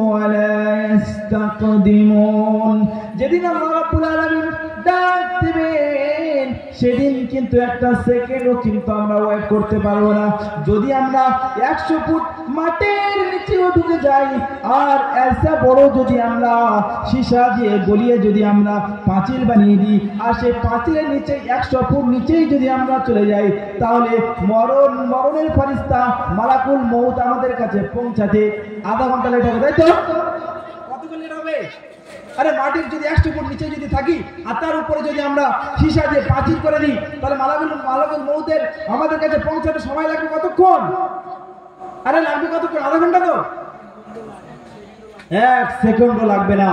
ওয়া লা ইস্তাকদিমুন, যেদিন আল্লাহ রাব্বুল আলামিন ডাক দিবেন, সেদিন কিন্তু একটা সেকেন্ডও কিন্তু আমরা ওয়েট করতে পারবো না। যদি আমরা 100 ফুট মাটির নিচেও ঢুকে যাই, আর এসা বড় যদি আমরা সীসা দিয়ে গলিয়ে যদি আমরা পাঁচিল বানিয়ে দিই, আর সেই পাঁচিলের নিচে 100 ফুট নিচেই যদি আমরা চলে যাই, তাহলে মরণের ফেরেশতা মালাকুল মউত আমাদের কাছে পৌঁছাতে আধা ঘন্টা লেট হবে, তাই তো? কতক্ষণ লেট হবে? আরে মাটির যদি 100 ফুট নিচে যদি থাকি, আর তার উপরে যদি আমরা সীসা দিয়ে পাঁচিল করে দিই, তাহলে মালাকুল মউতের আমাদের কাছে পৌঁছাতে সময় লাগবে কতক্ষণ? আরে লাগবে কতক্ষণ? আধা ঘন্টা তো? 1 সেকেন্ডও লাগবে না।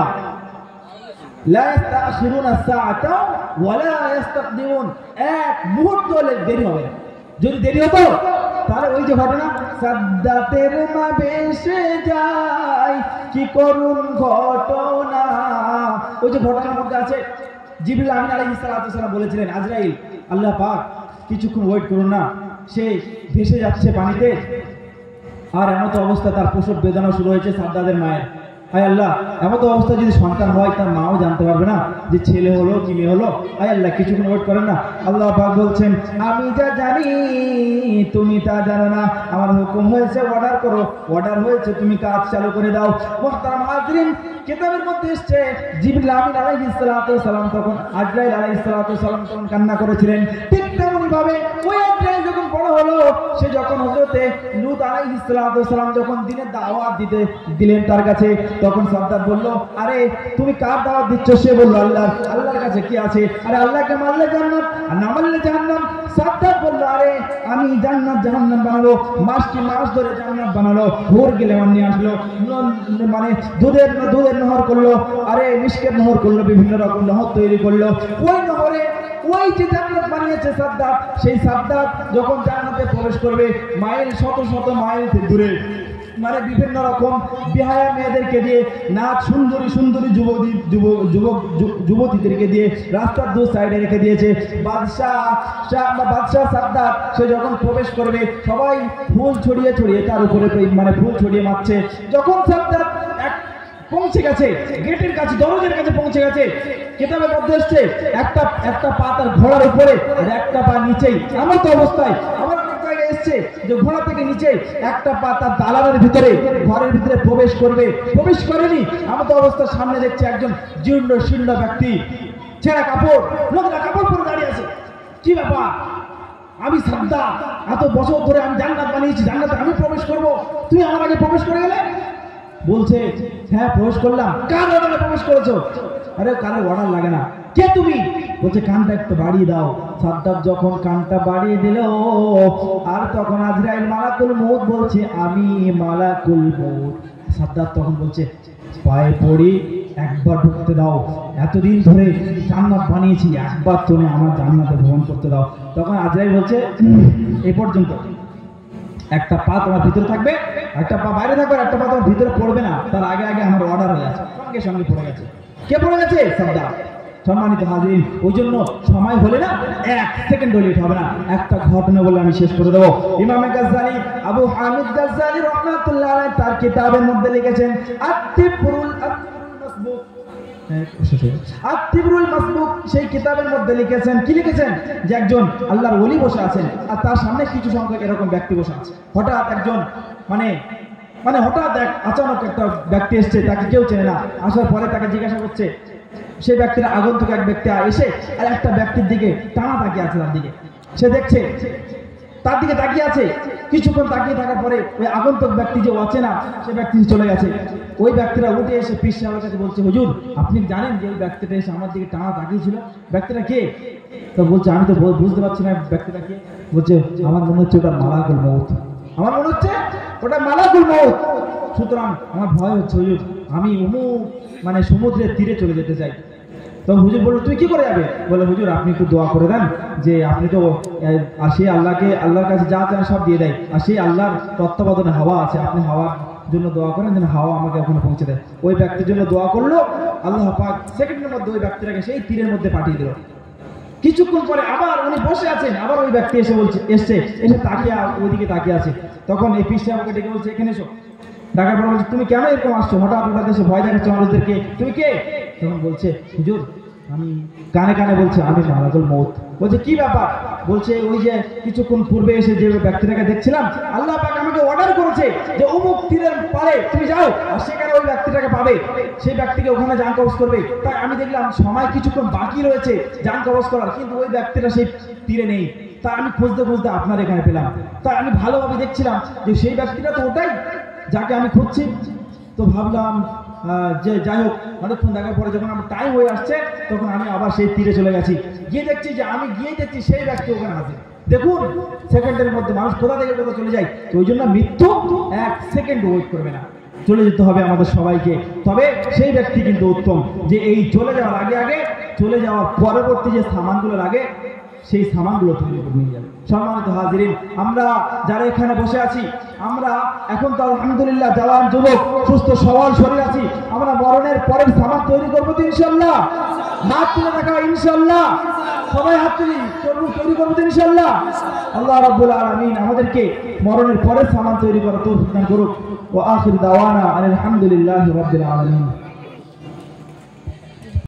লা ইস্তাখিরুনা সাআতা ওয়া লা ইস্তাকদিমুন, 1 মুহূর্ত দেরি হবে না। যদি দেরি হতো তাহলে ওই যে ঘটনা, সাদ্দাতের মা ভেসে যায় কি করুণ ঘটনা, ওই যে ঘটনার মধ্যে আছে, জিবরিল আমিন আলাইহিস সালাতু ওয়াস সালাম বলেছিলেন, আজরাইল, আল্লাহ পাক কিছুক্ষণ ওয়েট করুন না, সে ভেসে যাচ্ছে পানিতে। আর এমন তো অবস্থা, তার প্রসব বেদনা শুরু হয়েছে সাদ্দাদের মায়ের। আয় আল্লাহ, এমন তো অবস্থা যদি সন্তান হয় তার মাও জানতে পারবে না যে ছেলে হলো কি মেয়ে হলো। আয় আল্লাহ, কিছুক্ষণ ওয়েট করেন না। আল্লাহ পাক বলছেন, আমি যা জানি তুমি তা জানো না, আমার হুকুম হয়েছে অর্ডার করো, অর্ডার হয়েছে তুমি কাজ চালু করে দাও। মুহতারাম হাজরিন, কিতাবের মধ্যে এসেছে জিবরিল আমিন আলাইহিস সালাতু ওয়াস সালাম তখন আজরাইল আলাইহিস সালাতু ওয়াস সালাম তখন কান্না করেছিলেন। ঠিক তেমনি ভাবে ওই আজরাইল যখন বড় হলো, সে যখন হযরতে লূত আলাইহিস সালাতু ওয়াস সালাম যখন দিনের দাওয়াত দিলেন তার কাছে, তখন সাদ্দাত বলল, আরে তুমি কার দাওয়াত দিচ্ছ? সে বলল, আল্লাহর কাছে কি আছে? আরে আল্লাহকে মানলে জান্নাত আর না মানলে জাহান্নাম। সাদ্দাত বলল, আরে আমি জান্নাত জাহান্নাম বানাবো, মাসটি মাস ধরে জান্নাত বানালো, ভোর গেলে নিয়ে আসলো, মানে দুধের নহর করলো, আরে মিষ্কের নহর করলো, বিভিন্ন রকম নহর তৈরি করলো। ওই নহরে ওই যে জান্নাত বানিয়েছে সাদ্দাত, সেই সাদ্দাত যখন জান্নাতে প্রবেশ করবে, মাইল শত শত মাইল দূরে, মানে বিভিন্ন রকম বিহায়া মেয়েদেরকে দিয়ে, নাচ সুন্দরী সুন্দরী যুবতীদেরকে দিয়ে রাস্তার দু সাইডে রেখে দিয়েছে। বাদশাহ সাদ্দাত সে যখন প্রবেশ করবে, সবাই ফুল ছড়িয়ে ছড়িয়ে তার উপরে, মানে ফুল ছড়িয়ে মারছে। যখন সাদ্দাত পৌঁছে গেছে গেটের কাছে, দরজার কাছে পৌঁছে গেছে, কিতাবের মধ্যে এসছে একটা পা তার ঘোড়ার উপরে আর একটা পা নিচেই। আমার তো অবস্থায় আমার অনেক জায়গায় এসছে যে ঘোড়া থেকে নিচে একটা পা তার দালানের ভিতরে, ঘরের ভিতরে প্রবেশ করবে, প্রবেশ করেনি। আমার তো অবস্থার সামনে দেখছে একজন জীর্ণ শীর্ণ ব্যক্তি, ছেঁড়া কাপড়, নোংরা কাপড় পরে দাঁড়িয়ে আছে। কি ব্যাপার? আমি সাদ্দাত, এত বছর ধরে আমি জান্নাত বানিয়েছি, জান্নাতে আমি প্রবেশ করব, তুমি আমার আগে প্রবেশ করে গেলে? বলছে, হ্যাঁ প্রবেশ করলাম। কার অর্ডারে প্রবেশ করেছো? আরে কারো অর্ডার লাগে না। কে তুমি? বলছে, কানটা একটু বাড়িয়ে দাও। সাদ্দাত যখন কানটা বাড়িয়ে দিল, আর তখন আজরাইল মালাকুল মউত বলছে, আমি মালাকুল মউত। সাদ্দাত তখন বলছে, পায়ে পড়ি, একবার ঢুকতে দাও, এতদিন ধরে জান্নাত বানিয়েছি, একবার তুমি আমার জান্নাতে ভ্রমণ করতে দাও। তখন আজরাইল বলছে, এই পর্যন্ত, একটা পা তোমার ভিতরে থাকবে, একটা পা বাইরে থাকবে, একটা পা তোমার ভিতরে পড়বে না, তার আগে আগে আমার অর্ডার হয়ে আছে। সঙ্গে সঙ্গে পড়ে গেছে। কে পড়ে গেছে? সাদ্দাত। সম্মানিত হাজিরিন, ওই জন্য সময় হলে না, 1 সেকেন্ড লেট হবে না। একটা ঘটনা বলে আমি শেষ করে দেবো। ইমামে গাজ্জালি, আবু হামিদ গাজ্জালি রাহমাতুল্লাহ আলাইহি তার কিতাবের মধ্যে লিখেছেন, আত-তিবরুল মাসবুক, আত-তিবরুল মাসবুক, সেই কিতাবের মধ্যে লিখেছেন, কি লিখেছেন? যে একজন আল্লাহর ওলি বসে আছেন, আর তার সামনে কিছু সংখ্যক এরকম ব্যক্তি বসে আছে। হঠাৎ একজন মানে হঠাৎ আচানক একটা ব্যক্তি এসছে, তাকে কেউ চেনে না। আসার পরে তাকে জিজ্ঞাসা করছে, সেই ব্যক্তির আগন্তুক এক ব্যক্তি এসে আর একটা ব্যক্তির দিকে টানা তাকিয়ে আছে, তার দিকে সে দেখছে, তার দিকে তাকিয়ে আছে। কিছুক্ষণ তাকিয়ে থাকার পরে ওই আগন্তুক ব্যক্তি যে অচেনা, সে ব্যক্তি চলে গেছে। ওই ব্যক্তিরা উঠে এসে পীর সাহেবের কাছে বলছে, হুজুর আপনি জানেন যে ওই ব্যক্তিটা এসে আমার দিকে টানা তাকিয়েছিল, ব্যক্তিটা কে? তো বলছে, আমি তো বুঝতে পারছি না ব্যক্তিটা কে। বলছে, আমার মনে হচ্ছে ওটা মালাকুল মউত, আমার মনে হচ্ছে ওটা মালাকুল মউত। সুতরাং আমার ভয় হচ্ছে হুজুর, আমি মানে সমুদ্রের তীরে চলে যেতে চাই। তো হুজুর বলল, তুই কি করে যাবে? বলে, হুজুর আপনি একটু দোয়া করে দেন, যে আপনি তো সেই আল্লাহর কাছে যা চান সব দিয়ে দেয়, আর সেই আল্লাহর তত্ত্বাবধানে হাওয়া আছে, আপনি হাওয়ার জন্য দোয়া করেন যেন হাওয়া আমাকে ওখানে পৌঁছে দেয়। ওই ব্যক্তির জন্য দোয়া করলো, আল্লাহ পাক সেকেন্ডের মধ্যে ওই ব্যক্তিটাকে সেই তীরের মধ্যে পাঠিয়ে দিল। কিছুক্ষণ পরে আবার উনি বসে আছেন, আবার ওই ব্যক্তি এসে তাকিয়ে ওইদিকে তাকিয়ে আছে। তখন এই পীর সাহেবকে ডেকে বলছে, এখানে এসো। ডাকার পর বলছে, তুমি কেন এরকম আসছো? হঠাৎ হঠাৎ এসে ভয় দেখাচ্ছ মানুষদেরকে, তুমি কে? তখন বলছে, হুজুর আমি কানে কানে বলছে, আমি মালাকুল মউত। বলছে, কি ব্যাপার? বলছে, ওই যে কিছুক্ষণ পূর্বে এসে যে ব্যক্তিটাকে দেখছিলাম, আল্লাহ পাক আমাকে অর্ডার করেছে যে অমুক তীরের পারে তুমি যাও, আর সেখানে ওই ব্যক্তিটাকে পাবে, সেই ব্যক্তিকে ওখানে জান কবজ করবে। তাই আমি দেখলাম সময় কিছুক্ষণ বাকি রয়েছে জান কবজ করার, কিন্তু ওই ব্যক্তিটা সেই তীরে নেই। তা আমি খুঁজতে খুঁজতে আপনার এখানে পেলাম। তাই আমি ভালোভাবে দেখছিলাম যে সেই ব্যক্তিটা তো ওটাই যাকে আমি খুঁজছি। তো ভাবলাম যে যাই হোক, অনেকক্ষণ দেখার পরে যখন আমার টাইম হয়ে আসছে, তখন আমি আবার সেই তীরে চলে গেছি। গিয়ে দেখছি যে আমি গিয়ে দেখছি সেই ব্যক্তি ওখানে আছে। দেখুন, সেকেন্ডের মধ্যে মানুষ কোথা থেকে কোথা চলে যায়। তো ওই জন্য মৃত্যু 1 সেকেন্ড ওয়েট করবে না, চলে যেতে হবে আমাদের সবাইকে। তবে সেই ব্যক্তি কিন্তু উত্তম, যে এই চলে যাওয়ার আগে আগে, চলে যাওয়ার পরবর্তী যে সামানগুলো লাগে, সেই সামানগুলো তৈরি করে নিয়ে যাবে। সম্মানিত হাজিরিন, আমরা যারা এখানে বসে আছি, আমরা এখন তো আলহামদুলিল্লাহ জওয়ান যুবক, সুস্থ সবল শরীর আছি। আমরা মরণের পরের সামান তৈরি করবো তো ইনশাআল্লাহ। হাত তুলে দেখা ইনশাআল্লাহ, সবাই হাত তুলি তৈরি করবো ইনশাআল্লাহ। আল্লাহ রাব্বুল আলামিন আমাদেরকে মরণের পরে সামান তৈরি করার তৌফিক দান করুক। ওয়া আখির দাওয়ানা আলহামদুলিল্লাহি রাব্বিল আলামিন।